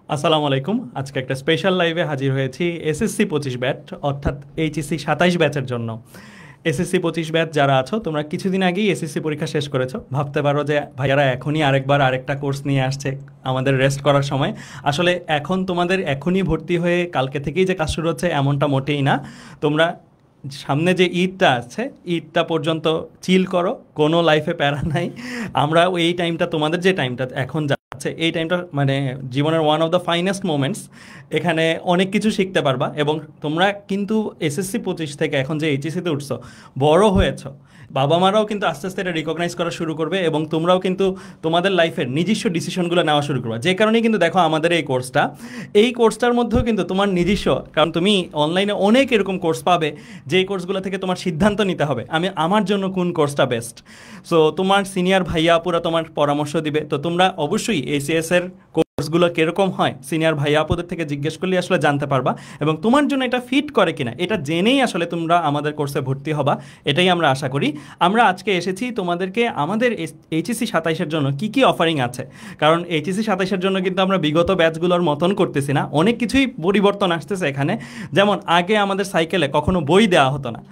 আসসালামু আলাইকুম। আজকে একটা স্পেশাল লাইভে হাজির হয়েছি এসএসসি 25 ব্যাচ অর্থাৎ এইচএসসি 27 ব্যাচের জন্য। এসএসসি 25 ব্যাচ যারা আছো, তোমরা কিছুদিন আগেই এসএসসি পরীক্ষা শেষ করেছো। ভাবতে পারো যে ভাইয়ারা এখনই আরেকটা কোর্স নিয়ে আসছে আমাদের রেস্ট করার সময়। আসলে এখন তোমাদের এখনই ভর্তি হয়ে কালকে থেকেই যে কাজ শুরু হচ্ছে এমনটা মোটেই না। তোমরা সামনে যে ঈদটা আছে, ঈদটা পর্যন্ত চিল করো, কোনো লাইফে প্যারা নাই। আমরা এই টাইমটা, তোমাদের যে টাইমটা এখন যাচ্ছে, এই টাইমটা মানে জীবনের one of the finest moments. এখানে অনেক কিছু শিখতে পারবা এবং তোমরা কিন্তু এসএসসি 25 থেকে এখন যে এইচএসসিতে উঠছো, বড় হয়েছো, বাবা মারাও কিন্তু আস্তে আস্তে এটা রিকগনাইজ করা শুরু করবে এবং তোমরাও কিন্তু তোমাদের লাইফের নিজস্ব ডিসিশনগুলো নেওয়া শুরু করবে। যে কারণেই কিন্তু দেখো আমাদের এই কোর্সটার মধ্যেও কিন্তু তোমার নিজস্ব, কারণ তুমি অনলাইনে অনেক এরকম কোর্স পাবে যেই কোর্সগুলো থেকে তোমার সিদ্ধান্ত নিতে হবে আমি আমার জন্য কোন কোর্সটা বেস্ট। সো তোমার সিনিয়র ভাইয়া আপুরা তোমার পরামর্শ দিবে। তো তোমরা অবশ্যই এসিএস এর কোর্সগুলো কীরকম হয় সিনিয়র ভাইয়া আপুদের থেকে জিজ্ঞেস করলে আসলে জানতে পারবা এবং তোমার জন্য এটা ফিট করে কিনা এটা জেনেই আসলে তোমরা আমাদের কোর্সে ভর্তি হবা, এটাই আমরা আশা করি। আমরা আজকে এসেছি তোমাদেরকে আমাদের এইচএসসি 27-এর জন্য কি কি অফারিং আছে, কারণ এইচএসসি 27-এর জন্য কিন্তু আমরা বিগত ব্যাচগুলোর মতন করতেছি না, অনেক কিছুই পরিবর্তন আসতেছে এখানে। যেমন আগে আমাদের সাইকেলে কখনো বই দেওয়া হতো না,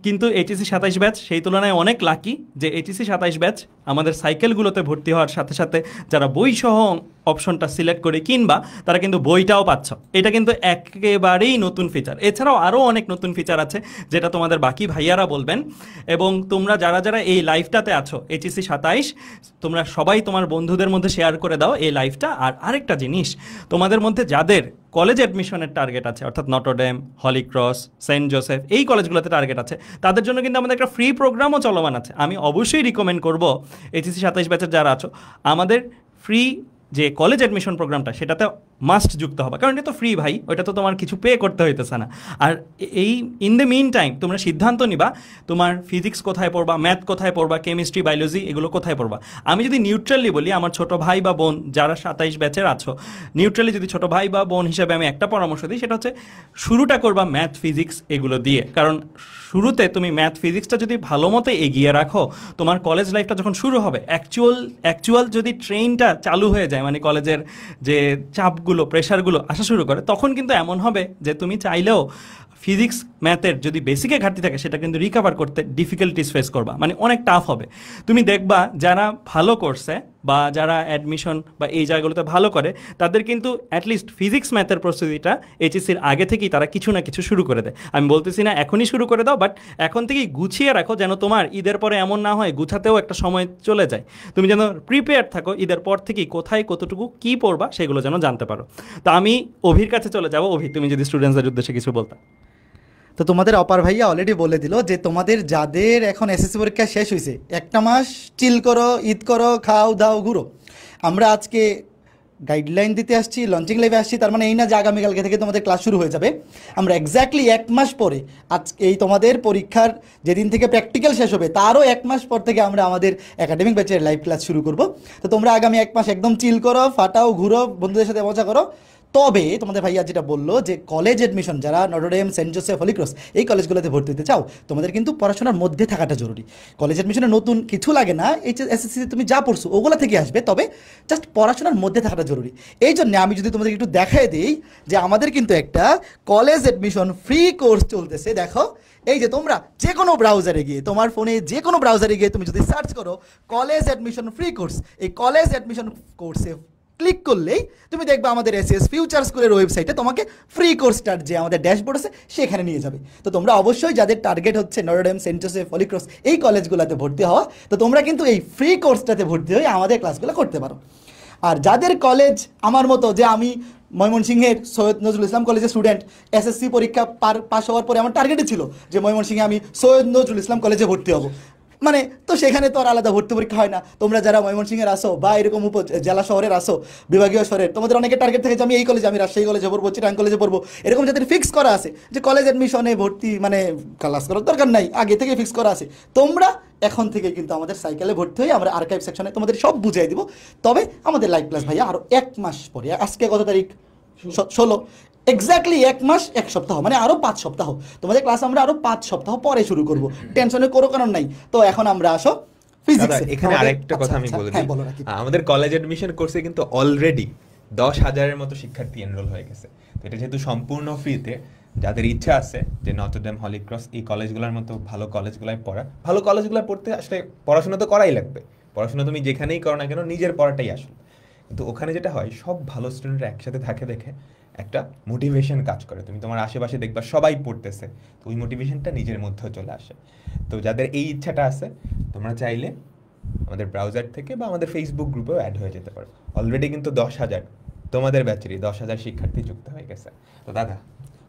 কিন্তু এইচএসসি 27 ব্যাচ সেই তুলনায় অনেক লাকি যে এইচএসসি 27 ব্যাচ আমাদের সাইকেলগুলোতে ভর্তি হওয়ার সাথে সাথে যারা বই সহ অপশনটা সিলেক্ট করে কিনবা তারা কিন্তু বইটাও পাচ্ছ। এটা কিন্তু একেবারেই নতুন ফিচার। এছাড়াও আরও অনেক নতুন ফিচার আছে যেটা তোমাদের বাকি ভাইয়ারা বলবেন। এবং তোমরা যারা যারা এই লাইভটাতে আছো এইচএসসি 27, তোমরা সবাই তোমার বন্ধুদের মধ্যে শেয়ার করে দাও এই লাইভটা। আর আরেকটা জিনিস, তোমাদের মধ্যে যাদের কলেজ অ্যাডমিশনের টার্গেট আছে অর্থাৎ নটরডেম, হলিক্রস, সেন্ট জোসেফ এই কলেজগুলোতে টার্গেট আছে, তাদের জন্য কিন্তু আমাদের একটা ফ্রি প্রোগ্রামও চলমান আছে। আমি অবশ্যই রিকমেন্ড করবো এইচএসসি 27 ব্যাচের যারা আছো আমাদের ফ্রি যে কলেজ অ্যাডমিশন প্রোগ্রামটা সেটাতে মাস্ট যুক্ত হবে, কারণ এটা তো ফ্রি ভাই, ওইটা তো তোমার কিছু পে করতে হইতেছে না। আর এই ইন দ্য মিন টাইম তোমরা সিদ্ধান্ত নিবা তোমার ফিজিক্স কোথায় পড়বা, ম্যাথ কোথায় পড়বা, কেমিস্ট্রি, বায়োলজি এগুলো কোথায় পড়বা। আমি যদি নিউট্রালি বলি, আমার ছোট ভাই বা বোন যারা 27 ব্যাচের আছো, নিউট্রালি যদি ছোট ভাই বা বোন হিসেবে আমি একটা পরামর্শ দিই, সেটা হচ্ছে শুরুটা করবা ম্যাথ, ফিজিক্স এগুলো দিয়ে। কারণ শুরুতে তুমি ম্যাথ ফিজিক্সটা যদি ভালো মতো এগিয়ে রাখো, তোমার কলেজ লাইফটা যখন শুরু হবে, অ্যাকচুয়াল যদি ট্রেনটা চালু হয়ে যায়, মানে কলেজের যে চাপগুলো, প্রেশারগুলো আসা শুরু করে, তখন কিন্তু এমন হবে যে তুমি চাইলেও ফিজিক্স ম্যাথের যদি বেসিকে ঘাটতি থাকে সেটা কিন্তু রিকভার করতে ডিফিকাল্টিস ফেস করবা, মানে অনেক টাফ হবে। তুমি দেখবা যারা ভালো করছে বা যারা অ্যাডমিশন বা এই জায়গাগুলোতে ভালো করে, তাদের কিন্তু অ্যাটলিস্ট ফিজিক্স ম্যাথের প্রস্তুতিটা এইচএসসির আগে থেকেই তারা কিছু না কিছু শুরু করে দেয়। আমি বলতেছি না এখনই শুরু করে দাও, বাট এখন থেকেই গুছিয়ে রাখো যেন তোমার ঈদের পরে এমন না হয় গুছাতেও একটা সময় চলে যায়। তুমি যেন প্রিপেয়ার থাকো ঈদের পর থেকেই কোথায় কতটুকু কী পড়বা সেগুলো যেন জানতে পারো। তো আমি অভির কাছে চলে যাবো। অভি, তুমি যদি স্টুডেন্টসদের উদ্দেশ্যে কিছু বলতা। তো তোমাদের অপার ভাইয়া অলরেডি বলে দিল যে তোমাদের যাদের এখন এসএসসি পরীক্ষা শেষ হয়েছে, একটা মাস চিল করো, ঈদ করো, খাও দাও, ঘুরো। আমরা আজকে গাইডলাইন দিতে আসছি, লঞ্চিং লাইভে আসছি, তার মানে এই না যে আগামীকালকে থেকে তোমাদের ক্লাস শুরু হয়ে যাবে। আমরা এক্স্যাক্টলি এক মাস পরে, আজকে এই তোমাদের পরীক্ষার যেদিন থেকে প্র্যাকটিক্যাল শেষ হবে তারও এক মাস পর থেকে আমরা আমাদের একাডেমিক ব্যাচের লাইভ ক্লাস শুরু করব। তো তোমরা আগামী এক মাস একদম চিল করো, ফাটাও, ঘুরো, বন্ধুদের সাথে মজা করো। তবে তোমাদের ভাইয়া যেটা বললো যে কলেজ অ্যাডমিশন যারা নটরডেম, সেন্ট জোসেফ, হলিক্রস এই কলেজগুলোতে ভর্তি হতে চাও, তোমাদের কিন্তু পড়াশোনার মধ্যে থাকাটা জরুরি। কলেজ অ্যাডমিশনে নতুন কিছু লাগে না, এসএসসিতে তুমি যা পড়ছো ওগুলো থেকে আসবে, তবে জাস্ট পড়াশোনার মধ্যে থাকাটা জরুরি। এই জন্য আমি যদি তোমাদের একটু দেখাই দিই যে আমাদের কিন্তু একটা কলেজ অ্যাডমিশন ফ্রি কোর্স চলতেছে। দেখো, এই যে তোমরা যে কোনো ব্রাউজারে গিয়ে, তোমার ফোনে যে কোনো ব্রাউজারে গিয়ে তুমি যদি সার্চ করো কলেজ অ্যাডমিশন ফ্রি কোর্স, এই কলেজ অ্যাডমিশন কোর্সে ক্লিক করলেই তুমি দেখবে আমাদের এসএস ফিউচার স্কুলের ওয়েবসাইটে তোমাকে ফ্রি কোর্সটার যে আমাদের ড্যাশবোর্ড আছে সেখানে নিয়ে যাবে। তো তোমরা অবশ্যই যাদের টার্গেট হচ্ছে নটরডেম, সেন্ট জোসেফ, হলিক্রস এই কলেজগুলোতে ভর্তি হওয়া, তো তোমরা কিন্তু এই ফ্রি কোর্সটাতে ভর্তি হয়ে আমাদের ক্লাসগুলো করতে পারো। আর যাদের কলেজ আমার মতো, যে আমি ময়মনসিংহের সৈয়দ নজরুল ইসলাম কলেজের স্টুডেন্ট, এসএসসি পরীক্ষা পাস হওয়ার পরে আমার টার্গেটই ছিল যে ময়মনসিংহে আমি সৈয়দ নজরুল ইসলাম কলেজে ভর্তি হব, মানে তো সেখানে তো আর আলাদা ভর্তি পরীক্ষা হয় না। তোমরা যারা ময়মনসিংহের আসো বা এরকম জেলা শহরের আসো, বিভাগীয় শহরের, তোমাদের অনেকের টার্গেট থাকে যে আমি এই কলেজে, আমি রাজশাহী কলেজে পড়বো, চিটাং কলেজে পড়বো, এরকম যাদের ফিক্স করা আছে যে কলেজ অ্যাডমিশনে ভর্তি মানে ক্লাস করার দরকার নাই, আগে থেকে ফিক্স করা আছে, তোমরা এখন থেকে কিন্তু আমাদের সাইকেলে ভর্তি হয়ে আমরা আর্কাইভ সেকশনে তোমাদের সব বুঝিয়ে দিব। তবে আমাদের লাইভ ক্লাস ভাইয়া আরও এক মাস পরে, আজকে কত তারিখ, 16, এক্স্যাক্টলি এক মাস এক সপ্তাহ, মানে আরো 5 সপ্তাহ তোমাদের ক্লাস আমরা আরো 5 সপ্তাহ পরে শুরু করব। টেনশনের কোনো কারণ নাই। তো এখন আমরা আসো ফিজিক্স। এখানে আরেকটা কথা আমি বলে দিই, আমাদের কলেজ অ্যাডমিশন কোর্সে কিন্তু অলরেডি 10,000-এর মতো শিক্ষার্থী এনরোল হয়ে গেছে। তো এটা যেহেতু সম্পূর্ণ ফ্রিতে, যাদের ইচ্ছা আছে যে নটরডেম, হলি ক্রস এই কলেজগুলোর মতো ভালো কলেজগুলোয় পড়া, ভালো কলেজগুলোয় পড়তে আসলে পড়াশোনা তো করাই লাগবে, পড়াশোনা তুমি যেখানেই করো না কেন নিজের পড়াটাই আসলে। কিন্তু ওখানে যেটা হয়, সব ভালো স্টুডেন্টরা একসাথে থাকে দেখে একটা মোটিভেশন কাজ করে, তুমি তোমার আশেপাশে দেখবা সবাই পড়তেছে, তো ওই মোটিভেশনটা নিজের মধ্যেও চলে আসে। তো যাদের এই ইচ্ছাটা আছে, তোমরা চাইলে আমাদের ব্রাউজার থেকে বা আমাদের ফেসবুক গ্রুপেও অ্যাড হয়ে যেতে পারো। অলরেডি কিন্তু 10,000 তোমাদের ব্যাচেরই 10,000 শিক্ষার্থী যুক্ত হয়ে গেছে। তো দাদা,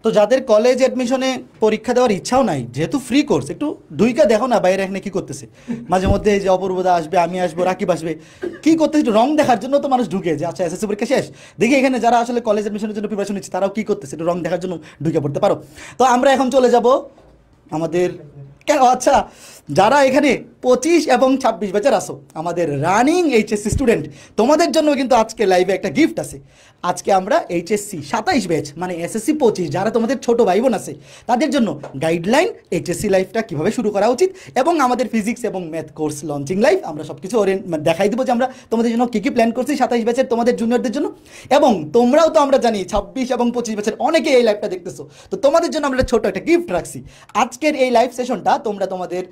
তো যাদের কলেজ অ্যাডমিশনে পরীক্ষা দেওয়ার ইচ্ছাও নাই, যেহেতু ফ্রি কোর্স, একটু ঢুইকা দেখো না বাইরে এখানে কি করতেছে। মাঝে মধ্যে যে অপূর্বদা আসবে, আমি আসবো, রাকিব আসবে, কি করতেছে একটু রং দেখার জন্য তো মানুষ ঢুকে, যে আচ্ছা এসএসসি পরীক্ষা শেষ, দেখি এখানে যারা আসলে কলেজ অ্যাডমিশনের জন্য প্রিপারেশন নিচ্ছে তারাও কি করতেছে, একটু রং দেখার জন্য ঢুকে পড়তে পারো। তো আমরা এখন চলে যাব আমাদের আচ্ছা, যারা এখানে 25 এবং 26 ব্যাচের আসো, আমাদের রানিং এইচএসসি স্টুডেন্ট, তোমাদের জন্য কিন্তু আজকে লাইভে একটা গিফট আছে। আজকে আমরা এইচএসসি 27 ব্যাচ মানে এসএসসি 25 যারা তোমাদের ছোট ভাই বোন আছে তাদের জন্য গাইডলাইন, এইচএসসি লাইফটা কীভাবে শুরু করা উচিত এবং আমাদের ফিজিক্স এবং ম্যাথ কোর্স লঞ্চিং লাইভ আমরা সব কিছু দেখাই দেবো যে আমরা তোমাদের জন্য কী কী প্ল্যান করছি 27 ব্যাচের তোমাদের জুনিয়রদের জন্য। এবং তোমরাও তো আমরা জানি 26 এবং 25 ব্যাচের অনেকে এই লাইভটা দেখতেছো, তো তোমাদের জন্য আমরা ছোট একটা গিফট রাখছি। আজকের এই লাইভ সেশনটা তোমরা তোমাদের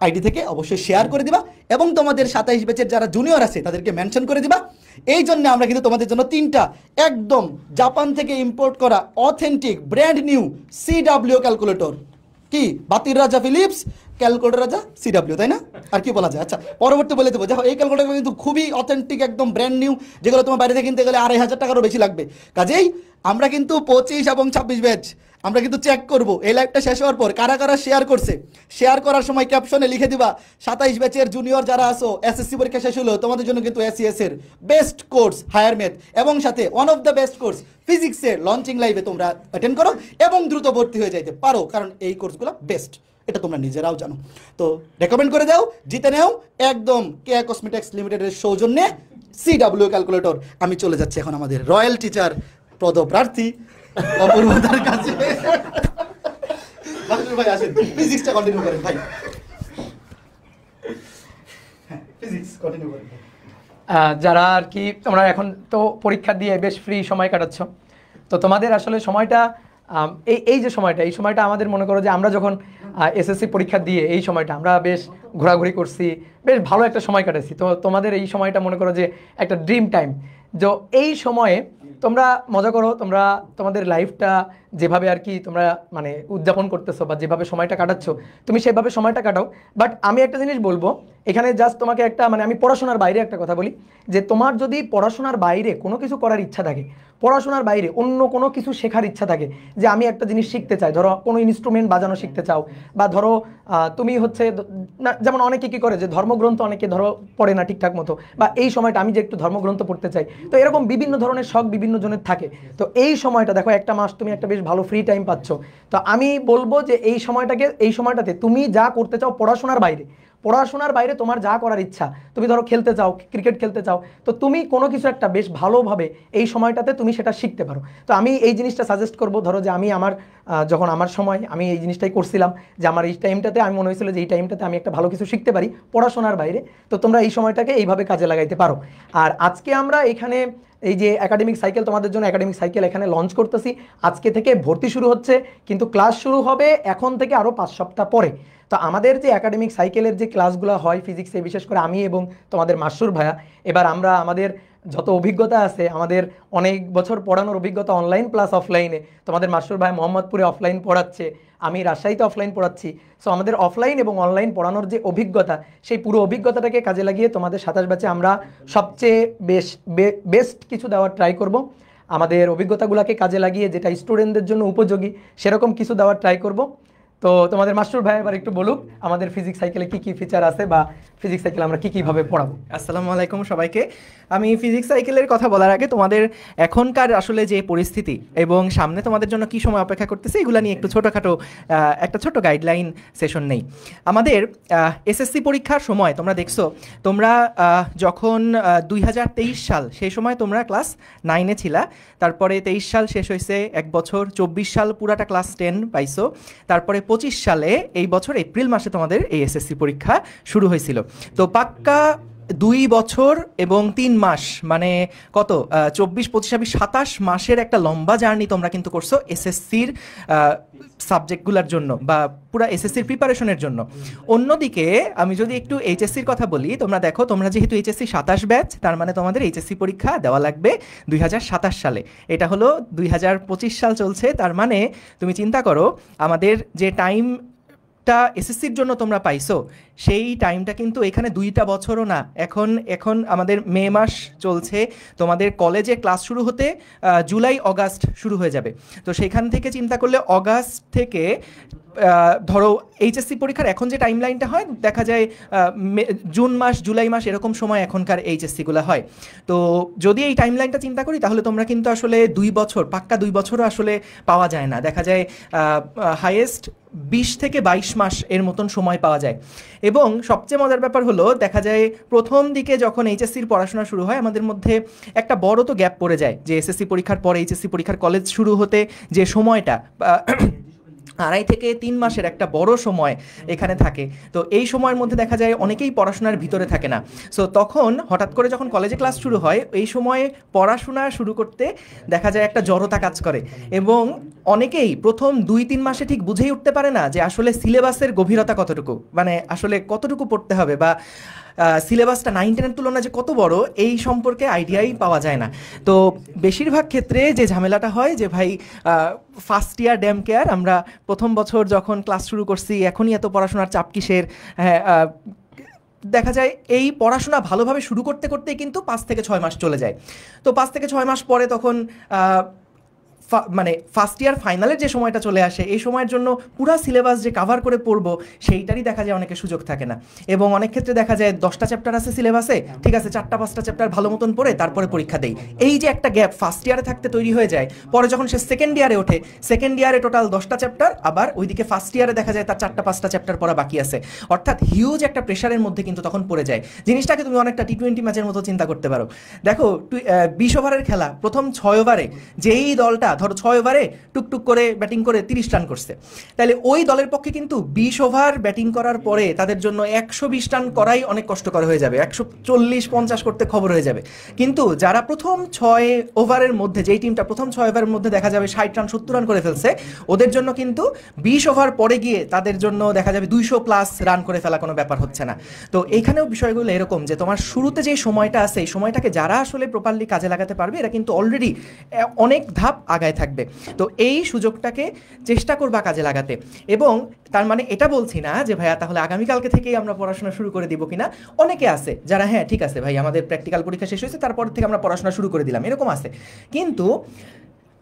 আইডি থেকে অবশ্যই শেয়ার করে দিবা এবং তোমাদের 27 ব্যাচের যারা জুনিয়র আছে তাদেরকে মেনশন করে দিবা। এই জন্য আমরা কিন্তু তোমাদের জন্য 3টা একদম জাপান থেকে ইম্পোর্ট করা authentic brand new CW calculator, কি বাতির রাজা ফিলিপস, ক্যালকুলেটর রাজা CW, তাই না? আর কি বলা যায়? আচ্ছা, পরবর্তী বলে দেবো। দেখো এই ক্যালকুলেটর কিন্তু খুবই অথেন্টিক, একদম ব্র্যান্ড নিউ, যেগুলো তোমার বাইরে থেকে কিনতে গেলে 2,500 টাকারও বেশি লাগবে। কাজেই আমরা কিন্তু 25 এবং 26 ব্যাচ আমরা কিন্তু চেক করব এই লাইভটা শেষ হওয়ার পর কারা কারা শেয়ার করছে। শেয়ার করার সময় ক্যাপশনে লিখে দিবা 27 ব্যাচের জুনিয়র যারা আসো, এসএসসি পরীক্ষা শেষ হলো, তোমাদের জন্য কিন্তু এসিএস এর বেস্ট কোর্স হায়ার ম্যাথ এবং সাথে one of the best course ফিজিক্সের লঞ্চিং লাইভে তোমরা অ্যাটেন্ড করো এবং দ্রুত ভর্তি হয়ে যাইতে পারো, কারণ এই কোর্সগুলো বেস্ট, এটা তোমরা নিজেরাও জানো। তো রেকমেন্ড করে দাও, জিতে নেও একদম কেয়া কসমেটিক্স লিমিটেডের সৌজন্যে CW ক্যালকুলেটর। আমি চলে যাচ্ছি এখন আমাদের রয়্যাল টিচার পদপ্রার্থী অপূর্বতার কাছে। ভাই আসেন, ফিজিক্সটা কন্টিনিউ করেন ভাই। হ্যাঁ, ফিজিক্স কন্টিনিউ করেন। যারা আর কি তোমরা এখন তো পরীক্ষা দিয়ে বেশ ফ্রি সময় কাটাচ্ছ, তো তোমাদের আসলে সময়টা এই যে সময়টা, এই সময়টা আমাদের মনে করো যে আমরা যখন এসএসসি পরীক্ষা দিয়ে এই সময়টা আমরা বেশ ঘোরাঘুরি করছি, বেশ ভালো একটা সময় কাটাচ্ছি। তো তোমাদের এই সময়টা মনে করো যে একটা ড্রিম টাইম। তো এই সময়ে তোমরা মজা করো, তোমরা তোমাদের লাইফটা যেভাবে আর কি তোমরা মানে উদযাপন করতেছো বা যেভাবে সময়টা কাটাচ্ছ তুমি সেভাবে সময়টা কাটাও। বাট আমি একটা জিনিস বলবো এখানে, জাস্ট তোমাকে একটা মানে আমি পড়াশোনার বাইরে একটা কথা বলি, যে তোমার যদি পড়াশোনার বাইরে কোনো কিছু করার ইচ্ছা থাকে, পড়াশোনার বাইরে অন্য কোনো কিছু শেখার ইচ্ছা থাকে, যে আমি একটা জিনিস শিখতে চাই, ধরো কোনো ইনস্ট্রুমেন্ট বাজানো শিখতে চাও, বা ধরো তুমি হচ্ছে যেমন অনেকে কী করে যে ধর্মগ্রন্থ অনেকে ধরো পড়ে না ঠিকঠাক মতো, বা এই সময়টা আমি যে একটু ধর্মগ্রন্থ পড়তে চাই, তো এরকম বিভিন্ন ধরনের শখ বিভিন্ন জনের থাকে। তো এই সময়টা দেখো একটা মাস তুমি একটা বেশ ভালো ফ্রি টাইম পাচ্ছ, তো আমি বলবো যে এই সময়টাতে তুমি যা করতে চাও পড়াশোনার বাইরে তোমার যা করার ইচ্ছা, তুমি ধরো খেলতে চাও, ক্রিকেট খেলতে চাও, তো তুমি কোনো কিছু একটা বেশ ভালোভাবে এই সময়টাতে তুমি সেটা শিখতে পারো। তো আমি এই জিনিসটা সাজেস্ট করবো, ধরো যে আমি যখন আমার সময় আমি এই জিনিসটাই করছিলাম, যে আমার এই টাইমটাতে আমি মনে হয়েছিল যে এই টাইমটাতে আমি একটা ভালো কিছু শিখতে পারি পড়াশোনার বাইরে, তো তোমরা এই সময়টাকে এইভাবে কাজে লাগাইতে পারো। আর আজকে আমরা এখানে এই যে একাডেমিক সাইকেল, তোমাদের জন্য একাডেমিক সাইকেল এখানে লঞ্চ করতেছি। আজকে থেকে ভর্তি শুরু হচ্ছে, কিন্তু ক্লাস শুরু হবে এখন থেকে আরও 5 সপ্তাহ পরে। তো আমাদের যে একাডেমিক সাইকেলের যে ক্লাসগুলো হয় ফিজিক্সে, বিশেষ করে আমি এবং তোমাদের মাসুর ভাইয়া, এবার আমরা আমাদের যত অভিজ্ঞতা আছে, আমাদের অনেক বছর পড়ানোর অভিজ্ঞতা অনলাইন প্লাস অফলাইনে, তোমাদের মাসুর ভাই মোহাম্মদপুরে অফলাইন পড়াচ্ছে, আমি রাজশাহীতে অফলাইন পড়াচ্ছি। সো আমাদের অফলাইন এবং অনলাইন পড়ানোর যে অভিজ্ঞতা, সেই পুরো অভিজ্ঞতাটাকে কাজে লাগিয়ে তোমাদের 27 ব্যাচে আমরা সবচেয়ে বেস্ট কিছু দেওয়ার ট্রাই করব। আমাদের অভিজ্ঞতাগুলোকে কাজে লাগিয়ে যেটা স্টুডেন্টদের জন্য উপযোগী সেরকম কিছু দেওয়ার ট্রাই করব। তো তোমাদের মাস্টার ভাই এবার একটু বলুক আমাদের ফিজিক্স সাইকেলে কি কি ফিচার আছে বা ফিজিক্স সাইকেল আমরা কিভাবে পড়াবো। আসসালামু আলাইকুম সবাইকে। আমি ফিজিক্স সাইকেলের কথা বলার আগে তোমাদের এখনকার আসলে যে পরিস্থিতি এবং সামনে তোমাদের জন্য কি সময় অপেক্ষা করতেছে এগুলো নিয়ে একটু ছোটোখাটো একটা ছোট গাইডলাইন সেশন নেই। আমাদের এসএসসি পরীক্ষার সময় তোমরা দেখছো, তোমরা যখন 2023 সাল সেই সময় তোমরা ক্লাস 9-এ ছিলা, তারপরে 23 সাল শেষ হয়েছে, 1 বছর, 24 সাল পুরাটা ক্লাস 10 পাইছো, তারপরে 25 সালে এই বছর এপ্রিল মাসে তোমাদের এই এসএসসি পরীক্ষা শুরু হয়েছিল। তো পাক্কা 2 বছর এবং 3 মাস, মানে কত 24, 25, 26, 27 মাসের একটা লম্বা জার্নি তোমরা কিন্তু করছো এসএসসির সাবজেক্টগুলোর জন্য বা পুরো এসএসসির প্রিপারেশনের জন্য। অন্যদিকে আমি যদি একটু এইচএসসির কথা বলি, তোমরা দেখো, তোমরা যেহেতু এইচএসসি 27 ব্যাচ, তার মানে তোমাদের এইচএসসি পরীক্ষা দেওয়া লাগবে 2027 সালে। এটা হলো 2025 সাল চলছে, তার মানে তুমি চিন্তা করো আমাদের যে টাইমটা এসএসসির জন্য তোমরা পাইছো, সেই টাইমটা কিন্তু এখানে 2টা বছরও না। এখন আমাদের মে মাস চলছে, তোমাদের কলেজে ক্লাস শুরু হতে জুলাই আগস্ট শুরু হয়ে যাবে। তো সেখান থেকে চিন্তা করলে অগাস্ট থেকে ধরো এইচএসসি পরীক্ষার এখন যে টাইম লাইনটা হয়, দেখা যায় জুন মাস, জুলাই মাস এরকম সময় এখনকার এইচএসসিগুলো হয়। তো যদি এই টাইম লাইনটা চিন্তা করি, তাহলে তোমরা কিন্তু আসলে 2 বছর, পাক্কা 2 বছরও আসলে পাওয়া যায় না। দেখা যায় হাইয়েস্ট 20 থেকে 22 মাস এর মতন সময় পাওয়া যায়। এবং সবচেয়ে মজার ব্যাপার হলো, দেখা যায় প্রথম দিকে যখন এইচএসসির পড়াশোনা শুরু হয়, আমাদের মধ্যে একটা বড় তো গ্যাপ পড়ে যায়, যে এসএসসি পরীক্ষার পরে এইচএসসি পরীক্ষার কলেজ শুরু হতে যে সময়টা 2.5 থেকে 3 মাসের একটা বড় সময় এখানে থাকে। তো এই সময়ের মধ্যে দেখা যায় অনেকেই পড়াশোনার ভিতরে থাকে না। সো তখন হঠাৎ করে যখন কলেজে ক্লাস শুরু হয়, এই সময়ে পড়াশোনা শুরু করতে দেখা যায় একটা জড়তা কাজ করে, এবং অনেকেই প্রথম 2-3 মাসে ঠিক বুঝেই উঠতে পারে না যে আসলে সিলেবাসের গভীরতা কতটুকু, মানে আসলে কতটুকু পড়তে হবে, বা সিলেবাসটা 9-10-এর তুলনায় যে কত বড়, এই সম্পর্কে আইডিয়াই পাওয়া যায় না। তো বেশিরভাগ ক্ষেত্রে যে ঝামেলাটা হয় যে ভাই ফার্স্ট ইয়ার ড্যাম কেয়ার, আমরা প্রথম বছর যখন ক্লাস শুরু করছি, এখনই এত পড়াশোনার চাপ কিসের। হ্যাঁ, দেখা যায় এই পড়াশোনা ভালোভাবে শুরু করতে করতেই কিন্তু 5 থেকে 6 মাস চলে যায়। তো 5 থেকে 6 মাস পরে তখন মানে ফার্স্ট ইয়ার ফাইনালের যে সময়টা চলে আসে, এই সময়ের জন্য পুরো সিলেবাস যে কাভার করে পড়বো, সেইটারই দেখা যায় অনেকের সুযোগ থাকে না। এবং অনেক ক্ষেত্রে দেখা যায় 10টা চ্যাপ্টার আছে সিলেবাসে, ঠিক আছে 4-5টা চ্যাপ্টার ভালো মতন পড়ে তারপরে পরীক্ষা দেই। এই যে একটা গ্যাপ ফার্স্ট ইয়ারে থাকতে তৈরি হয়ে যায়, পরে যখন সে সেকেন্ড ইয়ারে ওঠে, সেকেন্ড ইয়ারে টোটাল 10টা চ্যাপ্টার, আবার ওইদিকে ফার্স্ট ইয়ারে দেখা যায় তার 4-5টা চ্যাপ্টার পড়া বাকি আছে। অর্থাৎ হিউজ একটা প্রেশারের মধ্যে কিন্তু তখন পড়ে যায়। জিনিসটাকে তুমি অনেকটা টি20 ম্যাচের মতো চিন্তা করতে পারো। দেখো 20 ওভারের খেলা, প্রথম 6 ওভারে যেই দলটা ধরো 6 ওভারে টুকটুক করে ব্যাটিং করে 30 রান করছে, তাহলে ওই দলের পক্ষে কিন্তু 20 ওভার ব্যাটিং করার পরে তাদের জন্য 120 রান করাই অনেক কষ্টকর হয়ে যাবে, 140-50 করতে খবর হয়ে যাবে। কিন্তু যারা প্রথম 6 ওভারের মধ্যে, যেই টিমটা প্রথম 6 ওভারের মধ্যে দেখা যাবে 60 রান 70 রান করে ফেলছে, ওদের জন্য কিন্তু 20 ওভার পরে গিয়ে তাদের জন্য দেখা যাবে 200+ রান করে ফেলা কোনো ব্যাপার হচ্ছে না। তো এইখানেও বিষয়গুলো এরকম যে তোমার শুরুতে যে সময়টা আছে, এই সময়টাকে যারা আসলে প্রপারলি কাজে লাগাতে পারবে, এরা কিন্তু অলরেডি অনেক ধাপ আগায় থাকবে। তো এই সুযোগটাকে চেষ্টা করবা কাজে লাগাতে। এবং তার মানে এটা বলছি না যে ভাইয়া তাহলে আগামীকালকে থেকেই আমরা পড়াশোনা শুরু করে দিব কিনা। অনেকে আছে যারা হ্যাঁ ঠিক আছে ভাই, আমাদের প্র্যাকটিক্যাল পরীক্ষা শেষ হয়েছে, তারপর থেকে আমরা পড়াশোনা শুরু করে দিলাম, এরকম আছে। কিন্তু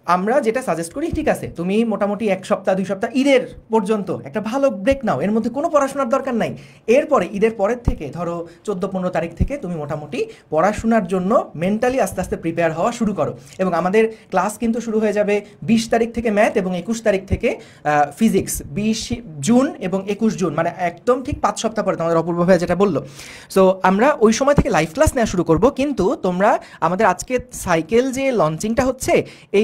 আমরা যেটা সাজেস্ট করি, ঠিক আছে তুমি মোটামুটি 1 সপ্তাহ 2 সপ্তাহ ঈদের পর্যন্ত একটা ভালো ব্রেক নাও, এর মধ্যে কোনো পড়াশোনার দরকার নাই। এরপরে ঈদের পরের থেকে ধরো 14-15 তারিখ থেকে তুমি মোটামুটি পড়াশোনার জন্য মেন্টালি আস্তে আস্তে প্রিপেয়ার হওয়া শুরু করো। এবং আমাদের ক্লাস কিন্তু শুরু হয়ে যাবে 20 তারিখ থেকে ম্যাথ, এবং 21 তারিখ থেকে ফিজিক্স। 20 জুন এবং 21 জুন, মানে একদম ঠিক 5 সপ্তাহ পরে তোমাদের অপূর্ব ভাইয়া যেটা বললো। সো আমরা ওই সময় থেকে লাইভ ক্লাস নেওয়া শুরু করব। কিন্তু তোমরা আমাদের আজকে সাইকেল যে লঞ্চিংটা হচ্ছে,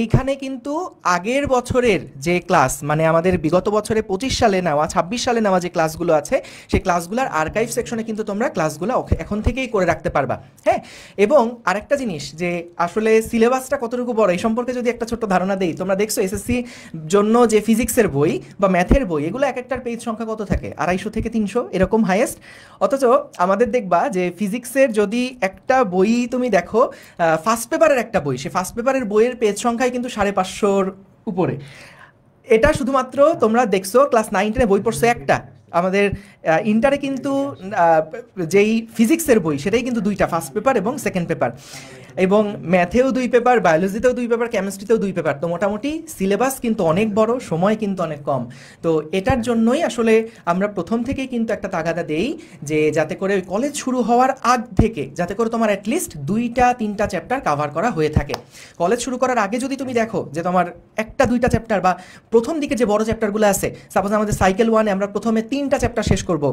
এইখানে কিন্তু আগের বছরের যে ক্লাস, মানে আমাদের বিগত বছরে 25 সালে নেওয়া, 26 সালে নেওয়া যে ক্লাসগুলো আছে, সেই ক্লাসগুলোর আর্কাইভ সেকশনে কিন্তু তোমরা ক্লাসগুলো এখন থেকেই করে রাখতে পারবা। হ্যাঁ, এবং আরেকটা জিনিস যে আসলে সিলেবাসটা কতটুকু বড়, এই সম্পর্কে যদি একটা ছোট্ট ধারণা দেই, তোমরা দেখছো এসএসসি জন্য যে ফিজিক্সের বই বা ম্যাথের বই, এগুলো এক একটার পেজ সংখ্যা কত থাকে, 250 থেকে 300 এরকম হাইয়েস্ট। অথচ আমাদের দেখবা যে ফিজিক্সের যদি একটা বই তুমি দেখো, ফার্স্ট পেপারের একটা বই, সে ফার্স্ট পেপারের বইয়ের পেজ সংখ্যায় কিন্তু 550-র উপরে। এটা শুধুমাত্র তোমরা দেখছো ক্লাস 9-10 বই পড়ছো একটা। আমাদের ইন্টারে কিন্তু যেই ফিজিক্সের বই, সেটাই কিন্তু 2টা, ফার্স্ট পেপার এবং সেকেন্ড পেপার। এবং ম্যাথেও 2 পেপার, বায়োলজিতেও 2 পেপার, কেমিস্ট্রিতেও 2 পেপার। তো মোটামুটি সিলেবাস কিন্তু অনেক বড়, সময় কিন্তু অনেক কম। তো এটার জন্যই আসলে আমরা প্রথম থেকেই কিন্তু একটা তাগাদা দেই যে যাতে করে ওই কলেজ শুরু হওয়ার আগ থেকে যাতে করে তোমার অ্যাটলিস্ট 2-3টা চ্যাপ্টার কাভার করা হয়ে থাকে। কলেজ শুরু করার আগে যদি তুমি দেখো যে তোমার 1-2টা চ্যাপ্টার বা প্রথম দিকে যে বড় চ্যাপ্টারগুলো আছে, সাপোজ আমাদের সাইকেল 1-এ আমরা প্রথমে 3টা চ্যাপ্টার শেষ করব,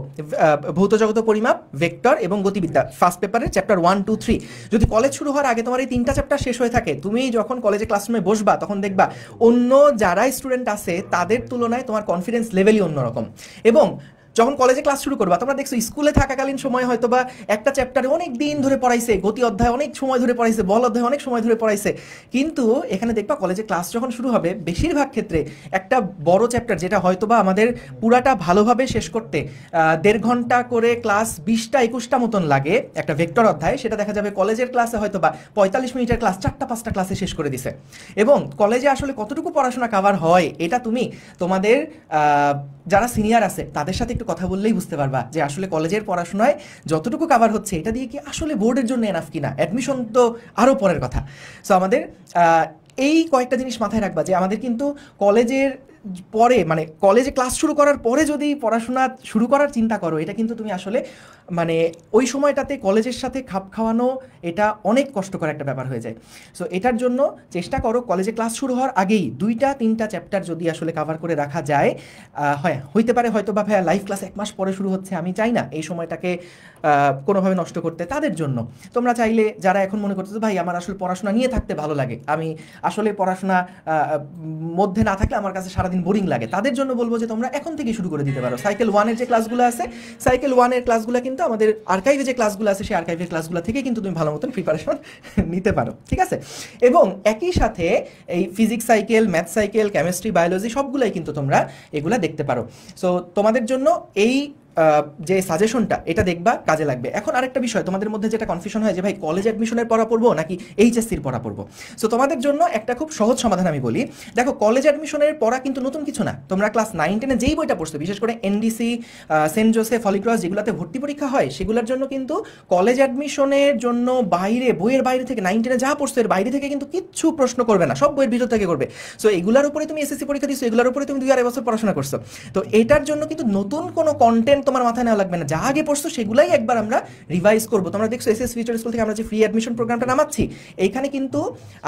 ভৌত জগত পরিমাপ, ভেক্টর এবং গতিবিদ্যা, ফার্স্ট পেপারের চ্যাপ্টার 1, 2, 3। যদি কলেজ শুরু হওয়ার আগে তোমার এই 3টা চ্যাপ্টার শেষ হয়ে থাকে, তুমি যখন কলেজে ক্লাসরুমে বসবা তখন দেখবা অন্য যারা স্টুডেন্ট আছে তাদের তুলনায় তোমার কনফিডেন্স লেভেলই অন্যরকম। এবং যখন কলেজে ক্লাস শুরু করবা, তোমরা দেখছো স্কুলে থাকাকালীন সময় হয়তো বা একটা চ্যাপ্টারে অনেক দিন ধরে পড়াইছে, গতি অধ্যায় অনেক সময় ধরে পড়াইছে, বল অধ্যায় অনেক সময় ধরে পড়াইছে, কিন্তু এখানে দেখবা কলেজে ক্লাস যখন শুরু হবে বেশিরভাগ ক্ষেত্রে একটা বড় চ্যাপ্টার যেটা হয়তো বা আমাদের পুরাটা ভালোভাবে শেষ করতে 1.5 ঘন্টা করে ক্লাস 20টা 21টা মতন লাগে একটা ভেক্টর অধ্যায়, সেটা দেখা যাবে কলেজের ক্লাসে হয়তো বা 45 মিনিটের ক্লাস 4টা 5টা ক্লাসে শেষ করে দিছে। এবং কলেজে আসলে কতটুকু পড়াশোনা কভার হয় এটা তুমি তোমাদের যারা সিনিয়র আছে তাদের সাথে একটু কথা বললেই বুঝতে পারবা যে আসলে কলেজের পড়াশোনায় যতটুকু কভার হচ্ছে এটা দিয়ে কি আসলে বোর্ডের জন্য এনাফ কিনা। অ্যাডমিশন তো আরও পরের কথা। সো আমাদের এই কয়েকটা জিনিস মাথায় রাখবা যে আমাদের কিন্তু কলেজের পরে মানে কলেজে ক্লাস শুরু করার পরে যদি পড়াশোনা শুরু করার চিন্তা করো, এটা কিন্তু তুমি আসলে মানে ওই সময়টাতে কলেজের সাথে খাপ খাওয়ানো এটা অনেক কষ্টকর একটা ব্যাপার হয়ে যায়। সো এটার জন্য চেষ্টা করো কলেজে ক্লাস শুরু হওয়ার আগেই 2টা 3টা চ্যাপ্টার যদি আসলে কভার করে রাখা যায়, হয় হইতে পারে হয়তো বা ভাইয়া লাইভ ক্লাস 1 মাস পরে শুরু হচ্ছে, আমি চাই না এই সময়টাকে কোনোভাবে নষ্ট করতে। তাদের জন্য তোমরা চাইলে যারা এখন মনে করতেছো ভাই আমার আসলে পড়াশোনা নিয়ে থাকতে ভালো লাগে, আমি আসলে পড়াশোনা মধ্যে না থাকলে আমার কাছে সারাদিন বোরিং লাগে, তাদের জন্য বলবো যে তোমরা এখন থেকে শুরু করে দিতে পারো। সাইকেল 1-এর যে ক্লাসগুলো আছে, সাইকেল 1-এর ক্লাসগুলো কিন্তু আমাদের আর্কাইভে যে ক্লাসগুলো আছে সেই আর্কাইভের ক্লাসগুলো থেকে কিন্তু তুমি ভালো মতন প্রিপারেশন নিতে পারো, ঠিক আছে? এবং একই সাথে এই physics cycle, math cycle, chemistry, biology সবগুলাই কিন্তু তোমরা এগুলা দেখতে পারো। সো তোমাদের জন্য এই যে সাজেশনটা এটা দেখবা কাজে লাগবে। এখন আরেকটা বিষয় তোমাদের মধ্যে যেটা কনফিউশন হয় যে ভাই কলেজ অ্যাডমিশনের পড়া পড়বো নাকি এইচএসসির পড়া পড়বো। সো তোমাদের জন্য একটা খুব সহজ সমাধান আমি বলি, দেখো কলেজ অ্যাডমিশনের পড়া কিন্তু নতুন কিছু না। তোমরা ক্লাস 9-10-এ যেই বইটা পড়ছো, বিশেষ করে এনডিসি, সেন্ট জোসেফ, হলিক্রস যেগুলোতে ভর্তি পরীক্ষা হয় সেগুলোর জন্য কিন্তু কলেজ অ্যাডমিশনের জন্য বাইরে বইয়ের বাইরে থেকে 9-10-এ যা পড়ছো এর বাইরে থেকে কিন্তু কিচ্ছু প্রশ্ন করবে না, সব বইয়ের ভিতর থেকে করবে। সো এগুলোর উপরে তুমি এসএসসি পরীক্ষা দিচ্ছ, এগুলোর উপরে তুমি 2-2.5 বছর পড়াশোনা করছো, তো এটার জন্য কিন্তু নতুন কোনো কন্টেন্ট তোমার মাথায় নেওয়া লাগবে না, যা আগে পড়ছো সেগুলাই একবার আমরা রিভাইজ করবো। তোমরা দেখছো এসএস ফিউচার স্কুল থেকে আমরা যে ফ্রি অ্যাডমিশন প্রোগ্রামটা নামাচ্ছি, এইখানে কিন্তু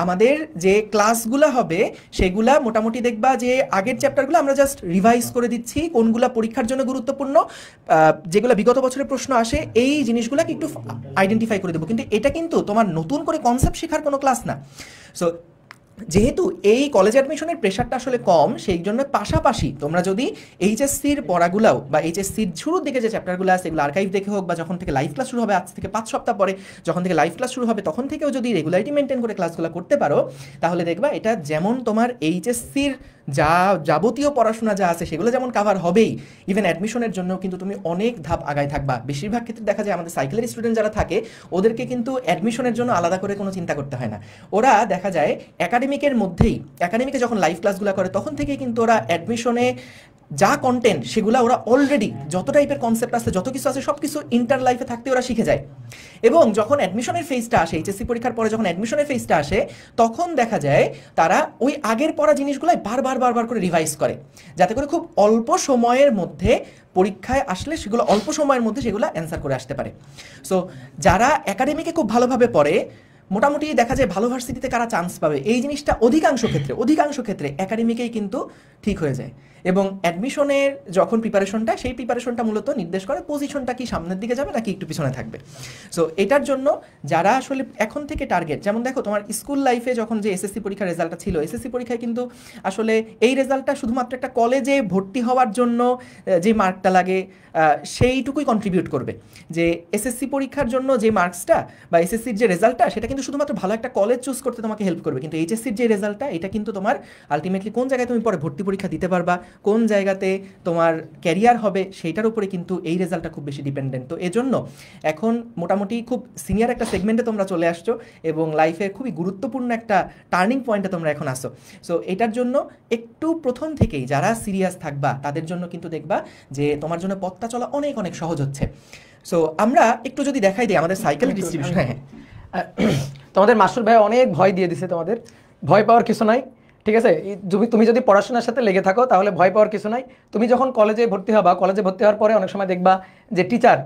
আমাদের যে ক্লাসগুলো হবে সেগুলা মোটামুটি দেখবা যে আগের চ্যাপ্টারগুলো আমরা জাস্ট রিভাইজ করে দিচ্ছি, কোনগুলা পরীক্ষার জন্য গুরুত্বপূর্ণ, যেগুলো বিগত বছরের প্রশ্ন আসে এই জিনিসগুলোকে একটু আইডেন্টিফাই করে দেবো। কিন্তু এটা কিন্তু তোমার নতুন করে কনসেপ্ট শেখার কোনো ক্লাস না। সো যেহেতু এই কলেজ অ্যাডমিশনের প্রেশারটা আসলে কম, সেই জন্য পাশাপাশি তোমরা যদি এইচএসসির পড়াগুলাও বা এইচএসসির শুরুর দিকে যে চ্যাপ্টারগুলো আছে এগুলো আর্কাইভ দেখে হোক বা যখন থেকে লাইভ ক্লাস শুরু হবে আজ থেকে 5 সপ্তাহ পরে যখন থেকে লাইভ ক্লাস শুরু হবে তখন থেকেও যদি রেগুলারিটি মেনটেন করে ক্লাসগুলো করতে পারো, তাহলে দেখবা এটা যেমন তোমার এইচএসসির যাবতীয় পড়াশোনা যা আছে সেগুলো যেমন কাভার হবেই, ইভেন অ্যাডমিশনের জন্য কিন্তু তুমি অনেক ধাপ আগায় থাকবা। বেশিরভাগ ক্ষেত্রে দেখা যায় আমাদের সাইকেলের স্টুডেন্ট যারা থাকে ওদেরকে কিন্তু অ্যাডমিশনের জন্য আলাদা করে কোনো চিন্তা করতে হয় না, ওরা দেখা যায় একাডেমিকের মধ্যেই, একাডেমিকে যখন লাইভ ক্লাসগুলো করে তখন থেকেই কিন্তু ওরা অ্যাডমিশনে যা কন্টেন্ট সেগুলো ওরা অলরেডি যত টাইপের কনসেপ্ট আছে যত কিছু আছে সব কিছু ইন্টার লাইফে থাকতে ওরা শিখে যায়। এবং যখন অ্যাডমিশনের ফেজটা আসে, এইচএসসি পরীক্ষার পরে যখন অ্যাডমিশনের ফেজটা আসে তখন দেখা যায় তারা ওই আগের পড়া জিনিসগুলাই বারবার করে রিভাইজ করে, যাতে করে খুব অল্প সময়ের মধ্যে পরীক্ষায় আসলে সেগুলো অল্প সময়ের মধ্যে সেগুলো অ্যান্সার করে আসতে পারে। সো যারা একাডেমিকে খুব ভালোভাবে পড়ে মোটামুটি দেখা যায় ভালো ভার্সিটিতে কারা চান্স পাবে, এই জিনিসটা অধিকাংশ ক্ষেত্রে একাডেমিকেই কিন্তু ঠিক হয়ে যায়। এবং অ্যাডমিশনের যখন প্রিপারেশনটা, সেই প্রিপারেশনটা মূলত নির্দেশ করে পজিশনটা কি সামনের দিকে যাবে নাকি একটু পিছনে থাকবে। সো এটার জন্য যারা আসলে এখন থেকে টার্গেট, যেমন দেখো তোমার স্কুল লাইফে যখন যে এসএসসি পরীক্ষার রেজাল্টটা ছিল, এসএসসি পরীক্ষায় কিন্তু আসলে এই রেজাল্টটা শুধুমাত্র একটা কলেজে ভর্তি হওয়ার জন্য যে মার্কটা লাগে সেইটুকুই কন্ট্রিবিউট করবে। যে এসএসসি পরীক্ষার জন্য যে মার্কসটা বা এসএসসির যে রেজাল্টটা সেটা কিন্তু শুধুমাত্র ভালো একটা কলেজ চুজ করতে তোমাকে হেল্প করবে, কিন্তু এইচএসসির যে রেজাল্টটা এটা কিন্তু তোমার আলটিমেটলি কোন জায়গায় তুমি পরে ভর্তি পরীক্ষা দিতে পারবা, কোন জায়গাতে তোমার ক্যারিয়ার হবে সেইটার উপরে কিন্তু এই রেজাল্টটা খুব বেশি ডিপেন্ডেন্ট। তো এজন্য এখন মোটামুটি খুব সিনিয়র একটা সেগমেন্টে তোমরা চলে আসছো এবং লাইফের খুবই গুরুত্বপূর্ণ একটা টার্নিং পয়েন্টে তোমরা এখন আসো। সো এটার জন্য একটু প্রথম থেকেই যারা সিরিয়াস থাকবা তাদের জন্য কিন্তু দেখবা যে তোমার জন্য পথটা চলা অনেক অনেক সহজ হচ্ছে। সো আমরা একটু যদি দেখাই দিই আমাদের সাইকেলের ডিস্ট্রিবিউশন। হ্যাঁ, তোমাদের মাস্টার ভাই অনেক ভয় দিয়ে দিছে, তোমাদের ভয় পাওয়ার কিছু নাই, ঠিক আছে? তুমি যদি পড়াশোনার সাথে লেগে থাকো তাহলে ভয় পাওয়ার কিছু নাই। তুমি যখন কলেজে ভর্তি হওয়ার পরে অনেক সময় দেখবা যে টিচার,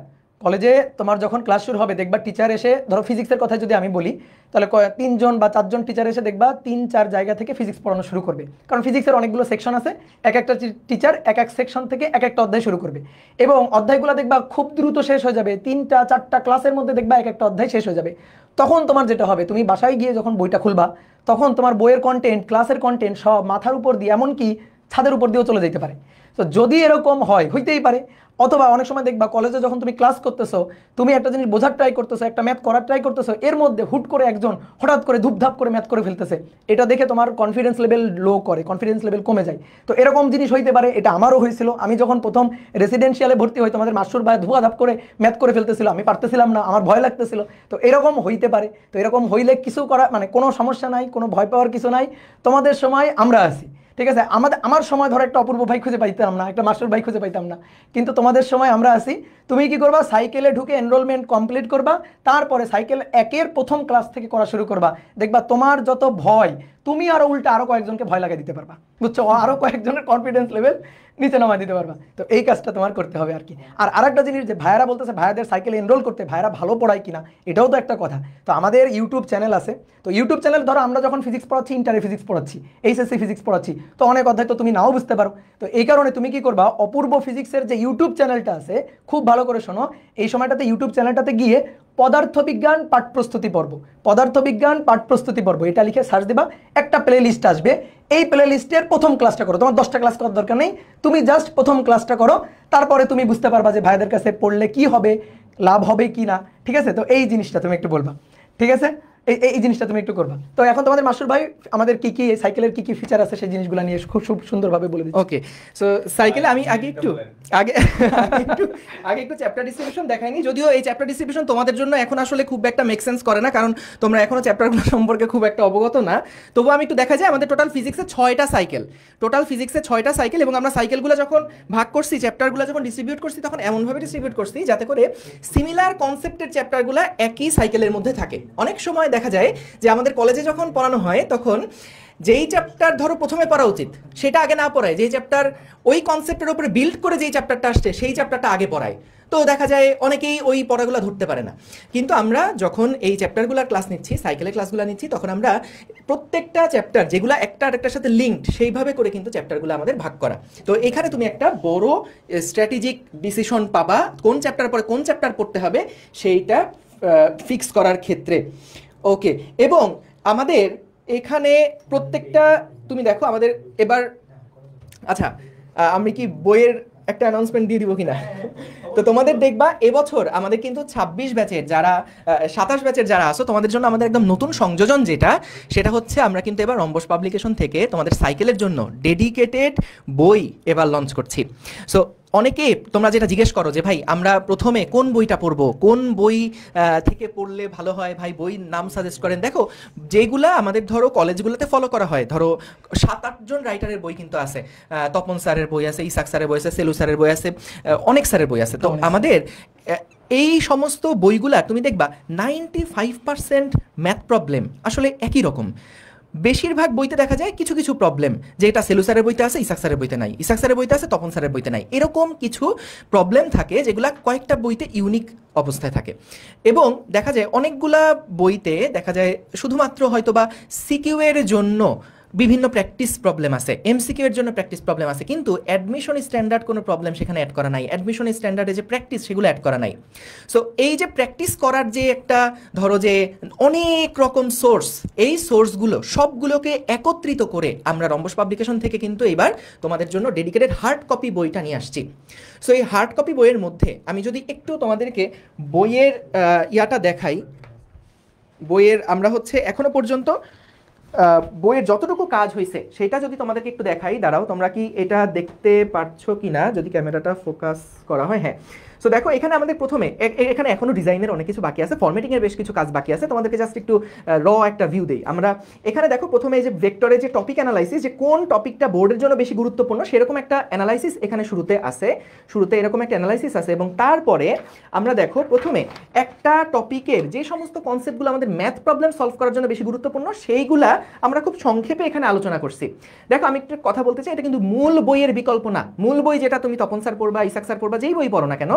কলেজে তোমার যখন ক্লাস শুরু হবে দেখবা টিচার এসে, ধরো ফিজিক্সের কথা যদি আমি বলি তাহলে 3জন বা 4জন টিচার এসে দেখবা 3-4 জায়গা থেকে ফিজিক্স পড়ানো শুরু করবে, কারণ ফিজিক্সের অনেকগুলো সেকশন আছে, এক একটা টিচার এক এক সেকশন থেকে এক একটা অধ্যায় শুরু করবে এবং অধ্যায়গুলো দেখবা খুব দ্রুত শেষ হয়ে যাবে, 3-4টা ক্লাসের মধ্যে দেখবা এক একটা অধ্যায় শেষ হয়ে যাবে। তখন তোমার যেটা হবে, তুমি বাসায় গিয়ে যখন বইটা খুলবা তখন তোমার বইয়ের কন্টেন্ট, ক্লাসের কন্টেন্ট সব মাথার উপর দিয়ে, এমনকি ছাদের উপর দিয়েও চলে যেতে পারে। তো যদি এরকম হয়, হইতেই পারে। অথবা অনেক সময় দেখবা কলেজে যখন তুমি ক্লাস করতেছো, তুমি একটা জিনিস বোঝার ট্রাই করতেছো, একটা ম্যাথ করার ট্রাই করতেছো, এর মধ্যে হুট করে একজন হঠাৎ করে ধুপধাপ করে ম্যাথ করে ফেলতেছে, এটা দেখে তোমার কনফিডেন্স লেভেল লো করে, কনফিডেন্স লেভেল কমে যায়। তো এরকম জিনিস হইতে পারে, এটা আমারও হয়েছিল। আমি যখন প্রথম রেসিডেন্সিয়ালে ভর্তি হই, তোমাদের মাস্টার ভাই ধুয়াধাপ করে ম্যাথ করে ফেলতেছিল, আমি পারতেছিলাম না, আমার ভয় লাগতেছিল। তো এরকম হইতে পারে। তো এরকম হইলে কিছু করা মানে কোনো সমস্যা নাই, কোনো ভয় পাওয়ার কিছু নাই। তোমাদের সময় আমরা আছি, ঠিক আছে? আমার সময় ধরো একটা অপূর্ব ভাই খুঁজে পাইতাম না, একটা মাস্টার ভাই খুঁজে পাইতাম না, কিন্তু তোমাদের সময় আমরা আছি। তুমি কি করবা? সাইকেলে ঢুকে এনরোলমেন্ট কমপ্লিট করবা, তারপরে সাইকেল 1-এর প্রথম ক্লাস থেকে করা শুরু করবা। দেখবা তোমার যত ভয়, তুমি আরো উল্টা আরো কয়েকজনকে ভয় লাগিয়ে দিতে পারবা, বুঝছো? আরো কয়েকজনের কনফিডেন্স লেভেল নিচে নামায় দিতে পারবা। তো এই কাজটা তোমার করতে হবে আর কি। আর আরেকটা জিনিস, যে ভাইয়ারা বলতেছে ভাইয়াদের সাইকেলে এনরোল করতে, ভাইয়ারা ভালো পড়ায় কিনা, এটাও তো একটা কথা। তো আমাদের ইউটিউব চ্যানেল আছে। তো ইউটিউব চ্যানেল ধরো আমরা যখন ফিজিক্স পড়াচ্ছি, ইন্টারে ফিজিক্স পড়াচ্ছি, এইচএসসি ফিজিক্স পড়াচ্ছি, তো অনেক অধ্যায় তো তুমি নাও বুঝতে পারো। তো এই কারণে তুমি কি করবা, অপূর্ব ফিজিক্সের যে ইউটিউব চ্যানেলটা আছে, খুব ভালো করে শোনো, এই সময়টাতে ইউটিউব চ্যানেলটাতে গিয়ে পদার্থবিজ্ঞান পাঠ প্রস্তুতি পর্ব, পদার্থবিজ্ঞান পাঠ প্রস্তুতি পর্ব এটা লিখে সার্চ দিবা, একটা প্লে লিস্ট আসবে। এই প্লে লিস্টের প্রথম ক্লাসটা করো। তোমার 10টা ক্লাস করার দরকার নেই, তুমি জাস্ট প্রথম ক্লাসটা করো, তারপরে তুমি বুঝতে পারবা যে ভাইদের কাছে পড়লে কি হবে, লাভ হবে কি না, ঠিক আছে? তো এই জিনিসটা তুমি একটু বলবা, ঠিক আছে? এই জিনিসটা তুমি একটু করবা। তো এখন তোমাদের মাস্টার ভাই আমাদের কি কি সাইকেলের কি কি ফিচার আছে সেই জিনিসগুলো নিয়ে খুব সুন্দরভাবে বলে দিচ্ছি। ওকে, সো সাইকেলে আমি আগে একটু চ্যাপ্টার ডিস্ট্রিবিউশন দেখাইনি, যদিও এই চ্যাপ্টার ডিস্ট্রিবিউশন তোমাদের জন্য এখন আসলে খুব একটা মেক সেন্স করে না, কারণ তোমরা এখনো চ্যাপ্টারগুলো সম্পর্কে খুব একটা অবগত না। তবুও আমি একটু দেখা যায় আমাদের টোটাল ফিজিক্সে 6টা সাইকেল, এবং আমরা সাইকেলগুলো যখন ভাগ করছি, চ্যাপ্টারগুলো যখন ডিস্ট্রিবিউট করছি, তখন এমনভাবে ডিস্ট্রিবিউট করছি যাতে করে সিমিলার কনসেপ্টের চ্যাপ্টারগুলো একই সাইকেলের মধ্যে থাকে। অনেক সময় দেখা যায় যে আমাদের কলেজে যখন পড়ানো হয়, তখন যেই চ্যাপ্টার ধরো প্রথমে পড়া উচিত সেটা আগে না পড়ায়, যেই চ্যাপ্টার ওই কনসেপ্টের উপরে বিল্ড করে যেই চ্যাপ্টারটা আসছে সেই চ্যাপ্টারটা আগে পড়ায়। তো দেখা যায় অনেকেই ওই পড়াগুলো ধরতে পারে না। কিন্তু আমরা যখন এই চ্যাপ্টারগুলোর ক্লাস নিচ্ছি, সাইকেলের ক্লাসগুলো নিচ্ছি, তখন আমরা প্রত্যেকটা চ্যাপ্টার যেগুলো একটা আরেকটার সাথে লিঙ্কড, সেইভাবে করে কিন্তু চ্যাপ্টারগুলো আমাদের ভাগ করা। তো এখানে তুমি একটা বড় স্ট্র্যাটেজিক ডিসিশন পাবা কোন চ্যাপ্টার পরে কোন চ্যাপ্টার পড়তে হবে সেইটা ফিক্স করার ক্ষেত্রে। ওকে, এবং আমাদের এখানে প্রত্যেকটা তুমি দেখো আমাদের এবার, আচ্ছা আমি কি বইয়ের একটা অ্যানাউন্সমেন্ট দিয়ে দিব কিনা? তো তোমাদের দেখবা এবছর আমাদের কিন্তু 26 ব্যাচের যারা 27 ব্যাচের যারা আসো, তোমাদের জন্য আমাদের একদম নতুন সংযোজন সেটা হচ্ছে আমরা কিন্তু এবার রম্বস পাবলিকেশন থেকে তোমাদের সাইকেলের জন্য ডেডিকেটেড বই এবার লঞ্চ করছি। সো অনেকে তোমরা যেটা জিজ্ঞেস করো যে ভাই আমরা প্রথমে কোন বইটা পড়বো, কোন বই থেকে পড়লে ভালো হয়, ভাই বই নাম সাজেস্ট করেন। দেখো যেগুলা আমাদের ধরো কলেজগুলোতে ফলো করা হয়, ধরো 7-8 জন রাইটারের বই কিন্তু আছে, তপন স্যারের বই আছে, ইসাক স্যারের বই আছে, সেলু স্যারের বই আছে, অনেক স্যারের বই আছে। তো আমাদের এই সমস্ত বইগুলা তুমি দেখবা 95% ম্যাথ প্রবলেম আসলে একই রকম। বেশিরভাগ বইতে দেখা যায় কিছু কিছু প্রবলেম, যেটা সেলু স্যারের বইতে আছে ইসাক স্যারের বইতে নাই, ইসাক স্যারের বইতে আছে তপন স্যারের বইতে নাই, এরকম কিছু প্রবলেম থাকে যেগুলা কয়েকটা বইতে ইউনিক অবস্থায় থাকে। এবং দেখা যায় অনেকগুলা বইতে দেখা যায় শুধুমাত্র হয়তো বা সিকিউ এর জন্য বিভিন্ন প্র্যাকটিস প্রবলেম আছে, এমসিকিউ এর জন্য প্র্যাকটিস প্রবলেম আছে, কিন্তু অ্যাডমিশন স্ট্যান্ডার্ড কোনো প্রবলেম সেখানে অ্যাড করা নাই, অ্যাডমিশন স্ট্যান্ডার্ডে যে প্র্যাকটিস সেগুলো অ্যাড করা নাই। সো এই যে প্র্যাকটিস করার যে একটা ধরো যে অনেক রকম সোর্স, এই সোর্সগুলো সবগুলোকে একত্রিত করে আমরা রম্বস পাবলিকেশন থেকে কিন্তু এবার তোমাদের জন্য ডেডিকেটেড হার্ড কপি বইটা নিয়ে আসছি। সো এই হার্ড কপি বইয়ের মধ্যে আমি যদি একটু তোমাদেরকে বইয়ের ইয়াটা দেখাই, বইয়ের আমরা হচ্ছে এখনো পর্যন্ত বইয়ের যতটুকু কাজ হয়েছে সেটা যদি তোমাদেরকে একটু দেখাই, দাঁড়াও তোমরা কি এটা দেখতে পারছো কিনা, যদি ক্যামেরাটা ফোকাস করা হয়। হ্যাঁ, সো দেখো এখানে আমাদের প্রথমে এখানে এখনো ডিজাইনের অনেক কিছু বাকি আছে, ফরম্যাটিং এর বেশ কিছু কাজ বাকি আছে। তোমাদেরকে জাস্ট একটু র একটা ভিউ দেই। আমরা এখানে দেখো প্রথমে এই যে ভেক্টরের যে টপিক অ্যানালাইসিস, যে কোন টপিকটা বোর্ডের জন্য বেশি গুরুত্বপূর্ণ সেরকম একটা অ্যানালাইসিস এখানে শুরুতে এরকম একটা অ্যানালাইসিস আছে। এবং তারপরে আমরা দেখো প্রথমে একটা টপিকের যে সমস্ত কনসেপ্টগুলো আমাদের ম্যাথ প্রবলেম সলভ করার জন্য বেশি গুরুত্বপূর্ণ সেইগুলা আমরা খুব সংক্ষেপে এখানে আলোচনা করছি। দেখো আমি একটা কথা বলতে চাই, এটা কিন্তু মূল বইয়ের বিকল্প না। মূল বই যেটা তুমি তপন স্যার পড়বা, ইসাক স্যার পড়বা, যেই বই পড়ো না কেন,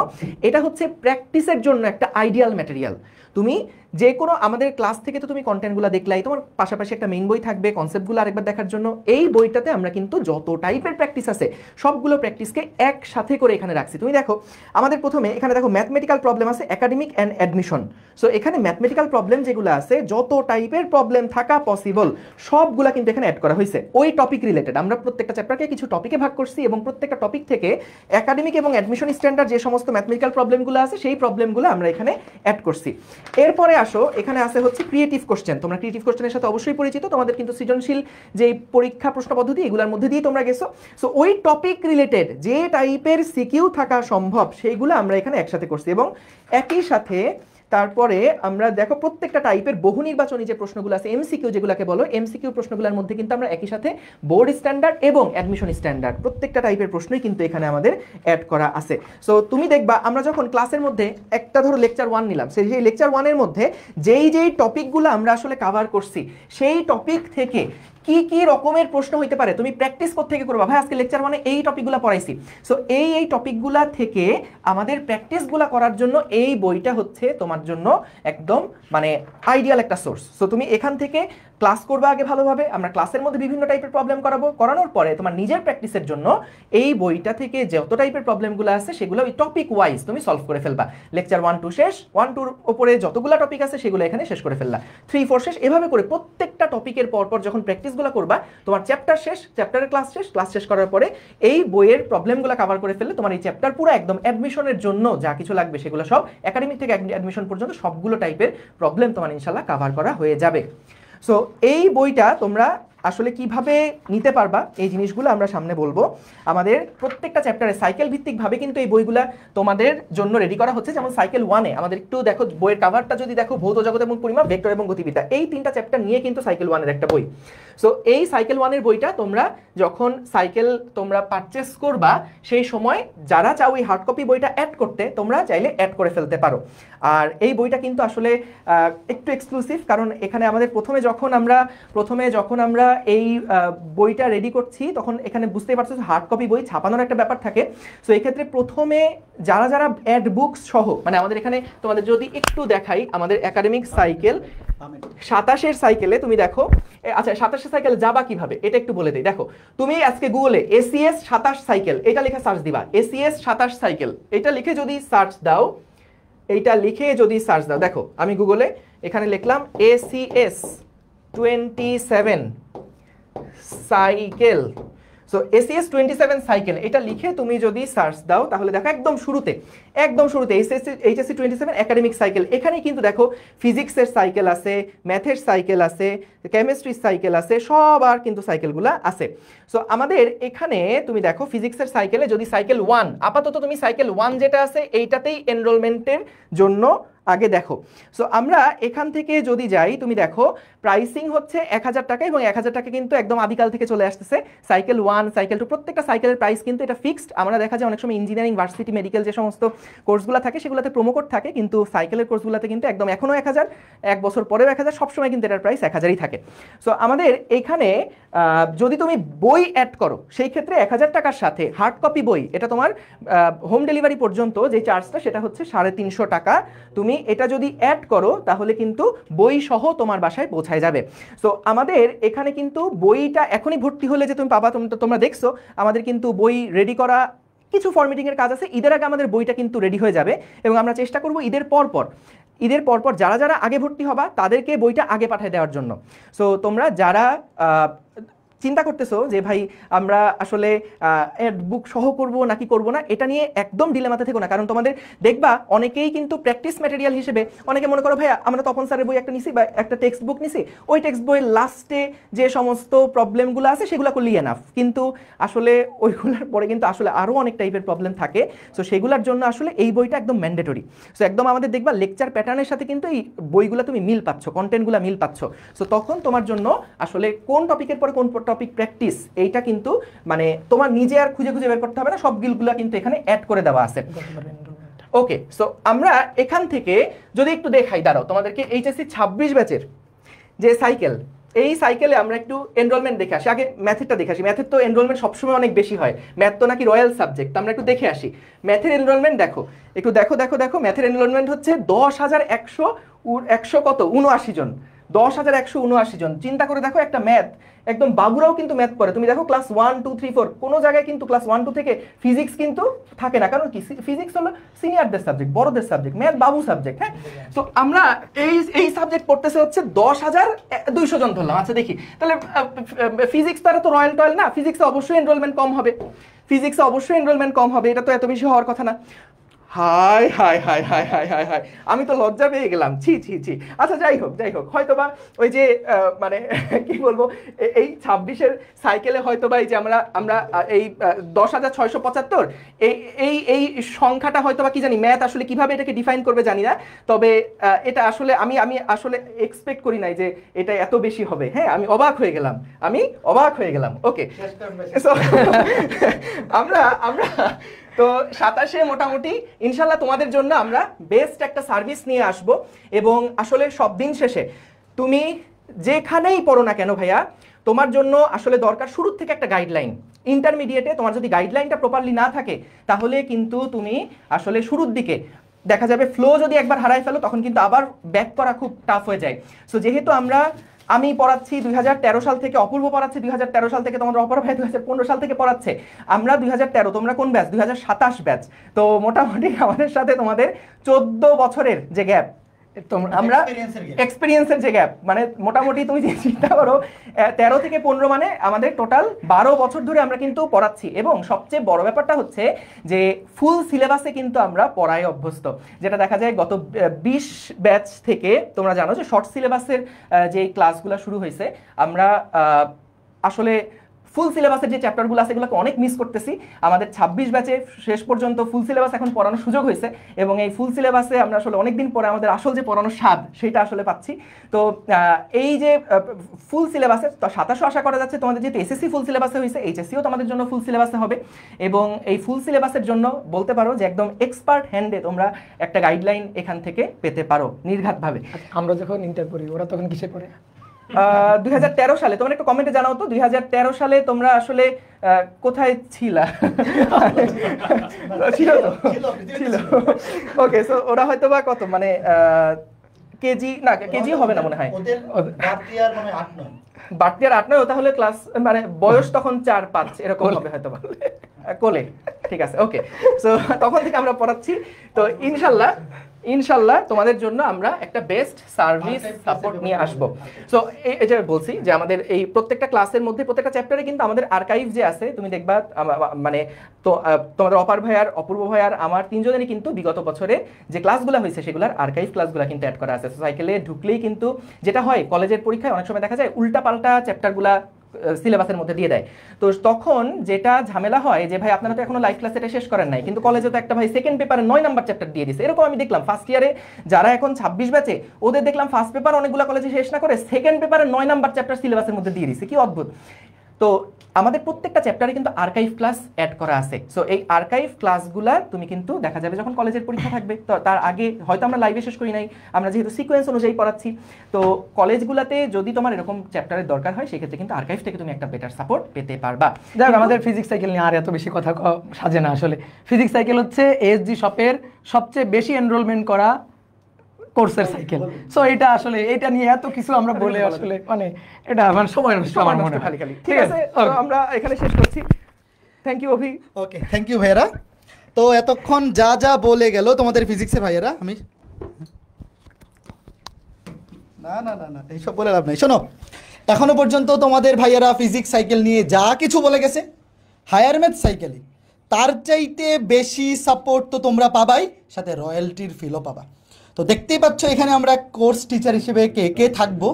এটা হচ্ছে প্র্যাকটিসের জন্য একটা আইডিয়াল ম্যাটেরিয়াল। তুমি যে কোনো আমাদের ক্লাস থেকে তো তুমি কন্টেন্টগুলো দেখলাই, তোমার পাশাপাশি একটা মেইন বই থাকবে কনসেপ্টগুলো আরেকবার দেখার জন্য। এই বইটাতে আমরা কিন্তু যত টাইপের প্র্যাকটিস আছে সবগুলো প্র্যাকটিসকে একসাথে করে এখানে রাখছি। তুমি দেখো আমাদের প্রথমে এখানে দেখো ম্যাথমেটিক্যাল প্রবলেম আছে, একাডেমিক অ্যান্ড অ্যাডমিশন। সো এখানে ম্যাথমেটিক্যাল প্রবলেম যেগুলো আছে, যত টাইপের প্রবলেম থাকা পসিবল সবগুলা কিন্তু এখানে অ্যাড করা হয়েছে ওই টপিক রিলেটেড। আমরা প্রত্যেকটা চ্যাপ্টারকে কিছু টপিকে ভাগ করছি এবং প্রত্যেকটা টপিক থেকে একাডেমিক এবং অ্যাডমিশন স্ট্যান্ডার্ড যে সমস্ত ম্যাথমেটিক্যাল প্রবলেমগুলো আছে সেই প্রবলেমগুলো আমরা এখানে অ্যাড করছি। এরপরে আসো এখানে আছে হচ্ছে ক্রিয়েটিভ কোশ্চেন। তোমরা ক্রিয়েটিভ কোশ্চেনের সাথে অবশ্যই পরিচিত, তোমাদের কিন্তু সৃজনশীল যে পরীক্ষা প্রশ্ন পদ্ধতি এগুলোর মধ্যে দিয়ে তোমরা গেছো। সো ওই টপিক রিলেটেড যে টাইপের সিকিউ থাকা সম্ভব সেইগুলো আমরা এখানে একসাথে করছি এবং একই সাথে তারপরে আমরা দেখো প্রত্যেকটা টাইপের বহু নির্বাচনী যে প্রশ্নগুলো আছে এমসিকিউ যেগুলোকে বলো, এমসিকিউ প্রশ্নগুলোর মধ্যে কিন্তু আমরা একই সাথে বোর্ড স্ট্যান্ডার্ড এবং অ্যাডমিশন স্ট্যান্ডার্ড প্রত্যেকটা টাইপের প্রশ্নই কিন্তু এখানে আমাদের অ্যাড করা আছে। সো তুমি দেখবা আমরা যখন ক্লাসের মধ্যে একটা ধরো লেকচার 1 নিলাম, সেই লেকচার 1-এর মধ্যে যেই টপিকগুলো আমরা আসলে কভার করছি সেই টপিক থেকে কি কি রকমের প্রশ্ন হইতে পারে তুমি প্র্যাকটিস থেকে করবা। ভাই আজকে লেকচার 1-এ এই টপিকগুলো পড়াইছি, সো এই টপিকগুলা থেকে আমাদের প্র্যাকটিসগুলো করার জন্য এই বইটা হচ্ছে তোমার জন্য একদম মানে আইডিয়াল একটা সোর্স। সো তুমি এখান থেকে ক্লাস করবা আগে ভালোভাবে, আমরা ক্লাসের মধ্যে বিভিন্ন টাইপের প্রবলেম করাবো, করানোর পরে তোমার নিজের প্র্যাকটিসের জন্য এই বইটা থেকে যত টাইপের প্রবলেমগুলো আছে সেগুলো ওই টপিক ওয়াইজ তুমি সলভ করে ফেলবা। লেকচার 1-2 শেষ, 1-2-র উপরে যতগুলো টপিক আছে সেগুলো এখানে শেষ করে ফেললা, 3-4 শেষ। এভাবে করে প্রত্যেকটা টপিকের পরপর যখন প্র্যাকটিসগুলো করবা তোমার চ্যাপ্টার শেষ, চ্যাপ্টারের ক্লাস শেষ করার পরে এই বইয়ের প্রবলেমগুলো কভার করে ফেললে তোমার এই চ্যাপ্টার পুরো একদম অ্যাডমিশনের জন্য যা কিছু লাগবে সেগুলো সব একাডেমিক থেকে অ্যাডমিশন পর্যন্ত সবগুলো টাইপের প্রবলেম তোমার ইনশাল্লাহ কভার করা হয়ে যাবে। সো এই বইটা তোমরা আসলে কিভাবে নিতে পারবা এই জিনিসগুলো আমরা সামনে বলবো। আমাদের প্রত্যেকটা চ্যাপ্টারে সাইকেল ভিত্তিকভাবে কিন্তু এই বইগুলা তোমাদের জন্য রেডি করা হচ্ছে। যেমন সাইকেল 1-এ আমাদের একটু দেখো বইয়ের কাভারটা যদি দেখো, ভৌত জগৎ এবং পরিমাপ, ভেক্টর এবং গতিবিদ্যা, এই 3টা চ্যাপ্টার নিয়ে কিন্তু সাইকেল 1-এর একটা বই। সো এই সাইকেল 1-এর বইটা তোমরা যখন সাইকেল তোমরা পারচেস করবা সেই সময় যারা চাও এই হার্ড কপি বইটা অ্যাড করতে তোমরা চাইলে অ্যাড করে ফেলতে পারো। আর এই বইটা কিন্তু আসলে একটু এক্সক্লুসিভ, কারণ এখানে আমাদের প্রথমে যখন আমরা এই বইটা রেডি করছি তখন এখানে বুঝতেই পারছো হার্ড কপি বই ছাপানোর একটা ব্যাপার থাকে। সো এই ক্ষেত্রে প্রথমে যারা অ্যাড বুকস সহ, মানে আমাদের এখানে তোমাদের যদি একটু দেখাই, আমাদের একাডেমিক সাইকেল 27-এর সাইকেলে তুমি দেখো, আচ্ছা 27-এর সাইকেল যাবা কিভাবে এটা একটু বলে দিই। দেখো তুমি আজকে গুগলে ACS 27 সাইকেল এটা লিখে সার্চ দিবা, ACS 27 সাইকেল এটা লিখে যদি সার্চ দাও, দেখো আমি গুগলে এখানে লিখলাম ACS 27 cycle. So ACS 27 cycle এটা লিখে তুমি যদি সার্চ দাও তাহলে দেখো একদম শুরুতে HSC 27 একাডেমিক সাইকেল, এখানে কিন্তু দেখো ফিজিক্সের সাইকেল আছে, ম্যাথের সাইকেল আছে, কেমিস্ট্রির সাইকেল আছে, সবার কিন্তু সাইকেলগুলো আছে। সো আমাদের এখানে তুমি দেখো ফিজিক্সের সাইকেলে যদি সাইকেল 1, আপাতত তুমি সাইকেল 1 যেটা আছে এইটাতেই এনরোলমেন্টের জন্য আগে দেখো। সো আমরা এখান থেকে যদি যাই তুমি দেখো প্রাইসিং হচ্ছে 1000 টাকা এবং 1000 টাকা কিন্তু একদম আদিকাল থেকে চলে আসতেছে। সাইকেল 1, সাইকেল 2 প্রত্যেকটা সাইকেলের প্রাইস কিন্তু এটা ফিক্সড। আমরা দেখা যায় অনেক সময় ইঞ্জিনিয়ারিং, ভার্সিটি, মেডিকেল যে সমস্ত কোর্সগুলো থাকে সেগুলোতে প্রোমো কোড থাকে, কিন্তু সাইকেলের কোর্সগুলোতে কিন্তু একদম এখনও 1000, 1 বছর পরেও 1000, সবসময় কিন্তু এটার প্রাইস 1000ই থাকে। সো আমাদের এখানে যদি তুমি বই অ্যাড করো সেই ক্ষেত্রে 1000 টাকার সাথে হার্ড কপি বই এটা তোমার হোম ডেলিভারি পর্যন্ত যে চার্জটা সেটা হচ্ছে 350 টাকা। তুমি এটা যদি অ্যাড করো তাহলে কিন্তু বই সহ তোমার বাসায় পৌঁছায় যাবে। সো আমাদের এখানে কিন্তু বইটা এখনই ভর্তি হলে যে তুমি পাবা, তোমরা দেখছো আমাদের কিন্তু বই রেডি করা কিছু ফরম্যাটিংয়ের কাজ আছে, ঈদের আগে আমাদের বইটা কিন্তু রেডি হয়ে যাবে এবং আমরা চেষ্টা করব ঈদের পরপর যারা আগে ভর্তি হবা তাদেরকে বইটা আগে পাঠিয়ে দেওয়ার জন্য। সো তোমরা যারা চিন্তা করতেছো যে ভাই আমরা আসলে বুক সহ করব নাকি করব না, এটা নিয়ে একদম ডিলেমাতে থেকো না, কারণ তোমাদের দেখবা অনেকেই কিন্তু প্র্যাকটিস ম্যাটেরিয়াল হিসেবে অনেকে মনে করো ভাই আমরা তপন স্যারের বই একটা নিছি বা একটা টেক্সট বুক নিছি, ওই টেক্সট বইয়ের লাস্টে যে সমস্ত প্রবলেমগুলো আছে সেগুলো করলেই এনাফ, কিন্তু আসলে ওইগুলোর পরে কিন্তু আসলে আরও অনেক টাইপের প্রবলেম থাকে। সো সেগুলোর জন্য আসলে এই বইটা একদম ম্যান্ডেটরি। সো একদম আমাদের দেখবা লেকচার প্যাটার্নের সাথে কিন্তু এই বইগুলো তুমি মিল পাচ্ছ, কন্টেন্টগুলো মিল পাচ্ছ। সো তখন তোমার জন্য আসলে কোন টপিকের পরে কোন টপিক প্র্যাকটিস এইটা কিন্তু মানে তোমার নিজে আর খুঁজে বের করতে হবে না, সব গিলগুলো কিন্তু এখানে অ্যাড করে দেওয়া আছে। ওকে, সো আমরা এখান থেকে যদি একটু দেখাই, দাঁড়াও তোমাদেরকে HSC 26 ব্যাচের যে সাইকেল এই সাইকেলে আমরা একটু এনরোলমেন্ট দেখে আসি। আগে ম্যাথেরটা দেখে আসি। ম্যাথের তো এনরোলমেন্ট সবসময় অনেক বেশি হয়, ম্যাথ তো নাকি রয়্যাল সাবজেক্ট। আমরা একটু দেখে আসি ম্যাথের এনরোলমেন্ট। দেখো একটু দেখো ম্যাথের এনরোলমেন্ট হচ্ছে 10,100 কত 79 জন, 10,179 জন। চিন্তা করে দেখো, একটা ম্যাথ একদম বাবুরাও কিন্তু ম্যাথ পড়ে। তুমি দেখো ক্লাস 1 2 3 4 কোনো জায়গায় কিন্তু ক্লাস 1 2 থেকে ফিজিক্স কিন্তু থাকে না। কারণ কি, ফিজিক্স হলো সিনিয়রদের সাবজেক্ট, বড়দের সাবজেক্ট, ম্যাথ বাবু সাবজেক্ট। হ্যাঁ, তো আমরা এই সাবজেক্ট পড়তেছে হচ্ছে 10,200 জন ধরলাম। আচ্ছা দেখি তাহলে ফিজিক্স তারা তো রয়্যাল টয়েল না, ফিজিক্সে অবশ্যই এনরোলমেন্ট কম হবে, ফিজিক্সে অবশ্যই এনরোলমেন্ট কম হবে, এটা তো এত বেশি হওয়ার কথা না। High high high high high high high, আমি তো লজ্জা পেয়ে গেলাম, ছি ছি ছি। আচ্ছা যাই হোক হয়তোবা ওই যে মানে কি বলবো, এই 26-এর সাইকেলে হয়তোবা এই যে আমরা এই 10,675 এই সংখ্যাটা হয়তোবা কি জানি, ম্যাথ আসলে কিভাবে এটাকে ডিফাইন করবে জানি না, তবে এটা আসলে আমি আসলে এক্সপেক্ট করি নাই যে এটা এত বেশি হবে। হ্যাঁ, আমি অবাক হয়ে গেলাম। ওকে, আমরা তো 27-এ মোটামুটি ইনশাল্লাহ তোমাদের জন্য আমরা বেস্ট একটা সার্ভিস নিয়ে আসব। এবং আসলে সব দিন শেষে তুমি যেখানেই পড়ো না কেন ভাইয়া, তোমার জন্য আসলে দরকার শুরুর থেকে একটা গাইডলাইন। ইন্টারমিডিয়েটে তোমার যদি গাইডলাইনটা প্রপারলি না থাকে, তাহলে কিন্তু তুমি আসলে শুরুর দিকে দেখা যাবে ফ্লো যদি একবার হারাই ফেলো, তখন কিন্তু আবার ব্যাক করা খুব টাফ হয়ে যায়। সো যেহেতু আমি পড়াচ্ছি 2013 সাল থেকে, অপূর্ব পড়াচ্ছে 2013 সাল থেকে, তোমাদের অপর ভাই 2015 সাল থেকে পড়াচ্ছে, আমরা 2013, তোমরা কোন ব্যাচ 2027 ব্যাচ। তো মোটামুটি আমাদের সাথে তোমাদের 14 বছরের যে গ্যাপ, আমরা এক্সপেরিয়েন্সের যে গ্যাপ, মানে মোটামুটি তুমি যে চিন্তা করো 13 থেকে 15 মানে আমাদের টোটাল 12 বছর ধরে আমরা কিন্তু পড়াচ্ছি। এবং সবচেয়ে বড় ব্যাপারটা হচ্ছে যে ফুল সিলেবাসে কিন্তু আমরা পড়ায় অভ্যস্ত, যেটা দেখা যায় গত 20 ব্যাচ থেকে। তোমরা জানো যে শর্ট সিলেবাসের যে ক্লাসগুলো শুরু হয়েছে, আমরা আসলে ফুল সিলেবাসের যে চ্যাপ্টারগুলো আছে এগুলোকে অনেক মিস করতেছি। আমাদের 26 ব্যাচে শেষ পর্যন্ত ফুল সিলেবাস এখন পড়ানোর সুযোগ হয়েছে, এবং এই ফুল সিলেবাসে আমরা আসলে অনেকদিন পরে আমাদের আসল যে পড়ানোর স্বাদ সেটা আসলে পাচ্ছি। তো এই যে ফুল সিলেবাসে 27 আশা করা যাচ্ছে তোমাদের, যেহেতু এসএসসি ফুল সিলেবাসে হয়েছে, এইচএসসিও তোমাদের জন্য ফুল সিলেবাসে হবে। এবং এই ফুল সিলেবাসের জন্য বলতে পারো যে একদম এক্সপার্ট হ্যান্ডে তোমরা একটা গাইডলাইন এখান থেকে পেতে পারো নির্ঘাতভাবে। আমরা যখন ইন্টার পড়ি, ওরা তখন কিসে পড়ে? 2013 সালে তোমরা একটু কমেন্টে জানাও তো, 2013 সালে তোমরা আসলে কোথায় ছিলা? ছিল। ওকে, সো ওরা হয়তো বা কত মানে কেজি না, কেজি হবে না মনে হয়, বাড়তি আর 8-9, তাহলে ক্লাস মানে বয়স তখন 4-5 এরকম হবে হয়তো বা, কোলে। ঠিক আছে, ওকে। সো তখন থেকে আমরা পড়াচ্ছি। তো ইনশাল্লাহ তোমাদের জন্য আমরা একটা বেস্ট সার্ভিস সাপোর্ট নিয়ে আসবো। সো এটা বলছি যে আমাদের এই প্রত্যেকটা ক্লাসের মধ্যে, প্রত্যেকটা চ্যাপ্টারে কিন্তু আমাদের আর্কাইভ যে আছে, তুমি দেখবা মানে তো তোমাদের অপার ভাইয়ার, অপূর্ব ভাইয়ার, আমার 3 জনেরই কিন্তু বিগত বছরে যে ক্লাসগুলো হয়েছে সেগুলোর আর্কাইভ ক্লাসগুলো কিন্তু অ্যাড করা আছে। সাইকেলে ঢুকলেই কিন্তু যেটা হয়, কলেজের পরীক্ষায় অনেক সময় দেখা যায় উল্টা পাল্টা চ্যাপ্টারগুলা সিলেবাসের মধ্যে দিয়ে দেয়। তো তখন যেটা ঝামেলা হয় যে ভাই আপনারা তো এখনো লাইভ ক্লাস এটা শেষ করেন নাই, কিন্তু কলেজে তো একটা ভাই সেকেন্ড পেপারে 9 নাম্বার চ্যাপ্টার দিয়ে দিছে। এরকম আমি দেখলাম ফার্স্ট ইয়ারে যারা এখন 26 ব্যাচে, ওদের দেখলাম ফার্স্ট পেপার অনেকগুলো কলেজে শেষ না করে সেকেন্ড পেপারে 9 নাম্বার চ্যাপ্টার সিলেবাসের মধ্যে দিয়ে দিছে। কি অদ্ভুত। তো আমাদের প্রত্যেকটা চ্যাপ্টারে কিন্তু আর্কাইভ ক্লাস অ্যাড করা আছে। সো এই আর্কাইভ ক্লাসগুলা তুমি কিন্তু দেখা যাবে যখন কলেজের পরীক্ষা থাকবে, তো তার আগে হয়তো আমরা লাইভে শেষ করি নাই, আমরা যেহেতু সিকোয়েন্স অনুযায়ী পড়াচ্ছি, তো কলেজগুলোতে যদি তোমার এরকম চ্যাপ্টারের দরকার হয়, সেক্ষেত্রে কিন্তু আর্কাইভ থেকে তুমি একটা বেটার সাপোর্ট পেতে পারবা। যাই আমাদের ফিজিক্স সাইকেল নিয়ে আর এত বেশি কথা সাজে না। আসলে ফিজিক্স সাইকেল হচ্ছে এএসজি শপের সবচেয়ে বেশি এনরোলমেন্ট করা কোর্সের সাইকেল। সো এটা আসলে এটা নিয়ে এত কিছু আমরা বলে আসলে মানে এটা আমার সময় নষ্ট, আমার মনে হয়। খালি ঠিক আছে, তো আমরা এখানে শেষ করছি। Thank you Abhi. Okay, thank you ভাইয়েরা। তো এতক্ষণ যা বলে গেল তোমাদের ফিজিক্সের ভাইয়েরা, আমি না এইসব বলে লাভ নাই। শোনো, এখনো পর্যন্ত তোমাদের ভাইয়েরা ফিজিক্স সাইকেল নিয়ে যা কিছু বলে গেছে, হায়ার ম্যাথ সাইকেলে তার চাইতে বেশি সাপোর্ট তো তোমরা পাবাই, সাথে রয়্যালটির ফিলও পাবা। তো দেখতেই পাচ্ছ এখানে আমরা কোর্স টিচার হিসেবে কে থাকবো,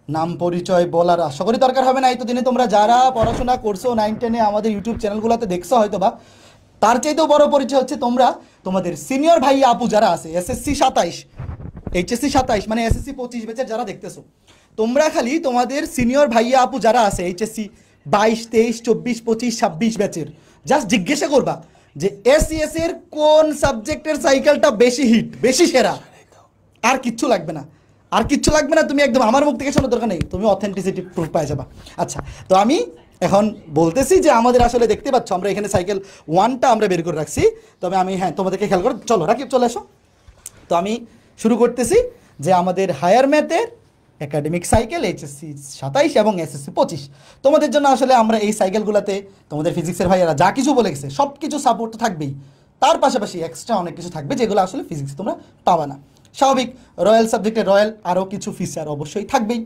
নাম পরিচয় বলার আশা করি দরকার হবে না। এই তো দিনে তোমরা যারা পড়াশোনা করছো 9-10-এ আমাদের ইউটিউব চ্যানেলগুলোতে দেখছো হয়তো বা, তার চাইতেও বড় পরিচয় হচ্ছে তোমরা তোমাদের সিনিয়র ভাই আপু যারা আছে এসএসসি 27, এইচএসসি 27 মানে এসএসসি 25 ব্যাচের যারা দেখতেছো, তোমরা খালি তোমাদের সিনিয়র ভাইয়া আপু যারা আছে এইচএসসি 22, 23, 24, 25, 26 ব্যাচের, জাস্ট জিজ্ঞাসা করবা যে এসইএস এর কোন সাবজেক্টের সাইকেলটা বেশি হিট, বেশি সেরা, আর কিচ্ছু লাগবে না। আর কিচ্ছু লাগবে না, তুমি একদম আমার মুখ থেকে শোনার দরকার নেই, তুমি অথেন্টিসিটি প্রুফ পাই যাবা। আচ্ছা, তো আমি এখন বলতেছি যে আমাদের আসলে দেখতে পাচ্ছ আমরা এখানে সাইকেল 1টা আমরা বের করে রাখছি। তবে আমি হ্যাঁ তোমাদেরকে খেয়াল করো, চলো রাকিব চলে এসো। তো আমি শুরু করতেছি যে আমাদের হায়ার ম্যাথের একাডেমিক সাইকেল এইচএসসি 27 এবং এসএসসি 25 তোমাদের জন্য আসলে আমরা এই সাইকেলগুলোতে তোমাদের ফিজিক্সের ভাইয়ারা যা কিছু বলে গেছে সব কিছু সাপোর্ট তো থাকবেই, তার পাশাপাশি এক্সট্রা অনেক কিছু থাকবে যেগুলো আসলে ফিজিক্স তোমরা পাবা না। স্বাভাবিক, রয়্যাল সাবজেক্টে রয়্যাল আরও কিছু ফিচার অবশ্যই থাকবেই।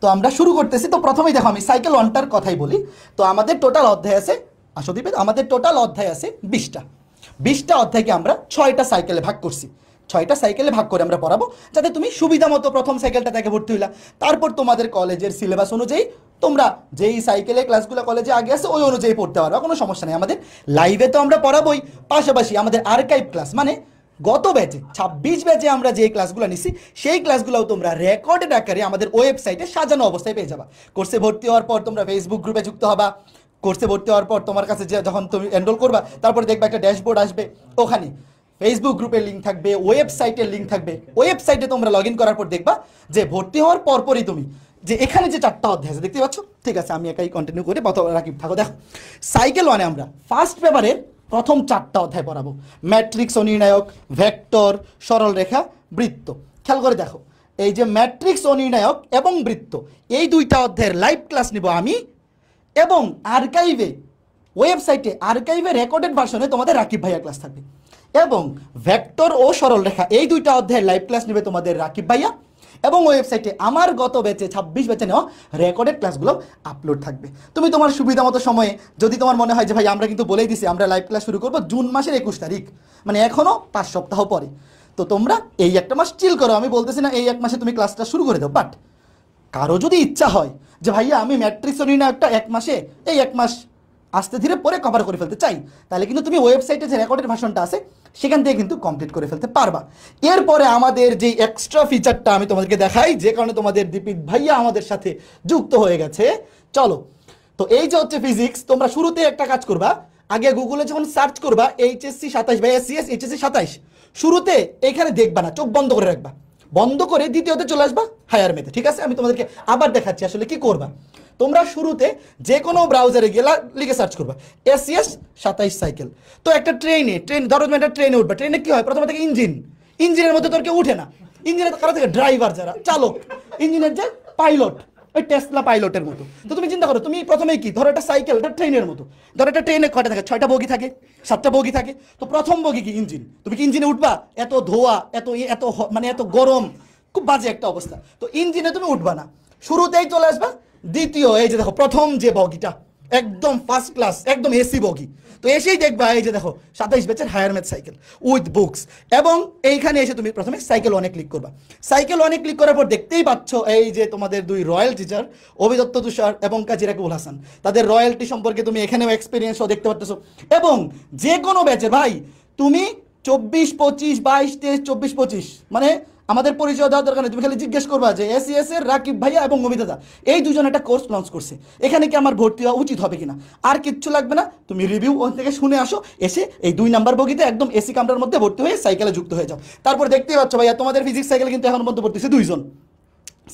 তো আমরা শুরু করতেছি। তো প্রথমেই দেখো আমি সাইকেল 1টার কথাই বলি। তো আমাদের টোটাল অধ্যায় আছে, আসদীপে আমাদের টোটাল অধ্যায় আছে 20টা অধ্যায়কে আমরা 6টা সাইকেলে ভাগ করছি। 6টা সাইকেলে ভাগ করে আমরা পড়াবো যাতে তুমি সুবিধা মতো প্রথম সাইকেলটা থেকে ভর্তি হইলা, তারপর তোমাদের কলেজের সিলেবাস অনুযায়ী তোমরা যেই সাইকেলে ক্লাসগুলো কলেজে আগে আছে ওই অনুযায়ী পড়তে পারবা, কোনো সমস্যা নেই। আমাদের লাইভে তো আমরা পড়াবোই, পাশাপাশি আমাদের আর্কাইভ ক্লাস মানে গত ব্যাচে 26 ব্যাচে আমরা যে ক্লাসগুলো নিছি সেই ক্লাসগুলোও তোমরা রেকর্ডেড আকারে আমাদের ওয়েবসাইটে সাজানো অবস্থায় পেয়ে যাবা। কোর্সে ভর্তি হওয়ার পর তোমরা ফেসবুক গ্রুপে যুক্ত হবা, কোর্সে ভর্তি হওয়ার পর তোমার কাছে যখন তুমি এনরোল করবা তারপরে দেখবা একটা ড্যাশবোর্ড আসবে, ওখানে ফেসবুক গ্রুপের লিঙ্ক থাকবে, ওয়েবসাইটের লিঙ্ক থাকবে। ওয়েবসাইটে তোমরা লগ ইন করার পর দেখবা যে ভর্তি হওয়ার পরপরই তুমি যে এখানে যে 4টা অধ্যায় আছে দেখতে পাচ্ছ। ঠিক আছে, আমি একাই কন্টিনিউ করে রাকিব থাকো। দেখো সাইকেল 1-এ আমরা ফার্স্ট পেপারের প্রথম 4টা অধ্যায় পড়াবো, ম্যাট্রিক্স ও নির্ণায়ক, ভেক্টর, সরলরেখা, বৃত্ত। খেয়াল করে দেখো এই যে ম্যাট্রিক্স ও নির্ণায়ক এবং বৃত্ত এই 2টা অধ্যায়ের লাইভ ক্লাস নিব আমি, এবং আর্কাইভে ওয়েবসাইটে আর্কাইভে রেকর্ডেড ভার্সনে তোমাদের রাকিব ভাইয়া ক্লাস থাকবে, এবং ভেক্টর ও সরলরেখা এই 2টা অধ্যায়ের লাইভ ক্লাস নেবে তোমাদের রাকিব ভাইয়া, এবং ওয়েবসাইটে আমার গত ব্যাচে 26 ব্যাচে নেওয়া রেকর্ডেড ক্লাসগুলো আপলোড থাকবে। তুমি তোমার সুবিধা মতো সময়ে যদি তোমার মনে হয় যে ভাই আমরা কিন্তু বলেই দিছি আমরা লাইভ ক্লাস শুরু করবো জুন মাসের 21 তারিখ, মানে এখনও 5 সপ্তাহ পরে, তো তোমরা এই একটা মাস চিল করো। আমি বলতেছি না এই 1 মাসে তুমি ক্লাসটা শুরু করে দাও, বাট কারো যদি ইচ্ছা হয় যে ভাইয়া আমি ম্যাট্রিক্স ও নির্ণায়কটা 1 মাসে এই 1 মাস আস্তে ধীরে পরে কভার করে ফেলতে চাই, তাহলে কিন্তু তুমি ওয়েবসাইটে যে রেকর্ডেড ভার্সনটা আছে সেখান থেকে কিন্তু কমপ্লিট করে ফেলতে পারবা। এরপরে আমাদের যে এক্সট্রা ফিচারটা আমি তোমাদেরকে দেখাই, যে কারণে তোমাদের দীপিত ভাইয়া আমাদের সাথে যুক্ত হয়ে গেছে। চলো, তো এই যে হচ্ছে ফিজিক্স, তোমরা শুরুতে একটা কাজ করবা, আগে গুগলে যখন সার্চ করবা এইচএসসি 27 বা এসসিএস এইচএসসি 27, শুরুতে এইখানে দেখবা না, চোখ বন্ধ করে রাখবা, বন্ধ করে দ্বিতীয়তে চলে আসবা হায়ার ম্যাথে। ঠিক আছে, আমি তোমাদেরকে আবার দেখাচ্ছি আসলে কি করবা। তোমরা শুরুতে যে কোনো ব্রাউজারে গিয়ে লিখে সার্চ করবা এসসিএস 27 সাইকেল। তো একটা ট্রেন ধরো তুমি একটা ট্রেনে উঠবা, ট্রেনে কি হয় প্রথমে থেকে ইঞ্জিনের মধ্যে তোর কেউ উঠে না, ইঞ্জিনের কারো থেকে ড্রাইভার যারা চালক, ইঞ্জিনের যে পাইলট, ওই টেসলা পাইলটের মতো। তো তুমি চিন্তা করো, তুমি প্রথমে কি ধরো একটা সাইকেল, একটা ট্রেনের মতো, ধরো একটা ট্রেনে কয়টা থাকে, 6টা বগি থাকে, 7টা বগি থাকে। তো প্রথম বগি কি ইঞ্জিন, তুমি কি ইঞ্জিনে উঠবা? এত ধোয়া, এত মানে এত গরম, খুব বাজে একটা অবস্থা। তো ইঞ্জিনে তুমি উঠবা না, শুরুতেই চলে আসবা দ্বিতীয়, এই যে দেখো প্রথম যে বগিটা একদম ফার্স্ট ক্লাস, একদম এসি বগি। তো এসেই দেখবা এই যে দেখো 27 ব্যাচের higher math cycle with books, এবং এইখানে এসে তুমি প্রথমে সাইকেল 1-এ ক্লিক করবা। সাইকেল 1-এ ক্লিক করার পর দেখতেই পাচ্ছ এই যে তোমাদের 2 রয়্যাল টিচার অভিদত্ত তুষার এবং কাজী রাকিবুল হাসান, তাদের রয়্যালটি সম্পর্কে তুমি এখানেও এক্সপিরিয়েন্সও দেখতে পাচ্ছ। এবং যে কোনো ব্যাচে ভাই তুমি 24, 25, 22, 23, 24, 25 মানে আমাদের পরিচয় দেওয়ার দরকার নেই, তুমি খালি জিজ্ঞেস করবা যে এসিএস এর রাকিব ভাইয়া এবং অমিত দাদা এই দুজন একটা কোর্স লঞ্চ করছে, এখানে কি আমার ভর্তি হওয়া উচিত হবে কিনা। আর কিচ্ছু লাগবে না, তুমি রিভিউ ওখান থেকে শুনে আসো, এসে এই 2 নাম্বার বগিতে একদম এসি কামরার মধ্যে ভর্তি হয়ে সাইকেলে যুক্ত হয়ে যাও। তারপর দেখতেই পাচ্ছ ভাইয়া তোমাদের ফিজিক্স সাইকেলে কিন্তু এখন মধ্যে ভর্তি হচ্ছে 2 জন,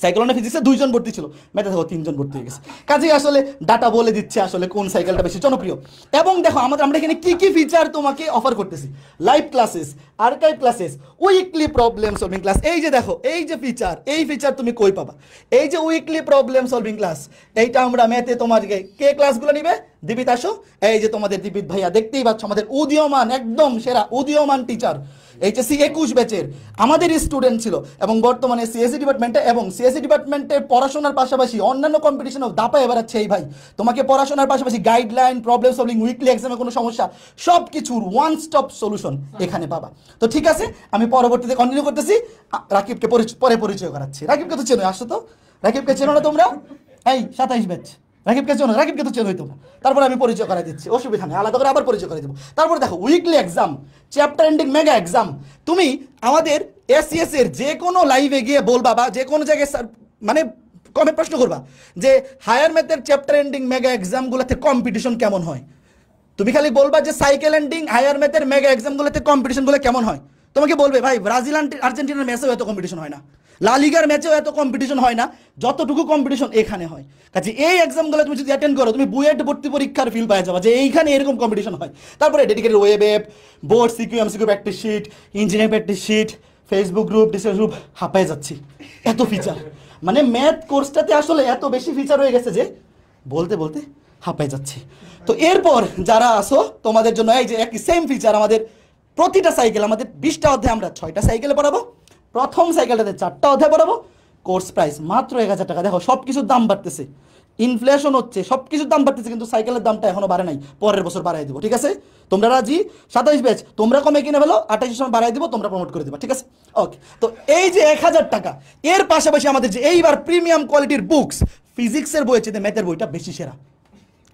সাইকেলনে ফিজিক্সে 2 জন ভর্তি ছিল, ম্যাথে দেখো 3 জন ভর্তি হয়ে গেছে। কাজেই আসলে ডাটা বলে দিচ্ছে আসলে কোন সাইকেলটা বেশি জনপ্রিয়। এবং দেখো আমরা এখানে কি কি ফিচার তোমাকে অফার করতেছি, live classes, archive classes, weekly problem solving class. এই যে দেখো এই যে ফিচার, এই ফিচার তুমি কই পাবা? এই যে উইকলি প্রবলেম সলভিং ক্লাস, এইটা আমরা ম্যাথে তোমাদেরকে কে ক্লাসগুলো নিবে? দীপিত আসো, এই যে তোমাদের দীপিত ভাইয়া দেখতেই পাচ্ছ, আমাদের উদীয়মান একদম সেরা উদীয়মান টিচার, এইচএসসি 21 ব্যাচের আমাদের স্টুডেন্ট ছিল, এবং বর্তমানে সিএসসি ডিপার্টমেন্টে এবং সিএসসি ডিপার্টমেন্টের পড়াশোনার পাশাপাশি অন্যান্য কম্পিটিশনেও দাপায় বেড়াচ্ছে এই ভাই। তোমাকে পড়াশোনার পাশাপাশি গাইডলাইন, প্রবলেম সলভিং, উইকলি এক্সামে কোনো সমস্যা, সব কিছুর ওয়ান স্টপ সলিউশন এখানে পাবা। তো ঠিক আছে, আমি পরবর্তীতে কন্টিনিউ করতেছি, রাকিবকে পরে পরিচয় করাচ্ছি। রাকিবকে তো চেনো, আসো তো, রাকিবকে চেনো না তোমরা? এই 27 ব্যাচ রাকিবকে চেনো, রাকিবকে তো চেনোই তোমরা। তারপরে আমি পরিচয় করাই দিচ্ছি, অসুবিধা নেই, আলাদা করে আবার পরিচয় করে দেবো। তারপরে দেখো weekly exam, chapter ending mega exam. তুমি আমাদের এসসিএস এর যে কোনো লাইভে গিয়ে বলবা বা যে কোনো জায়গায় মানে কমেন্ট প্রশ্ন করবা যে হায়ার ম্যাথের চ্যাপ্টার এন্ডিং মেগা এক্সামগুলোতে কম্পিটিশন কেমন হয়। তুমি খালি বলবা যে সাইকেল এন্ডিং হায়ার ম্যাথের মেগা এক্সামগুলোতে কম্পিটিশনগুলো কেমন হয়। তোমাকে বলবে ভাই ব্রাজিল আর্জেন্টিনার ম্যাচেও এত কম্পিটিশন হয় না, লা লিগার ম্যাচেও এত কম্পিটিশন হয় না যতটুকু কম্পিটিশন এখানে হয়। কাজে এই এক্সামগুলো তুমি যদি অ্যাটেন্ড করো তুমি বুয়েট ভর্তি পরীক্ষার ফিল পাওয়া যাবে যে এইখানে এরকম কম্পিটিশন হয়। তারপরে dedicated web app, board CQ MCQ practice sheet, engineering practice sheet, Facebook group, discussion group, হাঁপায় যাচ্ছি এত ফিচার। মানে ম্যাথ কোর্সটাতে আসলে এত বেশি ফিচার হয়ে গেছে যে বলতে বলতে হাঁপায় যাচ্ছি। তো এরপর যারা আসো তোমাদের জন্য এই যে একই সেম ফিচার, আমাদের প্রতিটা সাইকেল আমাদের 20টা অধ্যায় আমরা 6টা সাইকেলে পড়াবো, প্রথম সাইকেলটাতে 4টা অধ্যায় পড়াবো, কোর্স প্রাইস মাত্র 1000 টাকা। দেখো সব কিছুর দাম বাড়তেছে, ইনফ্লেশন হচ্ছে, সব কিছুর দাম বাড়তেছে, কিন্তু সাইকেলের দামটা এখনো বাড়ে নাই, পরের বছর বাড়াই দেবো, ঠিক আছে? তোমরা রাজি? 27 ব্যাচ তোমরা কমে কিনে ফেলো, 28 সময় বাড়াই দেবো, তোমরা প্রমোট করে দেবা, ঠিক আছে? ওকে, তো এই যে 1000 টাকা, এর পাশাপাশি আমাদের যে এইবার প্রিমিয়াম কোয়ালিটির বুকস, ফিজিক্সের বইয়ের চেয়ে ম্যাথের বইটা বেশি সেরা।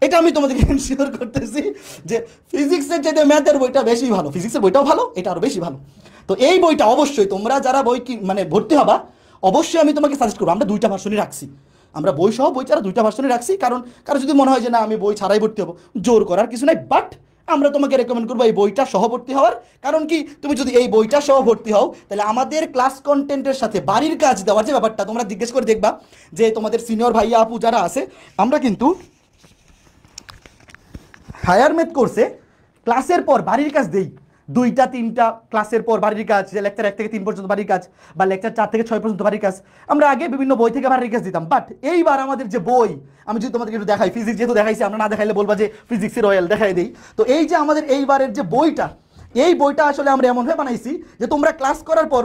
এটা আমি তোমাদেরকে ইনশিওর করতেছি যে ফিজিক্সের চাইতে ম্যাথের বইটা বেশি ভালো, ফিজিক্সের বইটাও ভালো, এটা আরও বেশি ভালো। তো এই বইটা অবশ্যই তোমরা যারা বই মানে ভর্তি হবা, অবশ্যই আমি তোমাকে সাজেস্ট করবো। আমরা 2টা ভার্সনই রাখছি, আমরা বই সহ বই ছাড়া 2টা ভার্সনই রাখছি, কারণ কারো যদি মনে হয় যে না আমি বই ছাড়াই ভর্তি হবো, জোর করার কিছু নাই, বাট আমরা তোমাকে রেকমেন্ড করবো এই বইটা সহ ভর্তি হওয়ার। কারণ কি, তুমি যদি এই বইটা সহ ভর্তি হও তাহলে আমাদের ক্লাস কন্টেন্টের সাথে বাড়ির কাজ দেওয়ার যে ব্যাপারটা, তোমরা জিজ্ঞেস করে দেখবা যে তোমাদের সিনিয়র ভাইয়া আপু যারা আছে, আমরা কিন্তু হায়ার ম্যাথ কোর্সে ক্লাসের পর বাড়ির কাজ দেই, 2টা 3টা ক্লাসের পর বাড়ির কাজ, যে লেকচার 1 থেকে 3 পর্যন্ত বাড়ির কাজ, বা লেকচার 4 থেকে 6 পর্যন্ত বাড়ির কাজ, আমরা আগে বিভিন্ন বই থেকে বাড়ির কাজ দিতাম। বাট এইবার আমাদের যে বই, আমি যদি তোমাদেরকে একটু দেখাই, ফিজিক্স যেহেতু দেখাইছি, আমরা না দেখাইলে বলবা যে ফিজিক্সের রয়্যাল, দেখাই দিই। তো এই যে আমাদের এইবারের যে বইটা, এই বইটা আসলে আমরা এমনভাবে বানাইছি যে তোমরা ক্লাস করার পর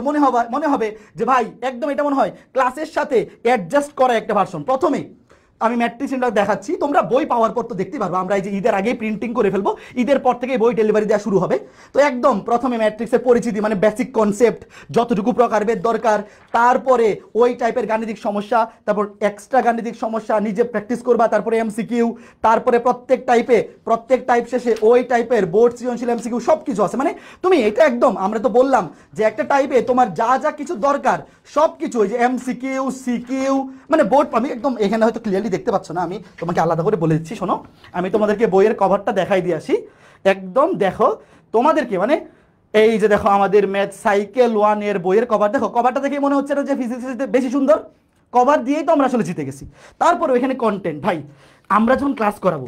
মনে হবে যে ভাই একদম এটা মনে হয় ক্লাসের সাথে অ্যাডজাস্ট করা একটা ভার্সন। প্রথমেই আমি ম্যাট্রিক্সটা দেখাচ্ছি, তোমরা বই পাওয়ার পর তো দেখতেই পারবো, আমরা এই যে ঈদের আগেই প্রিন্টিং করে ফেলবো, ঈদের পর থেকে বই ডেলিভারি দেওয়া শুরু হবে। তো একদম প্রথমে ম্যাট্রিক্সের পরিচিতি, মানে বেসিক কনসেপ্ট, যতটুকু প্রকারভেদ দরকার, তারপরে ওই টাইপের গাণিতিক সমস্যা, তারপর এক্সট্রা গাণিতিক সমস্যা নিজে প্র্যাকটিস করবা, তারপরে এমসিকিউ, তারপরে প্রত্যেক টাইপ শেষে ওই টাইপের বোর্ড সৃজনশীল এমসিকিউ, সব কিছু আছে। মানে তুমি এটা একদম, আমরা তো বললাম যে একটা টাইপে তোমার যা যা কিছু দরকার সব কিছু, ওই যে এমসিকিউ, সিকিউ, মানে বোর্ড, আমি একদম এখানে হয়তো ক্লিয়ারলি দেখতে পাচ্ছ না, আমি তোমাকে আলাদা করে বলে দিচ্ছি, শোনো, আমি তোমাদেরকে বইয়ের কভারটা দেখাই দিয়ে আসি। একদম দেখো তোমাদেরকে, মানে এই যে দেখো আমাদের ম্যাথ সাইকেল 1 এর বইয়ের কভার, দেখো কভারটা দেখে মনে হচ্ছে না যে ফিজিক্সের বেশি সুন্দর? কভার দিয়েই তো আমরা আসলে জিতে গেছি। তারপরে ওইখানে কন্টেন্ট, ভাই আমরা যখন ক্লাস করাবো,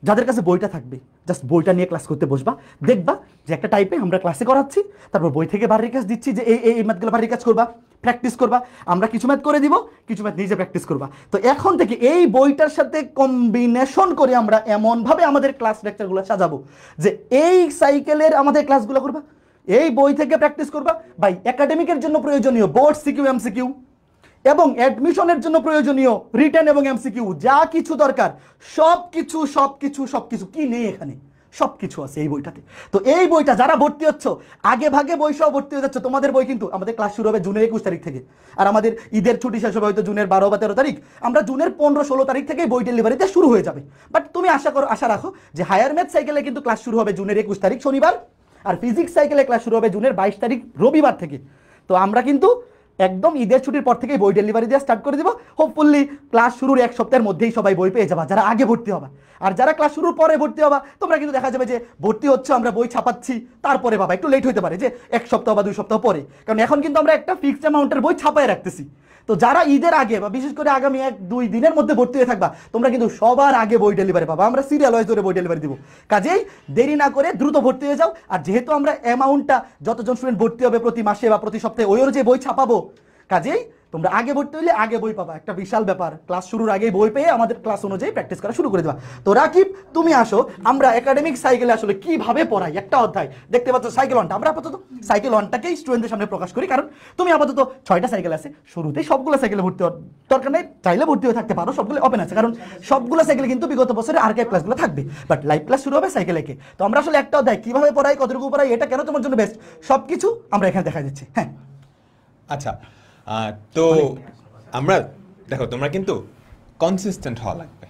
যাদের কাছে বইটা থাকবে জাস্ট বইটা নিয়ে ক্লাস করতে বসবা, দেখবা যে একটা টাইপে আমরা ক্লাসে করাচ্ছি, তারপর বই থেকে বাড়ির কাজ দিচ্ছি যে এই ম্যাথগুলো বাড়ির কাজ করবা, প্র্যাকটিস করবা, আমরা কিছু ম্যাথ করে দিব, কিছু ম্যাথ নিজে প্র্যাকটিস করবা। তো এখন থেকে এই বইটার সাথে কম্বিনেশন করে আমরা এমনভাবে আমাদের ক্লাস লেকচারগুলো সাজাবো যে এই সাইকেলের আমাদের ক্লাসগুলো করবা, এই বই থেকে প্র্যাকটিস করবা, ভাই একাডেমিকের জন্য প্রয়োজনীয় বোর্ড সিকিউ এমসিকিউ এবং অ্যাডমিশনের জন্য প্রয়োজনীয় রিটেন এবং এমসিকিউ, যা কিছু দরকার সবকিছু কি নেই এখানে, সবকিছু আছে এই বইটাতে। তো এই বইটা যারা ভর্তি হচ্ছ, আগে ভাগে বই সহ ভর্তি হয়ে যাচ্ছে, তোমাদের বই কিন্তু আমাদের ক্লাস শুরু হবে জুনের 21 তারিখ থেকে, আর আমাদের ঈদের ছুটি শেষ হবে হয়তো জুনের 12 বা 13 তারিখ, আমরা জুনের 15-16 তারিখ থেকে বই ডেলিভারিতে শুরু হয়ে যাবে। বাট তুমি আশা রাখো যে হায়ার ম্যাথ সাইকেলে কিন্তু ক্লাস শুরু হবে জুনের 21 তারিখ শনিবার, আর ফিজিক্স সাইকেলে ক্লাস শুরু হবে জুনের 22 তারিখ রবিবার থেকে। তো আমরা কিন্তু একদম ঈদের ছুটির পর থেকেই বই ডেলিভারি দেওয়া স্টার্ট করে দিব। হোপফুলি ক্লাস শুরুর 1 সপ্তাহের মধ্যেই সবাই বই পেয়ে যাবা, যারা আগে ভর্তি হবা। আর যারা ক্লাস শুরুর পরে ভর্তি হবা, তোমরা কিন্তু দেখা যাবে যে ভর্তি হচ্ছে, আমরা বই ছাপাচ্ছি, তারপরে বাবা একটু লেট হতে পারে, যে 1 সপ্তাহ বা 2 সপ্তাহ পরে, কারণ এখন কিন্তু আমরা একটা ফিক্সড অ্যামাউন্টের বই ছাপায় রাখতেছি। তো যারা ঈদের আগে বা বিশেষ করে আগামী 1-2 দিনের মধ্যে ভর্তি হয়ে থাকবা, তোমরা কিন্তু সবার আগে বই ডেলিভারি পাবা, আমরা সিরিয়াল ওয়াইজ ধরে বই ডেলিভারি দিব। কাজেই দেরি না করে দ্রুত ভর্তি হয়ে যাও। আর যেহেতু আমরা অ্যামাউন্টটা যতজন স্টুডেন্ট ভর্তি হবে প্রতি মাসে বা প্রতি সপ্তাহে ওই অনুযায়ী বই ছাপাবো, কাজেই তোমরা আগে ভর্তি হইলে আগে বই পাবা, একটা বিশাল ব্যাপার। ক্লাস শুরুর আগেই বই পেয়ে আমাদের ক্লাস অনুযায়ী প্র্যাকটিস করা শুরু করে দেবা। তো রাকিব তুমি আসো, আমরা একাডেমিক সাইকেলে আসলে কিভাবে পড়াই একটা অধ্যায় দেখতে পাচ্ছ, সাইকেল 1টা। আমরা আপাতত সাইকেল 1টাকেই স্টুডেন্টদের সামনে প্রকাশ করি, কারণ তুমি আপাতত 6টা সাইকেল আছে, শুরুতেই সবগুলো সাইকেলে ভর্তি হওয়ার দরকার নেই, চাইলে ভর্তি হয়ে থাকতে পারো, সবগুলো ওপেন আছে, কারণ সবগুলো সাইকেলে কিন্তু বিগত বছরের আর্কাইভ ক্লাসগুলো থাকবে, বাট লাইভ ক্লাস শুরু হবে সাইকেল 1-এ। তো আমরা আসলে একটা অধ্যায় কিভাবে পড়াই, কতটুকু পড়াই, এটা কেন তোমার জন্য বেস্ট, সবকিছু আমরা এখানে দেখা দিচ্ছি। হ্যাঁ আচ্ছা, তো আমরা দেখো, তোমরা কিন্তু কনসিস্টেন্ট হওয়া লাগবে,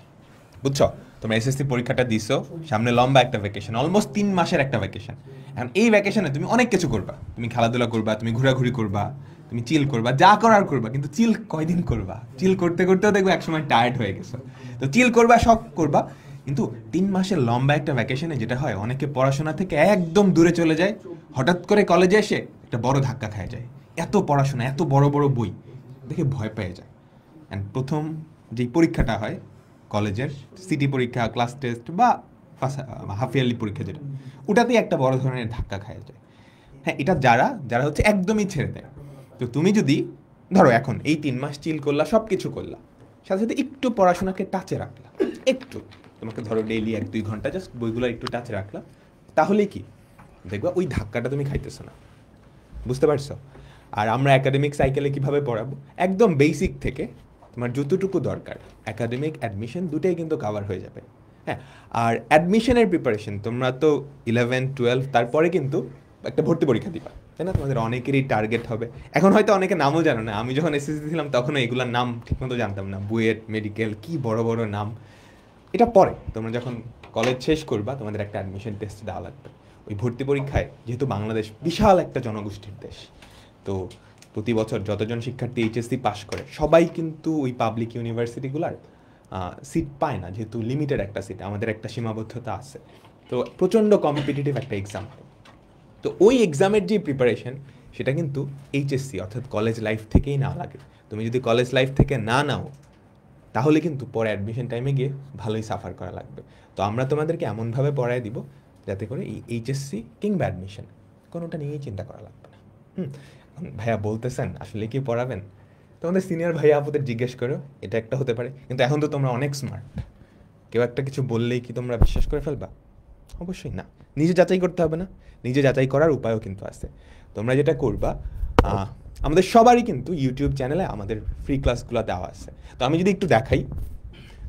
বুঝছো? তোমরা এসএসসি পরীক্ষাটা দিছো, সামনে লম্বা একটা ভ্যাকেশন, অলমোস্ট 3 মাসের একটা ভ্যাকেশন। এখন এই ভ্যাকেশনে তুমি অনেক কিছু করবা, তুমি খেলাধুলা করবা, তুমি ঘোরাঘুরি করবা, তুমি চিল করবা, যা করার করবা, কিন্তু চিল কয়দিন করবা? চিল করতে করতেও দেখবে একসময় টায়ার্ড হয়ে গেছো। তো চিল করবা, শখ করবা, কিন্তু 3 মাসের লম্বা একটা ভ্যাকেশনে যেটা হয়, অনেকে পড়াশোনা থেকে একদম দূরে চলে যায়, হঠাৎ করে কলেজে এসে একটা বড় ধাক্কা খায় যায়। এত পড়াশোনা, এত বড় বড় বই, দেখে ভয় পেয়ে যায়। অ্যান্ড প্রথম যেই পরীক্ষাটা হয় কলেজের সিটি পরীক্ষা, ক্লাস টেস্ট বা হাফ ইয়ারলি পরীক্ষা যেটা, ওটাতেই একটা বড় ধরনের ধাক্কা খায় যায়। হ্যাঁ, এটা যারা যারা হচ্ছে একদমই ছেড়ে দেয়। তো তুমি যদি ধরো এখন এই 3 মাস চিল করলা, সব কিছু করলা, সাথে সাথে একটু পড়াশোনাকে টাচে রাখলা, একটু তোমাকে ধরো ডেইলি 1-2 ঘন্টা জাস্ট বইগুলো একটু টাচে রাখলা, তাহলে কি দেখবা ওই ধাক্কাটা তুমি খাইতেছো না। বুঝতে পারছো? আর আমরা একাডেমিক সাইকেলে কিভাবে পড়াবো, একদম বেসিক থেকে তোমার যতটুকু দরকার একাডেমিক অ্যাডমিশন দুটোই কিন্তু কভার হয়ে যাবে। হ্যাঁ, আর অ্যাডমিশনের প্রিপারেশন তোমরা তো 11-12 তারপরে কিন্তু একটা ভর্তি পরীক্ষা দিবা, তাই না? তোমাদের অনেকেরই টার্গেট হবে। এখন হয়তো অনেকে নামও জানো না, আমি যখন এসএসসি ছিলাম তখনও এগুলোর নাম ঠিকমতো জানতাম না, বুয়েট, মেডিকেল, কি বড় বড় নাম। এটা পরে তোমরা যখন কলেজ শেষ করবা তোমাদের একটা অ্যাডমিশন টেস্ট দেওয়া লাগবে। ওই ভর্তি পরীক্ষায় যেহেতু বাংলাদেশ বিশাল একটা জনগোষ্ঠীর দেশ, তো প্রতি বছর যতজন শিক্ষার্থী এইচএসসি পাস করে সবাই কিন্তু ওই পাবলিক ইউনিভার্সিটিগুলার সিট পায় না, যেহেতু লিমিটেড একটা সিট, আমাদের একটা সীমাবদ্ধতা আছে। তো প্রচণ্ড কম্পিটিটিভ একটা এক্সাম। তো ওই এক্সামের যে প্রিপারেশন সেটা কিন্তু এইচএসসি অর্থাৎ কলেজ লাইফ থেকেই না লাগে। তুমি যদি কলেজ লাইফ থেকে না নাও তাহলে কিন্তু পরে অ্যাডমিশন টাইমে গিয়ে ভালোই সাফার করা লাগবে। তো আমরা তোমাদেরকে এমনভাবে পড়ায় দিব যাতে করে এই এইচএসসি কিংবা অ্যাডমিশন কোনোটা নিয়েই চিন্তা করা লাগবে না। ভাইয়া বলতেছেন আসলে কি পড়াবেন, তোমাদের সিনিয়র ভাইয়া আপুদের জিজ্ঞেস করো, এটা একটা হতে পারে। কিন্তু এখন তো তোমরা অনেক স্মার্ট, কেউ একটা কিছু বললেই কি তোমরা বিশ্বাস করে ফেলবা? অবশ্যই না, নিজে যাচাই করতে হবে না? নিজে যাচাই করার উপায়ও কিন্তু আছে। তোমরা যেটা করবা, আমাদের সবারই কিন্তু ইউটিউব চ্যানেলে আমাদের ফ্রি ক্লাসগুলো দেওয়া আছে। তো আমি যদি একটু দেখাই,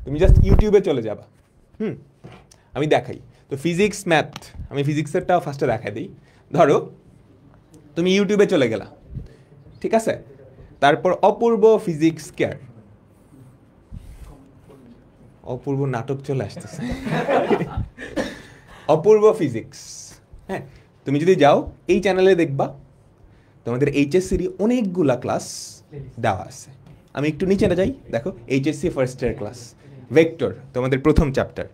তুমি জাস্ট ইউটিউবে চলে যাবা। আমি দেখাই। তো ফিজিক্স, ম্যাথ, আমি ফিজিক্সেরটাও ফার্স্টে দেখাই দিই। ধরো তুমি ইউটিউবে চলে গেলা, ঠিক আছে? তারপর অপূর্ব ফিজিক্স কেয়ার, অপূর্ব নাটক চলে আসতেছে, অপূর্ব ফিজিক্স। হ্যাঁ, তুমি যদি যাও এই চ্যানেলে দেখবা তোমাদের এইচএসসির অনেকগুলা ক্লাস দেওয়া আছে। আমি একটু নিচে যাই, দেখো HSC first year class, vector তোমাদের প্রথম চ্যাপ্টার।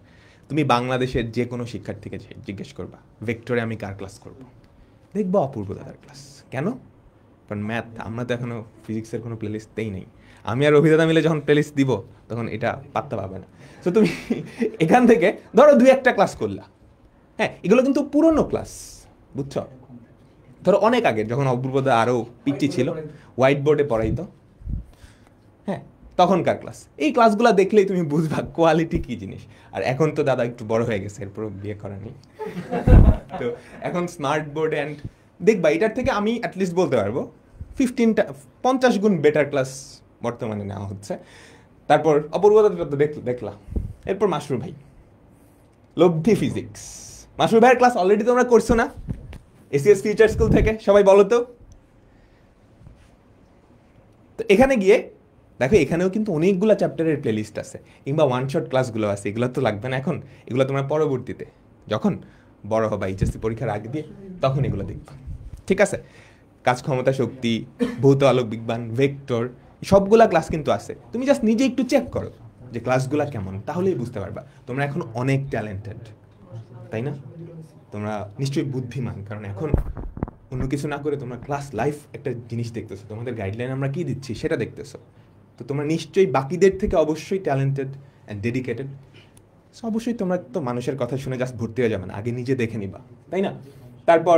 তুমি বাংলাদেশের যে কোনো শিক্ষার্থীকে জিজ্ঞেস করবা ভেক্টরে আমি কার ক্লাস করব, দেখবো অপূর্ব দাদার ক্লাস। কেন? কারণ ম্যাথ, আমরা তো এখনও ফিজিক্সের কোনো প্লেলিস্টতেই নেই। আমি আর অভিদাতা মিলে যখন প্লেলিস্ট দিব তখন এটা পাত্তা পাবে না। তো তুমি এখান থেকে ধরো 2-1টা ক্লাস করলা। হ্যাঁ, এগুলো কিন্তু পুরনো ক্লাস, বুঝছো? ধরো অনেক আগে যখন অপূর্বদা আরও পিচ্চি ছিল, হোয়াইট বোর্ডে পড়াইতো, হ্যাঁ তখনকার ক্লাস। এই ক্লাসগুলো দেখলেই তুমি বুঝবা কোয়ালিটি কী জিনিস। আর এখন তো দাদা একটু বড় হয়ে গেছে, এরপর বিয়ে করা নেই, তো এখন স্মার্ট বোর্ড অ্যান্ড দেখবা এটার থেকে আমি অ্যাটলিস্ট বলতে পারবো 50 গুণ বেটার ক্লাস বর্তমানে নেওয়া হচ্ছে। তারপর অপূর্বতা তো দেখলা। এরপর মাসরুর ভাই, লব্ধি ফিজিক্স। মাসরুর ভাইয়ের ক্লাস অলরেডি তোমরা করছো না এসিএস ফিউচার স্কুল থেকে? সবাই বলো তো। তো এখানে গিয়ে দেখো এখানেও কিন্তু অনেকগুলো চ্যাপ্টারের প্লেলিস্ট আছে, কিংবা ওয়ান শট ক্লাসগুলো আছে। এগুলো তো লাগবে না এখন, এগুলো তোমরা পরবর্তীতে যখন বড় হবা এইচএসসি পরীক্ষার আগে দিয়ে তখন এগুলো দেখবা, ঠিক আছে? কাজ ক্ষমতা শক্তি, ভৌত আলোক বিজ্ঞান, ভেক্টর, সবগুলা ক্লাস কিন্তু আছে। তুমি জাস্ট নিজে একটু চেক করো যে ক্লাসগুলা কেমন, তাহলেই বুঝতে পারবা তোমরা এখন অনেক ট্যালেন্টেড, তাই না? তোমরা নিশ্চয়ই বুদ্ধিমান, কারণ এখন অন্য কিছু না করে তোমরা ক্লাস লাইফ একটা জিনিস দেখতেছো, তোমাদের গাইডলাইন আমরা কি দিচ্ছি সেটা দেখতেছো। তো তোমরা নিশ্চয়ই বাকিদের থেকে অবশ্যই ট্যালেন্টেড অ্যান্ড ডেডিকেটেড। সো অবশ্যই তোমরা তো মানুষের কথা শুনে জাস্ট ভর্তি হয়ে যাবে না, আগে নিজে দেখে নিবা, তাই না? তারপর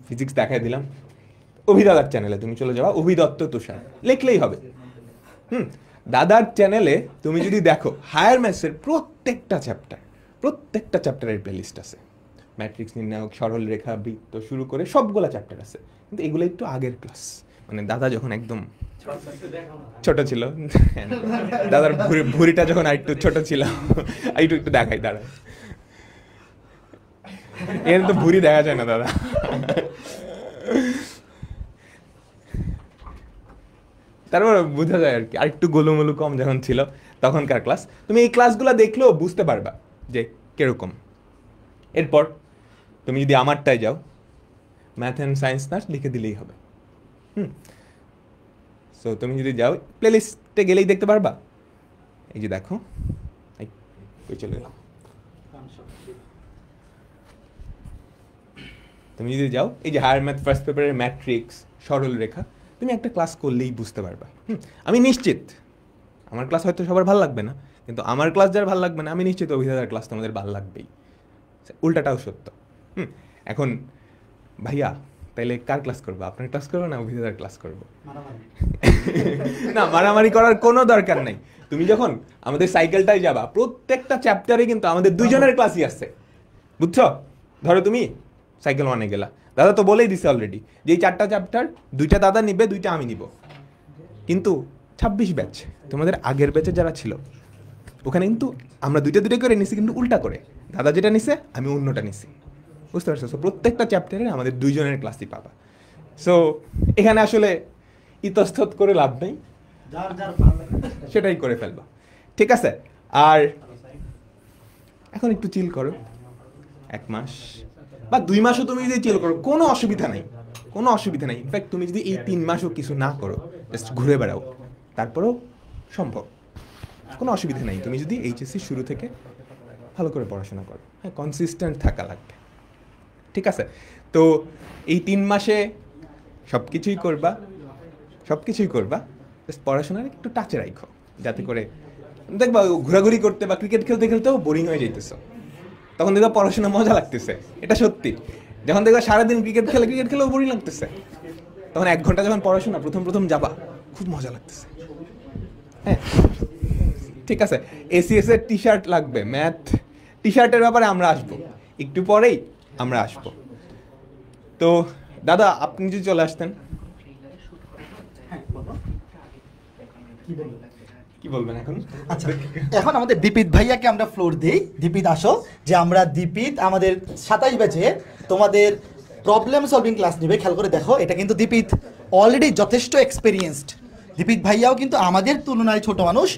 ফিজিক্স দেখাই দিলাম। অভিদাদার চ্যানেলে তুমি চলে যাবা, অভিদত্ত তুষার লিখলেই হবে। দাদার চ্যানেলে তুমি যদি দেখো হায়ার ম্যাথসের প্রত্যেকটা চ্যাপ্টারের প্লেলিস্ট আছে। ম্যাট্রিক্স নির্ণায়ক, সরল রেখা, বৃত্ত শুরু করে সবগুলা চ্যাপ্টার আছে। কিন্তু এগুলো একটু আগের ক্লাস, মানে দাদা যখন একদম ছোট ছিল, দাদার ভুঁড়িটা যখন আরেকটু ছোট ছিল, একটু দেখাই দাঁড়ায়, এর তো ভুঁড়ি দেখা যায় না দাদা। তারপর বোঝা যায় আর কি, আরেকটু গোলুমলু কম যখন ছিল তখনকার ক্লাস। তুমি এই ক্লাসগুলো দেখলেও বুঝতে পারবা যে কিরকম। এরপর তুমি যদি আমারটায় যাও, ম্যাথ অ্যান্ড সায়েন্স নার্স লিখে দিলেই হবে। সো তুমি যদি যাও প্লেলিস্টে গেলেই দেখতে পারবা। এই যে দেখো, কই চলে গেলাম। তুমি যদি যাও এই যে হায়ার ম্যাথ ফার্স্ট পেপারের ম্যাট্রিক্স, সরল রেখা, তুমি একটা ক্লাস করলেই বুঝতে পারবা। আমি নিশ্চিত আমার ক্লাস হয়তো সবার ভালো লাগবে না, কিন্তু আমার ক্লাস যার ভালো লাগবে না আমি নিশ্চিত অভিধাতার ক্লাস তোমাদের ভালো লাগবেই। উল্টাটাও সত্য। এখন ভাইয়া তাইলে কার ক্লাস করবো? আপনার ক্লাস করবো না অভিধাতার ক্লাস করবো? না, মারামারি করার কোনো দরকার নেই। তুমি যখন আমাদের সাইকেলটায় যাবা, প্রত্যেকটা চ্যাপ্টারে কিন্তু আমাদের দুইজনের ক্লাসই আছে, বুঝছো? ধরো তুমি সাইকেল 1-এ গেলা, দাদা তো বলেই দিছে অলরেডি যে এই 4টা চ্যাপ্টার 2টা দাদা নিবে, 2টা আমি নিব। কিন্তু 26 ব্যাচ, তোমাদের আগের ব্যাচে যারা ছিল ওখানে কিন্তু আমরা 2টা করে নিছি, কিন্তু উল্টা করে। দাদা যেটা নিছে আমি অন্যটা নিছি, বুঝতে পারছো? সো প্রত্যেকটা চ্যাপ্টারে আমাদের দুইজনের ক্লাসই পাবা। সো এখানে আসলে ইতস্তত করে লাভ নেই, সেটাই করে ফেলবা, ঠিক আছে? আর এখন একটু চিল করো, 1 মাস বা 2 মাসও তুমি যদি চিল করো কোনো অসুবিধা নেই, কোনো অসুবিধা নেই। ইনফ্যাক্ট তুমি যদি এই 3 মাসও কিছু না করো, জাস্ট ঘুরে বেড়াও, তারপরেও সম্ভব, কোনো অসুবিধা নেই। তুমি যদি এইচএসসি শুরু থেকে ভালো করে পড়াশোনা করো, হ্যাঁ, কনসিস্টেন্ট থাকা লাগবে, ঠিক আছে? তো এই 3 মাসে সব কিছুই করবা, জাস্ট পড়াশোনার একটু টাচে রাখো, যাতে করে দেখবা ঘোরাঘুরি করতে বা ক্রিকেট খেলতে খেলতেও বোরিং হয়ে যাইতেছো, তখন দেখবা পড়াশোনা মজা লাগতেছে। এটা সত্যি। যখন দেখবা সারাদিন ক্রিকেট খেলেও বোরিং লাগতেছে, তখন 1 ঘন্টা যখন পড়াশোনা প্রথম যাবা, খুব মজা লাগতেছে, হ্যাঁ, ঠিক আছে? এসিএস এর টি শার্ট লাগবে, ম্যাথ টি শার্টের ব্যাপারে আমরা আসবো, একটু পরেই আমরা আসবো। তো দাদা আপনি যদি চলে আসতেন, কি বলবেন এখন? আচ্ছা, এখন আমাদের দীপিত ভাইয়াকে আমরা ফ্লোর দেই। দীপিত আসো, যে আমরা দীপিত আমাদের 27 ব্যাচে তোমাদের প্রবলেম সলভিং ক্লাস নেবে। খেয়াল করে দেখো, এটা কিন্তু দীপিত অলরেডি যথেষ্ট এক্সপেরিয়েন্সড। দীপিত ভাইয়াও কিন্তু আমাদের তুলনায় ছোট মানুষ,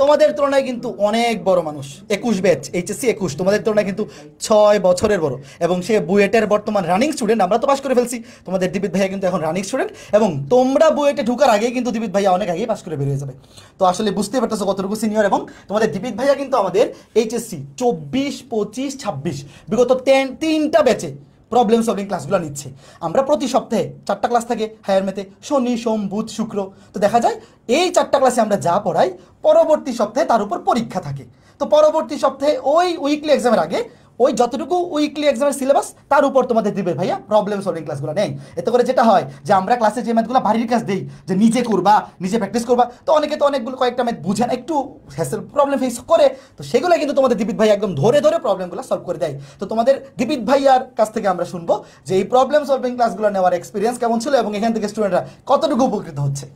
তোমাদের তুলনায় কিন্তু অনেক বড় মানুষ। 21 ব্যাচ, এইচএসসি 21, তোমাদের তুলনায় কিন্তু 6 বছরের বড়, এবং সে বুয়েটের বর্তমান রানিং স্টুডেন্ট। আমরা তো পাস করে ফেলছি, তোমাদের দীপিত ভাইয়া কিন্তু এখন রানিং স্টুডেন্ট, এবং তোমরা বুয়েটে ঢুকার আগেই কিন্তু দীপিত ভাইয়া অনেক আগেই পাস করে বেরিয়ে যাবে। তো আসলে বুঝতে পারতেছো কতটুকু সিনিয়র। এবং তোমাদের দীপিত ভাইয়া কিন্তু আমাদের এইচএসসি 24, 25, 26 বিগত 3টা ব্যাচে প্রবলেম সলভিং ক্লাসগুলো নিচ্ছে। আমরা প্রতি সপ্তাহে 4টা ক্লাস থাকে হায়ার ম্যাথে, শনি, সোম, বুধ, শুক্র। তো দেখা যায় এই 4টা ক্লাসে আমরা যা পড়াই, পরবর্তী সপ্তাহে তার উপর পরীক্ষা থাকে। তো পরবর্তী সপ্তাহে ওই উইকলি এক্সামের আগে ওই যতটুকু উইকলি এক্সামের সিলেবাস, তার উপর তোমাদের দিবে ভাইয়া প্রবলেম সলভিং ক্লাসগুলো নেই। এতে করে যেটা হয় যে আমরা ক্লাসে যে ম্যাথগুলো বাড়ির কাজ দিই, যে নিজে করবা, নিজে প্র্যাকটিস করবা, তো অনেকে তো অনেকগুলো কয়েকটা ম্যাথ বুঝে না, একটু হ্যাসেল প্রবলেম ফেস করে, তো সেগুলো কিন্তু তোমাদের দীপিত ভাই একদম ধরে প্রবলেমগুলো সলভ করে দেয়। তো তোমাদের দীপিত ভাইয়ার কাছ থেকে আমরা শুনবো যে এই প্রবলেম সলভিং ক্লাসগুলো নেওয়ার এক্সপিরিয়েন্স কেমন ছিল, এবং এখান থেকে স্টুডেন্টরা কতটুকু উপকৃত হচ্ছে।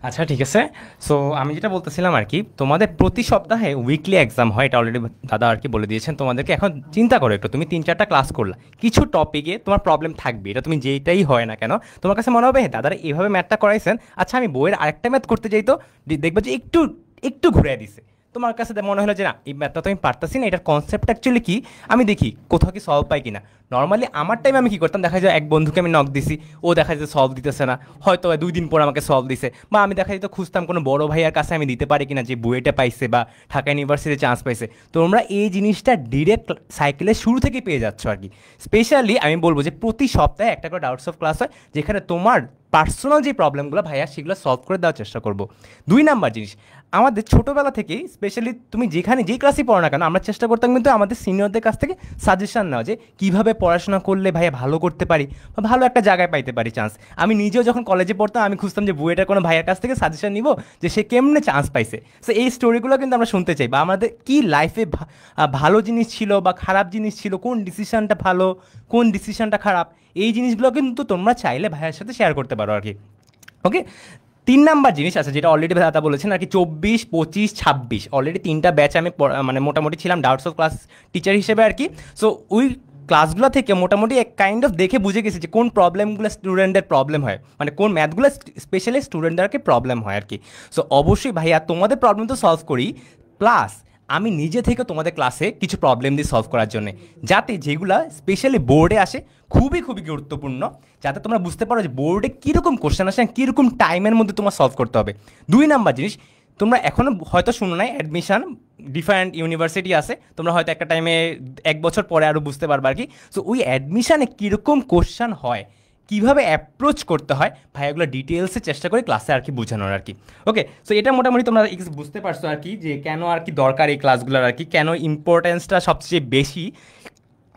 আচ্ছা ঠিক আছে। সো আমি যেটা বলতেছিলাম আর কি, তোমাদের প্রতি সপ্তাহে উইকলি এক্সাম হয়, এটা অলরেডি দাদা আর কি বলে দিয়েছেন তোমাদেরকে। এখন চিন্তা করো একটু, তুমি 3-4টা ক্লাস করলা, কিছু টপিকে তোমার প্রবলেম থাকবে, এটা তুমি যেইটাই হয় না কেন তোমার কাছে মনে হবে দাদারা এইভাবে ম্যাথটা করাইছেন, আচ্ছা আমি বইয়ের আরেকটা ম্যাথ করতে যাই, তো দেখবে যে একটু ঘুরে দিছে, তোমার কাছে মনে হলো যে না এই ম্যাথটা তো আমি পারতাছি না, এটার কনসেপ্ট অ্যাকচুয়ালি কি, আমি দেখি কোথাও কি সলভ পাই কিনা। নর্মালি আমার টাইমে আমি কী করতাম, দেখা যায় এক বন্ধুকে আমি নক দিছি, ও দেখা যায় সলভ দিতেছে না, হয়তো 2 দিন পর আমাকে সলভ দিছে, বা আমি দেখা যেত খুঁজতাম কোনো বড় ভাইয়ার কাছে আমি দিতে পারি কিনা, যে বুয়েটে পাইছে বা ঢাকা ইউনিভার্সিটিতে চান্স পাইছে। তো তোমরা এই জিনিসটা ডিরেক্ট সাইকেলের শুরু থেকে পেয়ে যাচ্ছ আর কি। স্পেশালি আমি বলবো যে প্রতি সপ্তাহে একটা করে ডাউটস অফ ক্লাস হয়, যেখানে তোমার পার্সোনাল যে প্রবলেমগুলো ভাইয়া সেগুলো সলভ করে দেওয়ার চেষ্টা করবো। 2 নাম্বার জিনিস, আমাদের ছোটোবেলা থেকেই স্পেশালি তুমি যেই ক্লাসই পড়ো না কেন, আমরা চেষ্টা করতাম কিন্তু আমাদের সিনিয়রদের কাছ থেকে সাজেশন নেওয়া, যে কীভাবে পড়াশোনা করলে ভাইয়া ভালো করতে পারি বা ভালো একটা জায়গায় পাইতে পারি চান্স। আমি নিজেও যখন কলেজে পড়তাম আমি খুঁজতাম যে বুয়েটের কোনো ভাইয়ের কাছ থেকে সাজেশন নিব, যে সে কেমনে চান্স পাইছে। সো এই স্টোরিগুলো কিন্তু আমরা শুনতে চাই, বা আমাদের কি লাইফে ভালো জিনিস ছিল বা খারাপ জিনিস ছিল, কোন ডিসিশনটা ভালো কোন ডিসিশনটা খারাপ, এই জিনিসগুলো কিন্তু তোমরা চাইলে ভাইয়ের সাথে শেয়ার করতে পারো আর কি। ওকে, 3 নাম্বার জিনিস আছে যেটা অলরেডি দাদা বলেছেন আর কি, 24, 25, 26 অলরেডি 3টা ব্যাচ আমি মানে মোটামুটি ছিলাম ডাউটস অফ ক্লাস টিচার হিসেবে আর কি। সো ওই ক্লাসগুলো থেকে মোটামুটি এক কাইন্ড অফ দেখে বুঝে গেছি যে কোন প্রবলেমগুলো স্টুডেন্টদের প্রবলেম হয়, মানে কোন ম্যাথগুলো স্পেশালি স্টুডেন্টদেরকে প্রবলেম হয় আর কি। সো অবশ্যই ভাইয়া তোমাদের প্রবলেম তো সলভ করি, প্লাস আমি নিজে থেকে তোমাদের ক্লাসে কিছু প্রবলেম দিয়ে সলভ করার জন্য, যাতে যেগুলো স্পেশালি বোর্ডে আসে খুবই গুরুত্বপূর্ণ, যাতে তোমরা বুঝতে পারো যে বোর্ডে কীরকম কোশ্চেন আসে, কীরকম টাইমের মধ্যে তোমার সলভ করতে হবে। 2 নাম্বার জিনিস, তোমরা এখনও হয়তো শুনো নাই, অ্যাডমিশন ডিফারেন্ট ইউনিভার্সিটি আছে, তোমরা হয়তো একটা টাইমে 1 বছর পরে আরও বুঝতে পারবে আর কি। সো ওই অ্যাডমিশানে কীরকম কোশ্চেন হয় কীভাবে অ্যাপ্রোচ করতে হয় ভাই, এগুলো ডিটেলসে চেষ্টা করি ক্লাসে আর কি বোঝানোর আর কি। ওকে, সো এটা মোটামুটি তোমরা বুঝতে পারছো আর কি যে কেন আর কি দরকার এই ক্লাসগুলোর আর কি, কেন ইম্পর্টেন্সটা সবচেয়ে বেশি।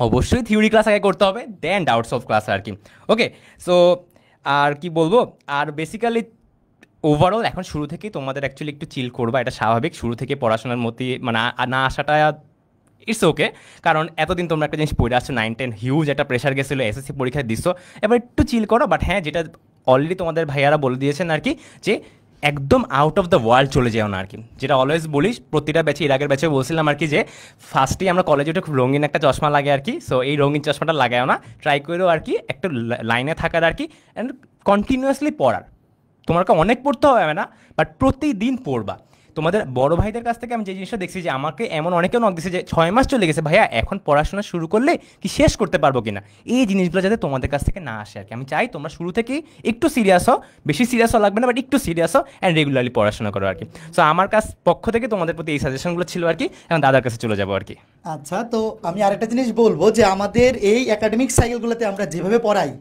অবশ্যই থিওরি ক্লাস আগে করতে হবে, দেন ডাউটস অফ ক্লাস আর কি। ওকে, সো আর কি বলবো, আর বেসিক্যালি ওভারঅল এখন শুরু থেকেই তোমাদের অ্যাকচুয়ালি একটু চিল করবা, এটা স্বাভাবিক। শুরু থেকে পড়াশোনার মধ্যে মানে না আসাটা ইটস ওকে, কারণ এতদিন তোমরা একটা জিনিস পড়ে আসছো, 9-10 হিউজ একটা প্রেশার গেছিলো, এসএসসি পরীক্ষায় দিচ্ছ, এবার একটু চিল করো। বাট হ্যাঁ, যেটা অলরেডি তোমাদের ভাইয়ারা বলে দিয়েছেন আর কি, যে একদম আউট অফ দ্য ওয়ার্ল্ড চলে যাও না আর কি। যেটা অলওয়েজ বলিস প্রতিটা ব্যাচে, এর আগের ব্যাচে বলছিলাম আর কি, যে ফার্স্টেই আমরা কলেজে উঠে খুব রঙিন একটা চশমা লাগে আর কি। সো এই রঙিন চশমাটা লাগাও না, ট্রাই করো আর কি একটা লাইনে থাকার আর কি, অ্যান্ড কন্টিনিউয়াসলি পড়ার। তোমাকে অনেক পড়তে হবে না, বাট প্রতিদিন পড়বা। তোমাদের বড় ভাইদের কাছ থেকে আমি যে জিনিসটা দেখছি, যে আমাকে এমন অনেকেও নক দিচ্ছে যে 6 মাস চলে গেছে ভাইয়া, এখন পড়াশোনা শুরু করলে কি শেষ করতে পারবো কিনা। এই জিনিসগুলো যাতে তোমাদের কাছ থেকে না আসে আর কি। আমি চাই তোমরা শুরু থেকেই একটু সিরিয়াস হও, বেশি সিরিয়াস হওয়া লাগবে না, বাট একটু সিরিয়াস হও অ্যান্ড রেগুলারলি পড়াশোনা করো আর কি। সো আমার পক্ষ থেকে তোমাদের প্রতি এই সাজেশনগুলো ছিল আর কি। এখন দাদার কাছে চলে যাবো আর কি। আচ্ছা, তো আমি আরেকটা জিনিস বলবো, যে আমাদের এই একাডেমিক সাইকেলগুলোতে আমরা যেভাবে পড়াই,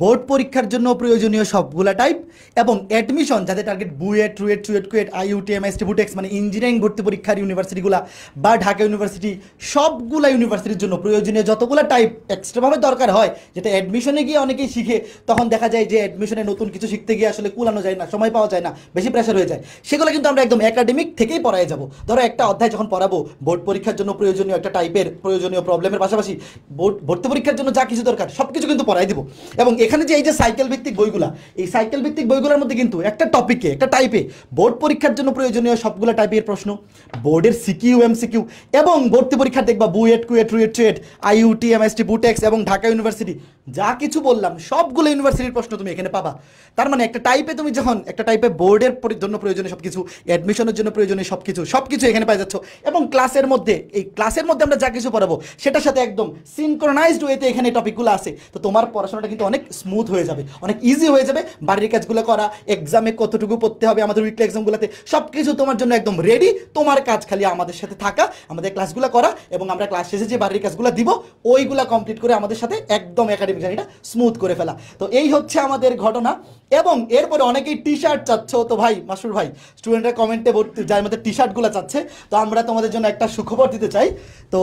বোর্ড পরীক্ষার জন্য প্রয়োজনীয় সবগুলা টাইপ, এবং অ্যাডমিশন যাদের টার্গেট বুয়েট, ট্রুয়েট, কুয়েট, আইইউটি, এমআইএসটি, বুটেক্স মানে ইঞ্জিনিয়ারিং ভর্তি পরীক্ষার ইউনিভার্সিটিগুলা বা ঢাকা ইউনিভার্সিটি, সবগুলা ইউনিভার্সিটির জন্য প্রয়োজনীয় যতগুলো টাইপ এক্সট্রাভাবে দরকার হয়, যেটা অ্যাডমিশনে গিয়ে অনেকেই শিখে, তখন দেখা যায় যে অ্যাডমিশনে নতুন কিছু শিখতে গিয়ে আসলে কুলানো যায় না, সময় পাওয়া যায় না, বেশি প্রেশার হয়ে যায়, সেগুলো কিন্তু আমরা একদম একাডেমিক থেকেই পড়ায় যাব। ধরো একটা অধ্যায় যখন পড়াবো, বোর্ড পরীক্ষার জন্য প্রয়োজনীয় একটা টাইপের প্রয়োজনীয় প্রবলেমের পাশাপাশি ভর্তি পরীক্ষার জন্য যা কিছু দরকার সব কিছু কিন্তু পড়াই দিব। এবং এখানে যে এই যে সাইকেল ভিত্তিক বইগুলা, এই সাইকেল ভিত্তিক বইগুলোর মধ্যে কিন্তু একটা টপিকে, একটা টাইপে বোর্ড পরীক্ষার জন্য প্রয়োজনীয় সবগুলো টাইপের প্রশ্ন, বোর্ডের সিকিউ, এমসিকিউ, এবং ভর্তি পরীক্ষা দেখবা বুয়েট, কুয়েট, ট্রুয়েট, আইইউটি, এমআইএসটি, বুটেক্স এবং ঢাকা ইউনিভার্সিটি, যা কিছু বললাম সবগুলো ইউনিভার্সিটির প্রশ্ন তুমি এখানে পাবা। তার মানে একটা টাইপে তুমি যখন একটা টাইপে বোর্ডের জন্য প্রয়োজনীয় সবকিছু, অ্যাডমিশনের জন্য প্রয়োজনীয় সবকিছু এখানে পাই যাচ্ছ। এবং ক্লাসের মধ্যে আমরা যা কিছু পড়াবো সেটার সাথে একদম সিনক্রোনাইজড ওয়েতে এখানে টপিকগুলো আছে। তো তোমার পড়াশোনাটা কিন্তু অনেক স্মুথ হয়ে যাবে, অনেক ইজি হয়ে যাবে। বাড়ির কাজগুলো করা, এক্সামে কতটুকু পড়তে হবে, আমাদের উইকলি এক্সামগুলোতে সবকিছু তোমার জন্য একদম রেডি। তোমার কাজ খালি আমাদের সাথে থাকা, আমাদের ক্লাসগুলো করা, এবং আমরা ক্লাস শেষে যে বাড়ির কাজগুলো দিব ওইগুলা কমপ্লিট করে আমাদের সাথে একদম একাডেমিক জার্নিটা স্মুথ করে ফেলা। তো এই হচ্ছে আমাদের ঘটনা। এবং এরপরে অনেকেই টি শার্ট চাচ্ছ, তো ভাই মাসুর ভাই, স্টুডেন্টরা কমেন্টে যার মধ্যে টি শার্টগুলো চাচ্ছে, তো আমরা তোমাদের জন্য একটা সুখবর দিতে চাই। তো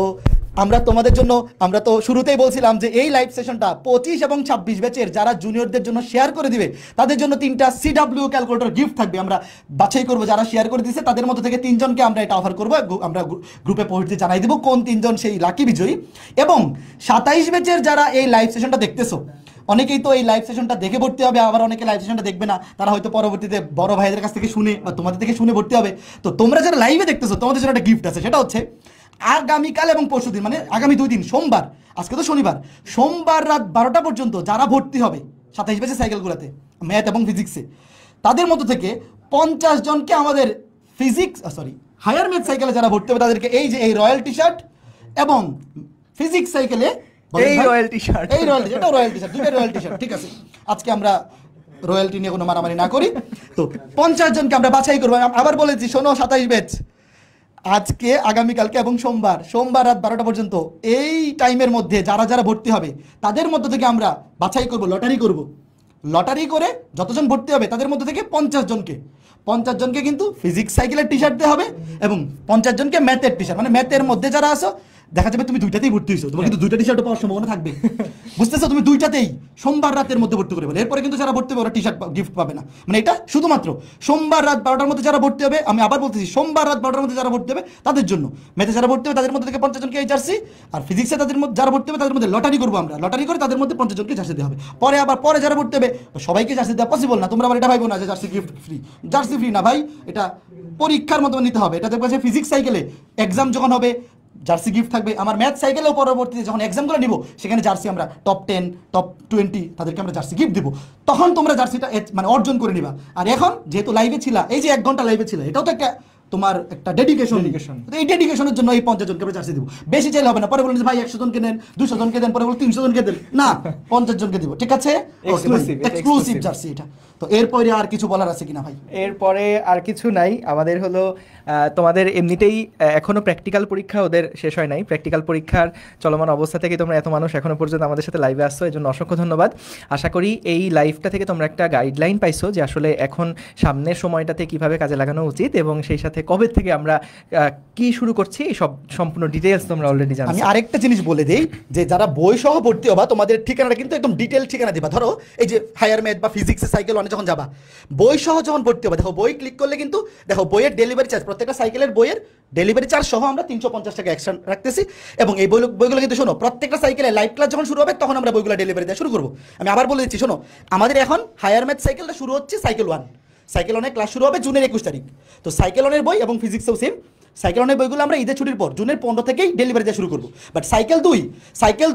আমরা তোমাদের জন্য, আমরা তো শুরুতেই বলছিলাম যে এই লাইভ সেশনটা 25 এবং 26 ব্যাচের যারা জুনিয়রদের জন্য শেয়ার করে দিবে, তাদের জন্য 3টা CW ক্যালকুলেটর গিফট থাকবে। আমরা বাছাই করবো যারা শেয়ার করে দিচ্ছে, তাদের মধ্যে থেকে 3 জনকে আমরা এটা অফার করবো। আমরা গ্রুপে পোস্ট দিয়ে জানাই দিব কোন 3 জন সেই লাকি বিজয়ী। এবং 27 ব্যাচের যারা এই লাইভ সেশনটা দেখতেছো, অনেকেই তো এই লাইভ সেশনটা দেখে ভর্তি হবে, আবার অনেকে লাইভ সেশনটা দেখবে না, তারা হয়তো পরবর্তীতে বড় ভাইদের কাছ থেকে শুনে বা তোমাদের থেকে শুনে ভর্তি হবে। তো তোমরা যারা লাইভে দেখতেছো, তোমাদের জন্য একটা গিফট আছে, সেটা হচ্ছে আগামীকাল এবং পরশুদিন, মানে আগামী 2 দিন, সোমবার, আজকে তো শনিবার, সোমবার রাত 12টা পর্যন্ত যারা ভর্তি হবে 27 ব্যাচের সাইকেলগুলোতে ম্যাথ এবং ফিজিক্সে, তাদের মধ্যে থেকে 50 জনকে আমাদের হায়ার ম্যাথ সাইকেলে যারা ভর্তি হবে তাদেরকে এই যে এই রয়্যাল টি শার্ট এবং ফিজিক্স সাইকেলে এই রয়্যাল টি শার্ট, এটাও রয়্যাল টি শার্ট, দুটো রয়্যাল টি শার্ট, ঠিক আছে। আজকে আমরা রয়্যালটি নিয়ে কোনো মারামারি না করি। তো 50 জনকে আমরা বাছাই করবো। আবার বলেছি, শোনো 27 ব্যাচ, আজকে, আগামীকালকে এবং সোমবার রাত 12টা পর্যন্ত এই টাইমের মধ্যে যারা যারা ভর্তি হবে তাদের মধ্য থেকে আমরা বাছাই করব, লটারি করে যতজন ভর্তি হবে তাদের মধ্যে থেকে 50 জনকে কিন্তু ফিজিক্স সাইকেলের টি শার্ট দেওয়া হবে, এবং 50 জনকে ম্যাথের টি শার্ট, মানে ম্যাথের মধ্যে যারা আসো, দেখা যাবে তুমি 2টাতেই ভর্তি হয়েছো, তোমার কিন্তু 2টা টি শার্টও পাওয়ার সম্ভাবনা থাকবে, বুঝতেছো? তুমি 2টাতেই সোমবার রাতের মধ্যে ভর্তি করে বলে, এরপরে কিন্তু যারা ভর্তি হবে ওরা টি শার্ট গিফট পাবে না। মানে এটা শুধুমাত্র সোমবার রাত 12টার মধ্যে যারা ভর্তি হবে, আমি আবার বলতেছি, সোমবার রাত 12টার মধ্যে যারা ভর্তি হবে তাদের জন্য, ম্যাথে যারা ভর্তি হবে তাদের মধ্যে থেকে 50 জনকে এই জার্সি, আর ফিজিক্সে তাদের মধ্যে যারা ভর্তি হবে তাদের মধ্যে লটারি করবো আমরা, লটারি করে তাদের মধ্যে 50 জনকে জার্সি দেওয়া হবে। পরে যারা ভর্তি হবে সবাইকে জার্সি দেওয়া পসিবল না, তোমরা আবার এটা ভাইবো না যে jersey gift free, jersey free না ভাই, এটা পরীক্ষার মতো নিতে হবে। এটা দেখবে যে ফিজিক্স সাইকেলে এক্সাম যখন হবে জার্সি গিফট থাকবে, আমার ম্যাথ সাইকেলেও পরবর্তীতে যখন এক্সামগুলো নিব সেখানে জার্সি আমরা টপ 10, টপ 20 তাদেরকে আমরা জার্সি গিফট দিব, তখন তোমরা জার্সিটা মানে অর্জন করে নিবা। আর এখন যেহেতু লাইভে ছিলা, এই যে 1 ঘন্টা লাইভে ছিল, এটাও তো একটা তোমার একটা ডেডিকেশন, এই ডেডিকেশনের জন্য এই 50 জনকে আমরা জার্সি দিব। বেশি চাইলে হবে না, পরে বলুন যে ভাই 100 জনকে দেন, 200 জনকে দেন, পরে বলুন 300 জনকে দেন, না 50 জনকে দিব, ঠিক আছে? এক্সক্লুসিভ জার্সি এটা। তো এরপরে আর কিছু বলার আছে কিনা ভাই? এরপরে আর কিছু নাই, আমাদের হলো তোমাদের এমনিতেই এখনো প্র্যাকটিক্যাল পরীক্ষা ওদের শেষ হয় নাই, প্র্যাকটিক্যাল পরীক্ষার চলমান অবস্থা থেকে তোমরা এত মানুষ এখনো পর্যন্ত আমাদের সাথে লাইভে আসছো, এই জন্য অসংখ্য ধন্যবাদ। আশা করি এই লাইভটা থেকে তোমরা একটা গাইডলাইন পাইছো যে আসলে এখন সামনের সময়টাতে কিভাবে কাজে লাগানো উচিত, এবং সেই সাথে কবে থেকে আমরা কি শুরু করছি এই সব সম্পূর্ণ ডিটেলস তোমরা অলরেডি জানো। আমি আরেকটা জিনিস বলে দেই যে যারা বই সহ ভর্তি হবা তোমাদের ঠিকানাটা কিন্তু একদম ডিটেল ঠিকানা দিবা। ধরো এই যে হায়ার ম্যাথ বা ফিজিক্স সাইকেল ওয়ানে যখন যাবা, বই সহ যখন ভর্তি হবে, দেখো বই ক্লিক করলে কিন্তু দেখো বইয়ের ডেলিভারি চার্জ, প্রত্যেকটা সাইকেলের বইয়ের ডেলিভারি চার্জ সহ আমরা 350 টাকা এক্সট্রা রাখতেছি। এবং এই বইগুলো কিন্তু শোনো, প্রত্যেকটা সাইকেলে লাইভ ক্লাস যখন শুরু হবে তখন আমরা বইগুলো ডেলিভারি দেওয়া শুরু করবো। আমি আবার বলে দিচ্ছি, শোনো, আমাদের এখন হায়ার ম্যাথ সাইকেলটা শুরু হচ্ছে সাইকেল 1, সাইকেল 1 ক্লাস শুরু হবে জুনের 21 তারিখ। তো সাইকেল 1 বই এবং ফিজিক্সও সেম, সাইকেল 1 বইগুলো আমরা ঈদের ছুটির পর জুনের 15 থেকেই ডেলিভারি দেওয়া শুরু করবো। বাট সাইকেল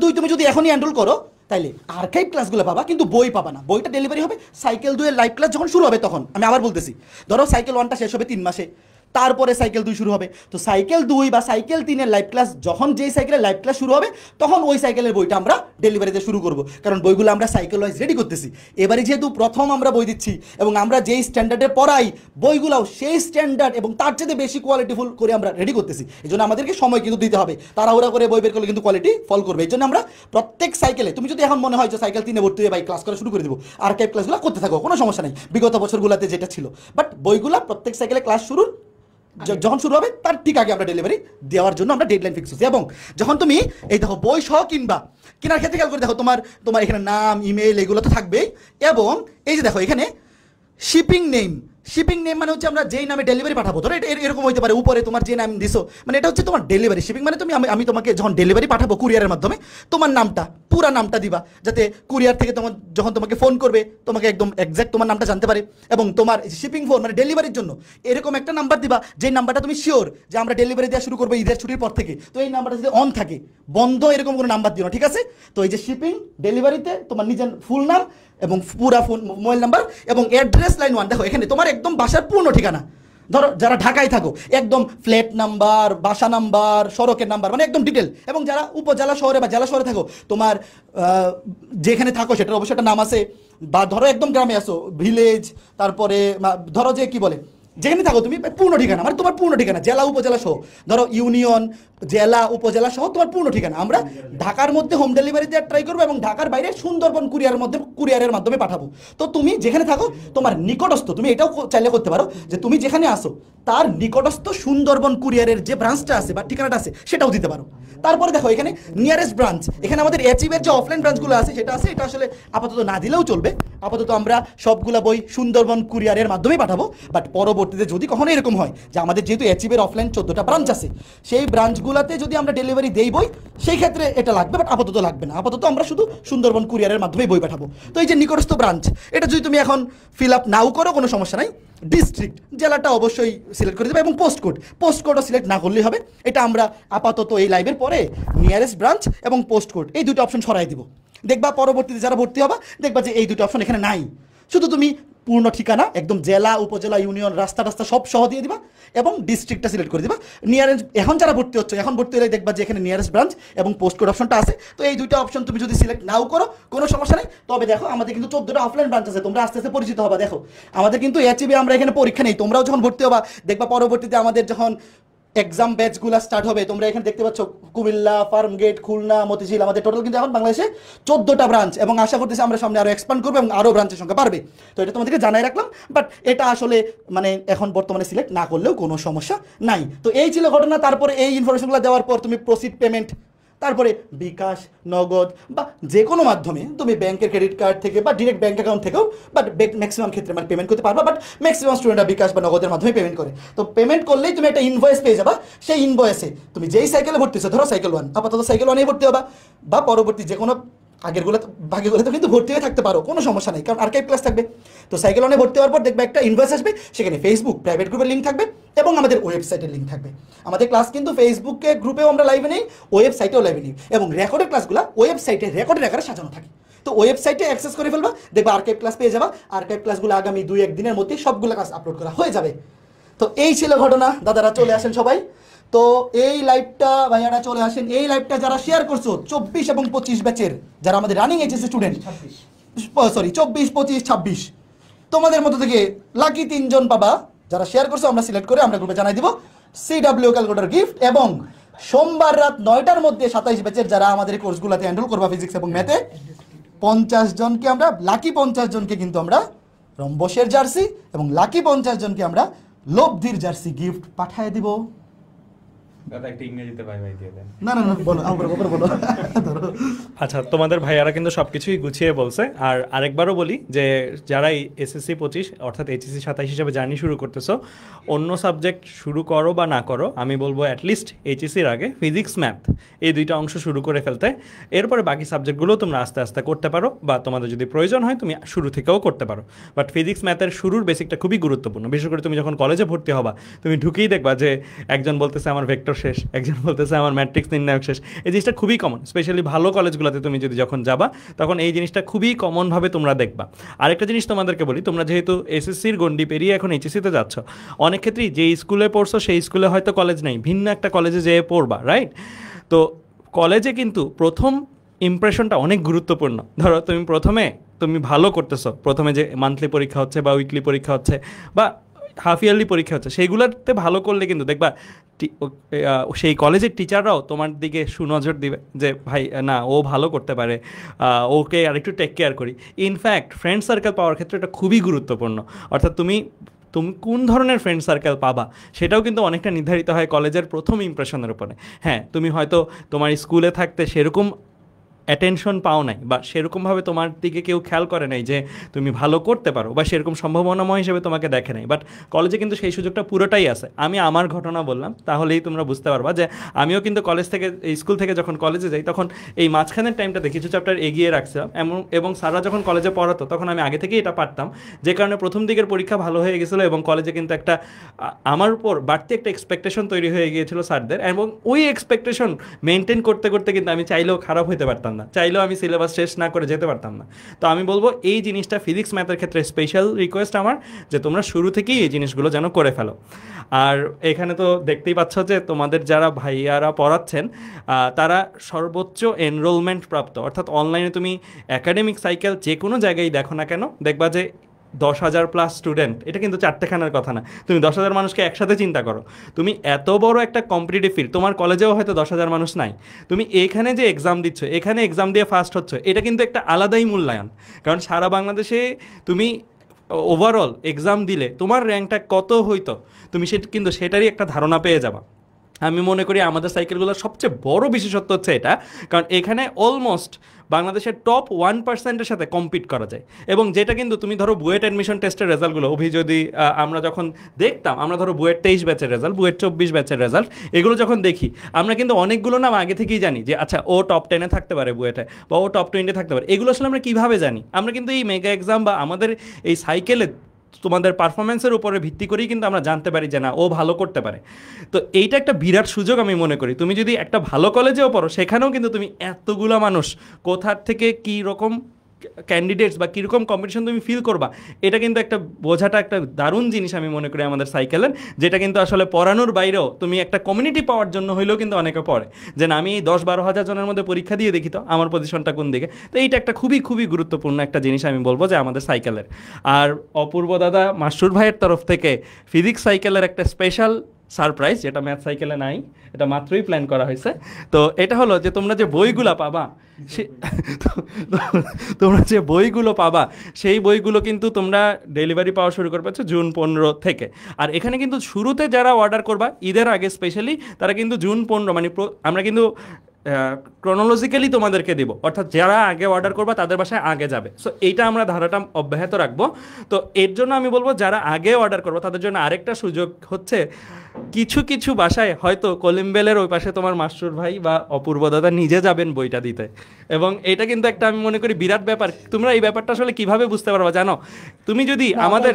2 তুমি যদি এখনই এনরোল করো তাইলে আর্কাইভ ক্লাসগুলো পাবা, কিন্তু বই পাবা না। বইটা ডেলিভারি হবে সাইকেল 2 এর লাইভ ক্লাস যখন শুরু হবে তখন। আমি আবার বলতেছি, ধরো সাইকেল 1টা শেষ হবে 3 মাসে, তারপরে সাইকেল 2 শুরু হবে। তো সাইকেল 2 বা সাইকেল 3 এর লাইভ ক্লাস যখন যেই সাইকেলের লাইভ ক্লাস শুরু হবে তখন ওই সাইকেলের বইটা আমরা ডেলিভারি দিয়ে শুরু করব, কারণ বইগুলো আমরা সাইকেল ওয়াইজ রেডি করতেছি। এবারে যেহেতু প্রথম আমরা বই দিচ্ছি এবং আমরা যেই স্ট্যান্ডার্ডে পড়াই বইগুলোও সেই স্ট্যান্ডার্ড এবং তার চেয়ে বেশি কোয়ালিটিফুল করে আমরা রেডি করতেছি। এই জন্য আমাদেরকে সময় কিন্তু দিতে হবে, তাড়াহুড়া করে বই বের করলে কিন্তু কোয়ালিটি ফল করবে। এই জন্য আমরা প্রত্যেক সাইকেলে, তুমি যদি এখন মনে হয় যে সাইকেল 3 ভর্তি হয়ে ভাই ক্লাস করা শুরু করে দেবো, আর্কাইভ ক্লাসগুলো করতে থাকো, কোনো সমস্যা নেই, বিগত বছরগুলোতে যেটা ছিল। বাট বইগুলো প্রত্যেক সাইকেলে ক্লাস শুরুর যখন শুরু হবে তার ঠিক আগে আমরা ডেলিভারি দেওয়ার জন্য আমরা ডেডলাইন ফিক্স করছি। এবং যখন তুমি এই দেখো বই সহ কিনবা, কেনার ক্ষেত্রে খেয়াল করে দেখো তোমার এখানে নাম, ইমেল এগুলো তো থাকবেই। এবং এই যে দেখো এখানে শিপিং নেম মানে হচ্ছে আমরা যেই নামে ডেলিভারি পাঠাবো, ধরো এটা এরকম হতে পারে, উপরে তোমার যে নাম দিছো মানে এটা হচ্ছে তোমার ডেলিভারি। শিপিং মানে আমি তোমাকে যখন ডেলিভারি পাঠাবো কুরিয়ারের মাধ্যমে, তোমার নামটা, পুরা নামটা দিবা, যাতে কুরিয়ার থেকে যখন তোমাকে ফোন করবে তোমাকে একদম এক্স্যাক্ট তোমার নামটা জানতে পারে। এবং তোমার শিপিং ফোন মানে ডেলিভারির জন্য এরকম একটা নাম্বার দিবা, যে নাম্বারটা তুমি শিওর যে আমরা ডেলিভারি দেওয়া শুরু করবো ঈদের ছুটির পর থেকে। তো এই নাম্বারটা যদি অন থাকে, বন্ধ এরকম কোনো নাম্বার দিও না, ঠিক আছে? তো এই যে শিপিং, ডেলিভারিতে তোমার নিজের ফুল নাম এবং পুরা ফোন মোবাইল নাম্বার এবং অ্যাড্রেস লাইন 1, দেখো এখানে তোমার একদম বাসার পূর্ণ ঠিকানা। ধরো যারা ঢাকায় থাকো একদম ফ্ল্যাট নাম্বার, বাসা নাম্বার, সড়কের নাম্বার, মানে একদম ডিটেল। এবং যারা উপজেলা শহরে বা জেলা শহরে থাকো, তোমার যেখানে থাকো সেটার অবশ্যই একটা নাম আছে। বা ধরো একদম গ্রামে আসো, ভিলেজ, তারপরে ধরো যে কি বলে, যেখানে থাকো তুমি পূর্ণ ঠিকানা, মানে তোমার পূর্ণ ঠিকানা, জেলা উপজেলা সহ, ধরো ইউনিয়ন, জেলা, উপজেলা সহ তোমার পূর্ণ ঠিকানা। আমরা ঢাকার মধ্যে হোম ডেলিভারি দেওয়ার ট্রাই করবো এবং ঢাকার বাইরে সুন্দরবন কুরিয়ারের মাধ্যমে পাঠাবো। তো তুমি যেখানে থাকো তোমার নিকটস্থ, তুমি এটাও চাইলে করতে পারো যে তুমি যেখানে আসো তার নিকটস্থ সুন্দরবন কুরিয়ারের যে ব্রাঞ্চটা আছে বা ঠিকানাটা আছে সেটাও দিতে পারো। তারপরে দেখো এখানে নিয়ারেস্ট ব্রাঞ্চ, এখানে আমাদের অ্যাচিভের যে অফলাইন ব্রাঞ্চগুলো আছে সেটা আছে, এটা আসলে আপাতত না দিলেও চলবে। আপাতত আমরা সবগুলা বই সুন্দরবন কুরিয়ারের মাধ্যমে পাঠাবো। বাট পরবর্তীতে যদি কখনো এরকম হয় যে আমাদের যেহেতু অ্যাচিভের অফলাইন 14টা ব্রাঞ্চ আছে, সেই ব্রাঞ্চগুলোতে যদি আমরা ডেলিভারি দেই বই, সেই ক্ষেত্রে এটা লাগবে, বাট আপাতত লাগবে না। আপাতত আমরা শুধু সুন্দরবন কুরিয়ারের মাধ্যমে বই পাঠাবো। তো এই যে নিকটস্থ ব্রাঞ্চ, এটা যদি তুমি এখন ফিল আপ নাও করো কোনো সমস্যা নাই। ডিস্ট্রিক্ট, জেলাটা অবশ্যই সিলেক্ট করে দেবে এবং পোস্টকোডও সিলেক্ট না করলেই হবে। এটা আমরা আপাতত এই লাইভের পরে নিয়ারেস্ট ব্রাঞ্চ এবং পোস্টকোড এই দুটো অপশন সরাই দিব। দেখবা পরবর্তীতে যারা ভর্তি হবা দেখবা যে এই দুটো অপশন এখানে নাই, শুধু তুমি পূর্ণ ঠিকানা একদম জেলা, উপজেলা, ইউনিয়ন, রাস্তা সব সহ দিয়ে দিবা এবং ডিস্ট্রিক্টটা সিলেক্ট করে দিবা। নিয়ারেস্ট, এখন যারা ভর্তি হচ্ছে, এখন ভর্তি হলে দেখবা যে এখানে নিয়ারেস্ট ব্রাঞ্চ এবং পোস্টকোড অপশনটা আছে। তো এই দুইটা অপশন তুমি যদি সিলেক্ট নাও করো কোনো সমস্যা নেই। তবে দেখো আমাদের কিন্তু 14টা অফলাইন ব্রাঞ্চ আছে, তোমরা আস্তে আস্তে পরিচিত হবা। দেখো আমাদের কিন্তু অ্যাচিভে আমরা এখানে পরীক্ষা নেই, তোমরাও যখন ভর্তি হবা দেখবা পরবর্তীতে আমাদের যখন এক্সাম ব্যাচগুলো স্টার্ট হবে, তোমরা এখানে দেখতে পাচ্ছ কুমিল্লা, ফার্মগেট, খুলনা, মতিঝিল, আমাদের টোটাল কিন্তু এখন বাংলাদেশে 14টা ব্রাঞ্চ এবং আশা করতেছি আমরা সামনে আরও এক্সপ্যান্ড করবো এবং আরও ব্রাঞ্চের সংখ্যা বাড়বে। তো এটা তোমাদেরকে জানাই রাখলাম, বাট এটা আসলে মানে এখন বর্তমানে সিলেক্ট না করলেও কোনো সমস্যা নাই। তো এই ছিল ঘটনা। তারপরে এই ইনফরমেশনগুলো দেওয়ার পর তুমি প্রসিড পেমেন্ট, তারপরে বিকাশ, নগদ বা যে কোনো মাধ্যমে তুমি ব্যাংকের ক্রেডিট কার্ড থেকে বা ডিরেক্ট ব্যাংক অ্যাকাউন্ট থেকেও বাট ম্যাক্সিমাম ক্ষেত্রে মানে পেমেন্ট করতে পারবা। বাট ম্যাক্সিমাম স্টুডেন্টরা বিকাশ বা নগদের মাধ্যমে পেমেন্ট করে। তো পেমেন্ট করলেই তুমি একটা ইনভয়েস পেয়ে যাবা। সেই ইনভয়েসে তুমি যেই সাইকেলে ভর্তি হচ্ছে, ধরো সাইকেল 1, আপাতত সাইকেল 1-এই ভর্তি হবা বা পরবর্তী যে কোনো ভাগেগুলো তো কিন্তু ভর্তি হয়ে থাকতে পারো, কোনো সমস্যা নেই, কারণ আর্কাইভ ক্লাস থাকবে। তো সাইকেল 1-এ ভর্তি হওয়ার পর দেখবে একটা ইনভয়েস আসবে, সেখানে ফেসবুক প্রাইভেট গ্রুপের লিঙ্ক থাকবে এবং আমাদের ওয়েবসাইটের লিঙ্ক থাকবে। আমাদের ক্লাস কিন্তু ফেসবুকে গ্রুপেও আমরা লাইভে নেই, ওয়েবসাইটেও লাইভে নেই এবং রেকর্ডের ক্লাসগুলো ওয়েবসাইটে রেকর্ডের আকারে সাজানো থাকে। তো ওয়েবসাইটে অ্যাক্সেস করে ফেলবা, দেখবা আর্কাইভ ক্লাস পেয়ে যাবা। আর্কাইভ ক্লাসগুলো আগামী 2-1 দিনের মধ্যে সবগুলো ক্লাস আপলোড করা হয়ে যাবে। তো এই ছিল ঘটনা। দাদারা চলে আসেন সবাই। তো এই লাইভটা ভাইয়ারা চলে আসেন। এই লাইভটা যারা শেয়ার করছো 24 এবং 25 ব্যাচের যারা আমাদের রানিং এইচএসসি স্টুডেন্ট, 24, 25, 26, তোমাদের মধ্যে থেকে লাকি 3 জন পাবা যারা শেয়ার করছো আমরা সিলেক্ট করে আমরা গ্রুপে জানাই দিব CW ক্যালকুলেটর গিফট। এবং সোমবার রাত 9টার মধ্যে 27 ব্যাচের যারা আমাদের এই কোর্সগুলোতে এনরোল করবা ফিজিক্স এবং ম্যাথে 50 জনকে আমরা লাকি 50 জনকে কিন্তু আমরা রম্বসের জার্সি এবং লাকি 50 জনকে আমরা লব্ধির জার্সি গিফট পাঠিয়ে দিব। দাদা একটা ইংরেজিতে বাই বাই দিয়ে দেন। না না না বলো আবার বলো ধরো। আচ্ছা, তোমাদের ভাইয়ারা কিন্তু সবকিছুই গুছিয়ে বলছে। আর আরেকবারও বলি যে যারা SSC 25 অর্থাৎ HSC 27 হিসাবে জার্নি শুরু করতেছো, অন্য সাবজেক্ট শুরু করো বা না করো, আমি বলবো অ্যাটলিস্ট HSCর আগে ফিজিক্স ম্যাথ এই দুইটা অংশ শুরু করে ফেলতে। এরপরে বাকি সাবজেক্টগুলো তোমরা আস্তে আস্তে করতে পারো, বা তোমাদের যদি প্রয়োজন হয় তুমি শুরু থেকেও করতে পারো। বাট ফিজিক্স ম্যাথের শুরুর বেসিকটা খুবই গুরুত্বপূর্ণ। বিশেষ করে তুমি যখন কলেজে ভর্তি হবা, তুমি ঢুকেই দেখবা যে একজন বলতেছে আমার ভেক্টর শেষ, একজন বলতেছে আমার ম্যাট্রিক্স নির্ণায়ক শেষ। এই জিনিসটা খুবই কমন, স্পেশালি ভালো কলেজগুলোতে তুমি যদি যখন যাবা তখন এই জিনিসটা খুবই কমনভাবে তোমরা দেখবা। আরেকটা জিনিস তোমাদেরকে বলি, তোমরা যেহেতু SSCর গণ্ডি পেরিয়ে এখন HSCতে যাচ্ছ, অনেক ক্ষেত্রেই যে স্কুলে পড়ছো সেই স্কুলে হয়তো কলেজ নেই, ভিন্ন একটা কলেজে যেয়ে পড়বা, রাইট? তো কলেজে কিন্তু প্রথম ইমপ্রেশনটা অনেক গুরুত্বপূর্ণ। ধরো তুমি ভালো করতেছো, প্রথমে যে মান্থলি পরীক্ষা হচ্ছে বা উইকলি পরীক্ষা হচ্ছে বা হাফ ইয়ারলি পরীক্ষা হচ্ছে, সেইগুলোতে ভালো করলে কিন্তু দেখবা সেই কলেজের টিচাররাও তোমার দিকে সুনজর দিবে যে ভাই না, ও ভালো করতে পারে, ওকে আরেকটু টেক কেয়ার করি। ইনফ্যাক্ট ফ্রেন্ড সার্কেল পাওয়ার ক্ষেত্রে এটা খুবই গুরুত্বপূর্ণ। অর্থাৎ তুমি কোন ধরনের ফ্রেন্ড সার্কেল পাবা সেটাও কিন্তু অনেকটা নির্ধারিত হয় কলেজের প্রথম ইমপ্রেশনের উপরে। হ্যাঁ, তুমি হয়তো তোমার স্কুলে থাকতে সেরকম অ্যাটেনশন পাও নাই, বা সেরকমভাবে তোমার দিকে কেউ খেয়াল করে নাই যে তুমি ভালো করতে পারো, বা সেরকম সম্ভাবনাময় হিসেবে তোমাকে দেখে নাই। বাট কলেজে কিন্তু সেই সুযোগটা পুরোটাই আছে। আমি আমার ঘটনা বললাম, তাহলেই তোমরা বুঝতে পারবা যে আমিও কিন্তু কলেজ থেকে, স্কুল থেকে যখন কলেজে যাই, তখন এই মাঝখানের টাইমটাতে কিছু চ্যাপ্টার এগিয়ে রাখছিলাম, এবং স্যাররা যখন কলেজে পড়াতো তখন আমি আগে থেকেই এটা পারতাম, যে কারণে প্রথম দিকের পরীক্ষা ভালো হয়ে গেছিলো এবং কলেজে কিন্তু একটা আমার উপর বাড়তি একটা এক্সপেকটেশন তৈরি হয়ে গিয়েছিল স্যারদের, এবং ওই এক্সপেকটেশন মেনটেন করতে করতে কিন্তু আমি চাইলেও খারাপ হতে পারতাম না, চাইলেও আমি সিলেবাস শেষ না করে যেতে পারতাম না। তো আমি বলবো এই জিনিসটা ফিজিক্স ম্যাথের ক্ষেত্রে স্পেশাল রিকোয়েস্ট আমার, যে তোমরা শুরু থেকেই এই জিনিসগুলো যেন করে ফেলো। আর এখানে তো দেখতেই পাচ্ছ যে তোমাদের যারা ভাইয়ারা পড়াচ্ছেন তারা সর্বোচ্চ এনরোলমেন্ট প্রাপ্ত, অর্থাৎ অনলাইনে তুমি একাডেমিক সাইকেল যে কোনো জায়গায় দেখো না কেন, দেখবা যে 10,000 প্লাস স্টুডেন্ট। এটা কিন্তু চারটেখানার কথা না, তুমি 10,000 মানুষকে একসাথে চিন্তা করো। তুমি এত বড় একটা কম্পিটিটিভ ফিল্ড, তোমার কলেজেও হয়তো 10,000 মানুষ নাই, তুমি এখানে যে এক্সাম দিচ্ছ, এখানে এক্সাম দিয়ে ফার্স্ট হচ্ছ, এটা কিন্তু একটা আলাদাই মূল্যায়ন। কারণ সারা বাংলাদেশে তুমি ওভারঅল এক্সাম দিলে তোমার র্যাঙ্কটা কত হইতো, তুমি কিন্তু সেটারই একটা ধারণা পেয়ে যাবা। আমি মনে করি আমাদের সাইকেলগুলোর সবচেয়ে বড় বিশেষত্ব হচ্ছে এটা, কারণ এখানে অলমোস্ট বাংলাদেশের টপ 1%-এর সাথে কম্পিট করা যায়। এবং যেটা কিন্তু তুমি ধরো বুয়েট অ্যাডমিশন টেস্টের রেজাল্টগুলো যদি আমরা যখন দেখতাম, আমরা ধরো বুয়েট 23 ব্যাচের রেজাল্ট, বুয়েট 24 ব্যাচের রেজাল্ট, এগুলো যখন দেখি আমরা কিন্তু অনেকগুলো নাম আগে থেকেই জানি যে আচ্ছা ও টপ 10-এ থাকতে পারে বুয়েটে, বা ও টপ 20-এ থাকতে পারে। এগুলো আসলে আমরা কীভাবে জানি? আমরা কিন্তু এই মেগা এক্সাম বা আমাদের এই সাইকেলে তোমাদের পারফরমেন্সের উপরে ভিত্তি করেই কিন্তু আমরা জানতে পারি যে না, ও ভালো করতে পারে। তো এইটা একটা বিরাট সুযোগ আমি মনে করি। তুমি যদি একটা ভালো কলেজেও পড়ো, সেখানেও কিন্তু তুমি এতগুলো মানুষ কোথার থেকে কী রকম ক্যান্ডিডেটস বা কীরকম কম্পিটিশন তুমি ফিল করবা, এটা কিন্তু একটা বোঝাটা একটা দারুণ জিনিস আমি মনে করি আমাদের সাইকেলের, যেটা কিন্তু আসলে পড়ানোর বাইরেও তুমি একটা কমিউনিটি পাওয়ার জন্য হইলেও কিন্তু অনেকে পড়ে যে না, আমি 10-12 হাজার জনের মধ্যে পরীক্ষা দিয়ে দেখি তো আমার পজিশনটা কোন দিকে। তো এইটা একটা খুবই খুবই গুরুত্বপূর্ণ একটা জিনিস আমি বলবো যে আমাদের সাইকেলের। আর অপূর্ব দাদা মাসুর ভাইয়ের তরফ থেকে ফিজিক্স সাইকেলের একটা স্পেশাল সারপ্রাইজ, যেটা ম্যাথ সাইকেলে নাই, এটা মাত্রই প্ল্যান করা হয়েছে। তো এটা হলো যে তোমরা যে বইগুলো পাবা, তোমরা যে বইগুলো পাবা সেই বইগুলো কিন্তু তোমরা ডেলিভারি পাওয়া শুরু করবে জুন 15 থেকে। আর এখানে কিন্তু শুরুতে যারা অর্ডার করবা ঈদের আগে স্পেশালি, তারা কিন্তু জুন 15 মানে আমরা কিন্তু ক্রোনোলজিক্যালি তোমাদেরকে দেবো, অর্থাৎ যারা আগে অর্ডার করবা তাদের বাসায় আগে যাবে। সো এইটা আমরা ধারাটা অব্যাহত রাখবো। তো এর জন্য আমি বলবো যারা আগে অর্ডার করবো তাদের জন্য আরেকটা সুযোগ হচ্ছে, কিছু কিছু বাসায় হয়তো কলিমবেলের ওই পাশে তোমার মাস্টার ভাই বা অপূর্ব দাদা নিজে যাবেন বইটা দিতে, এবং এটা কিন্তু একটা আমি মনে করি বিরাট ব্যাপার। তোমরা এই ব্যাপারটা আসলে কিভাবে বুঝতে পারবা জানো? তুমি যদি আমাদের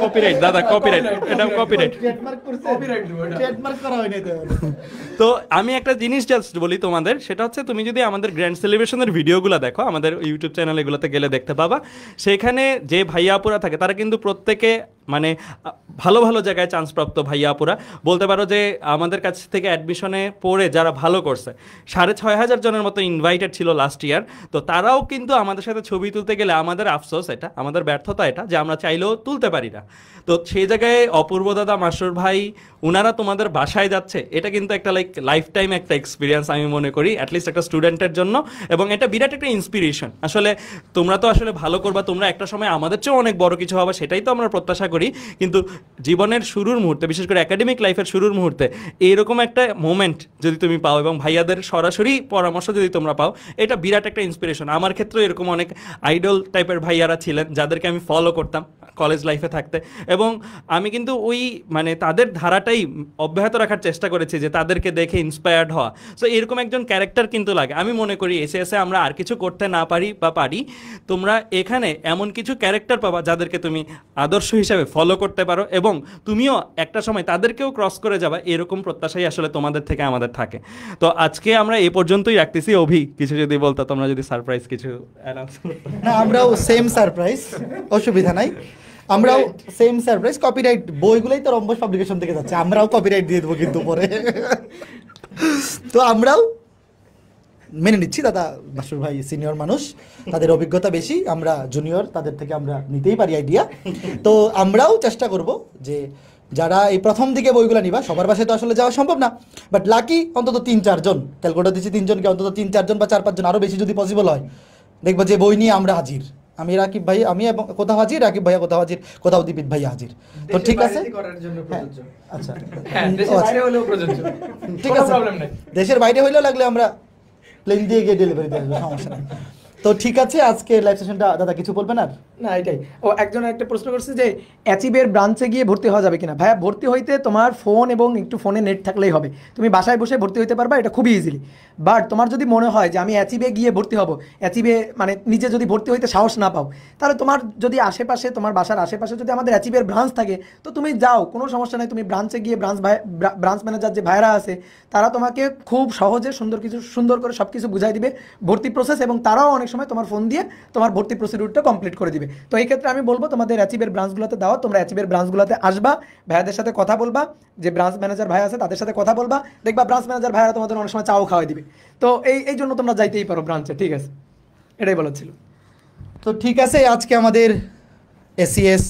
কপিরাইট দাদা, কপিরাইট, এটা কপিরাইট, তো আমি একটা জিনিস জাস্ট বলি তোমাদের, সেটা হচ্ছে তুমি যদি আমাদের গ্র্যান্ড সেলিব্রেশনের ভিডিওগুলো দেখো, আমাদের ইউটিউব চ্যানেল এগুলোতে গেলে দেখতে পাবা, সেখানে যে ভাইয়া আপুরা থাকে তারা কিন্তু প্রত্যেকে মানে ভালো ভালো জায়গায় চান্স প্রাপ্ত ভাইয়া আপুরা, বলতে পারো যে আমাদের কাছ থেকে অ্যাডমিশনে পড়ে যারা ভালো করছে 6,500 জনের মতো ইনভাইটেড ছিল লাস্ট ইয়ার। তো তারাও কিন্তু আমাদের সাথে ছবি তুলতে গেলে আমাদের আফসোস, এটা আমাদের ব্যর্থতা, এটা যে আমরা চাইলেও তুলতে পারি না। তো সেই জায়গায় অপূর্ব দাদা, মাসুর ভাই, ওনারা তোমাদের বাসায় যাচ্ছে, এটা কিন্তু একটা লাইফ টাইম একটা এক্সপিরিয়েন্স আমি মনে করি, অ্যাটলিস্ট একটা স্টুডেন্টের জন্য। এবং এটা বিরাট একটা ইন্সপিরেশন। আসলে তোমরা তো আসলে ভালো করবা, তোমরা একটা সময় আমাদের চেয়েও অনেক বড় কিছু হবে, সেটাই তো আমরা প্রত্যাশা করি। কিন্তু জীবনের শুরুর মুহূর্তে, বিশেষ করে একাডেমিক লাইফের শুরুর মুহূর্তে এইরকম একটা মোমেন্ট যদি তুমি পাও এবং ভাইয়াদের সরাসরি পরামর্শ যদি তোমরা পাও, এটা বিরাট একটা ইন্সপিরেশন। আমার ক্ষেত্রেও এরকম অনেক আইডল টাইপের ভাইয়ারা ছিলেন যাদেরকে আমি ফলো করতাম কলেজ লাইফে থাকতে, এবং আমি কিন্তু ওই মানে তাদের ধারাটাই অব্যাহত রাখার চেষ্টা করেছি, যে তাদেরকে দেখে ইন্সপায়ার্ড হওয়া। সো এরকম একজন ক্যারেক্টার কিন্তু লাগে। আমি মনে করি এসএসএ আমরা আর কিছু করতে না পারি বা পারি, তোমরা এখানে এমন কিছু ক্যারেক্টার পাবা যাদেরকে তুমি আদর্শ হিসাবে ফলো করতে পারো, এবং তুমিও একটা সময় তাদেরকেও ক্রস করে যাবা, এরকম প্রত্যাশাই আসলে তোমাদের থেকে আমাদের থাকে। তো আজকে আমরা এই পর্যন্তই রাখতেছি। অভি, কিছু যদি বলতো, তোমরা যদি সারপ্রাইজ কিছু অ্যানাউন্স করতে। না, আমরাও সেম সারপ্রাইজ, অসুবিধা নাই, আমরাও সেম সারপ্রাইজ। কপিরাইট বইগুলোই তো রম্বস পাবলিকেশন থেকে যাচ্ছে, আমরাও কপিরাইট দিয়ে দেবো কিন্তু পরে। তো আমরাও মেনে নিচ্ছি, দাদা মাসুর ভাই সিনিয়র মানুষ, তাদের অভিজ্ঞতা বেশি, আমরা জুনিয়র, তাদের থেকে আমরা নিতেই পারি আইডিয়া। তো আমরাও চেষ্টা করব যে যারা এই প্রথম দিকে বইগুলো নিবা, সবার বাসায় তো আসলে যাওয়া সম্ভব না, বাট লাকি অন্তত 3-4 জন, ক্যালকুলেটর দিচ্ছি 3 জনকে, অন্তত 3-4 জন বা 4-5 জন, আরও বেশি যদি পসিবল হয়, দেখবো যে বই নিয়ে আমরা হাজির। আমি রাকিব ভাই, আমি এবং কোথাও হাজির, রাকিব ভাইয়া কোথাও হাজির, কোথাও দীপিত ভাইয়া হাজির। তো ঠিক আছে, আচ্ছা ঠিক আছে, দেশের বাইরে হইলেও লাগলে আমরা প্লেন দিয়ে গিয়ে ডেলিভারি দিয়ে আসবো, সমস্যা নেই। তো ঠিক আছে, আজকে লাইভ সেশনটা দাদা কিছু বলবেন আর? না, এটাই। ও একজন একটা প্রশ্ন করছে যে অ্যাচিভের ব্রাঞ্চে গিয়ে ভর্তি হওয়া যাবে কিনা। ভাইয়া, ভর্তি হইতে তোমার ফোন এবং একটু ফোনে নেট থাকলেই হবে, তুমি বাসায় বসে ভর্তি হইতে পারবা, এটা খুবই ইজিলি। বাট তোমার যদি মনে হয় যে আমি অ্যাচিভে গিয়ে ভর্তি হব, অ্যাচিভে মানে নিজে যদি ভর্তি হইতে সাহস না পাও, তাহলে তোমার যদি আশেপাশে, তোমার বাসার আশেপাশে যদি আমাদের অ্যাচিভের ব্রাঞ্চ থাকে, তো তুমি যাও, কোনো সমস্যা নেই। তুমি ব্রাঞ্চে গিয়ে ব্রাঞ্চ ম্যানেজার যে ভাইরা আছে, তারা তোমাকে খুব সহজে সুন্দর করে সব কিছু বুঝাই দিবে ভর্তি প্রসেস, এবং তারাও অনেক সময় তোমার ফোন দিয়ে তোমার ভর্তি প্রসিডিউরটা কমপ্লিট করে দিবে। তো এই ক্ষেত্রে আমি বলবো তোমাদের অ্যাচিভের ব্রাঞ্চগুলোতে দাও, তোমরা অ্যাচিভের ব্রাঞ্চগুলোতে আসবা, ভাইয়াদের সাথে কথা বলবা, যে ব্রাঞ্চ ম্যানেজার ভাই আছে তাদের সাথে কথা বলবা, দেখবা ব্রাঞ্চ ম্যানেজার ভাইয়ারা তোমাদের অনেক সময় চাও খাওয়াই দিবে। তো এই জন্য তোমরা যাইতেই পারো ব্রাঞ্চে, ঠিক আছে? এটাই বলার ছিল। তো ঠিক আছে, আজকে আমাদের এসিএস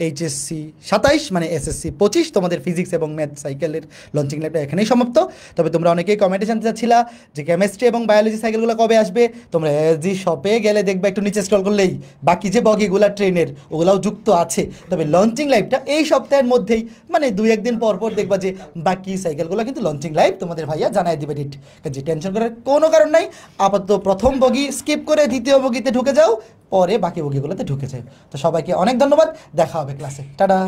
এইচএসসি 27 মানে এসএসসি 25 তোমাদের ফিজিক্স এবং ম্যাথ সাইকেলের লঞ্চিং ল্যাবটা এখানেই সমাপ্ত। তবে তোমরা অনেকেই কমেন্টে জানতে চাচ্ছিলা যে কেমিস্ট্রি এবং বায়োলজি সাইকেলগুলো কবে আসবে। তোমরা এসজি শপে গেলে দেখবে, একটু নিচে স্ক্রল করলেই বাকি যে বগিগুলো ট্রেনের ওগুলাও যুক্ত আছে। তবে লঞ্চিং লাইভটা এই সপ্তাহের মধ্যেই, মানে 2-1 দিন পর পর দেখবা যে বাকি সাইকেলগুলো কিন্তু লঞ্চিং লাইভ তোমাদের ভাইয়া জানাই দিবে ডেট। যে টেনশন করার কোনো কারণ নাই, আপাতত প্রথম বগি স্কিপ করে দ্বিতীয় বগিতে ঢুকে যাও, পরে বাকি বগিগুলোতে ঢুকে যায়। তো সবাইকে অনেক ধন্যবাদ, দেখা হবে ক্লাসে, টাটা।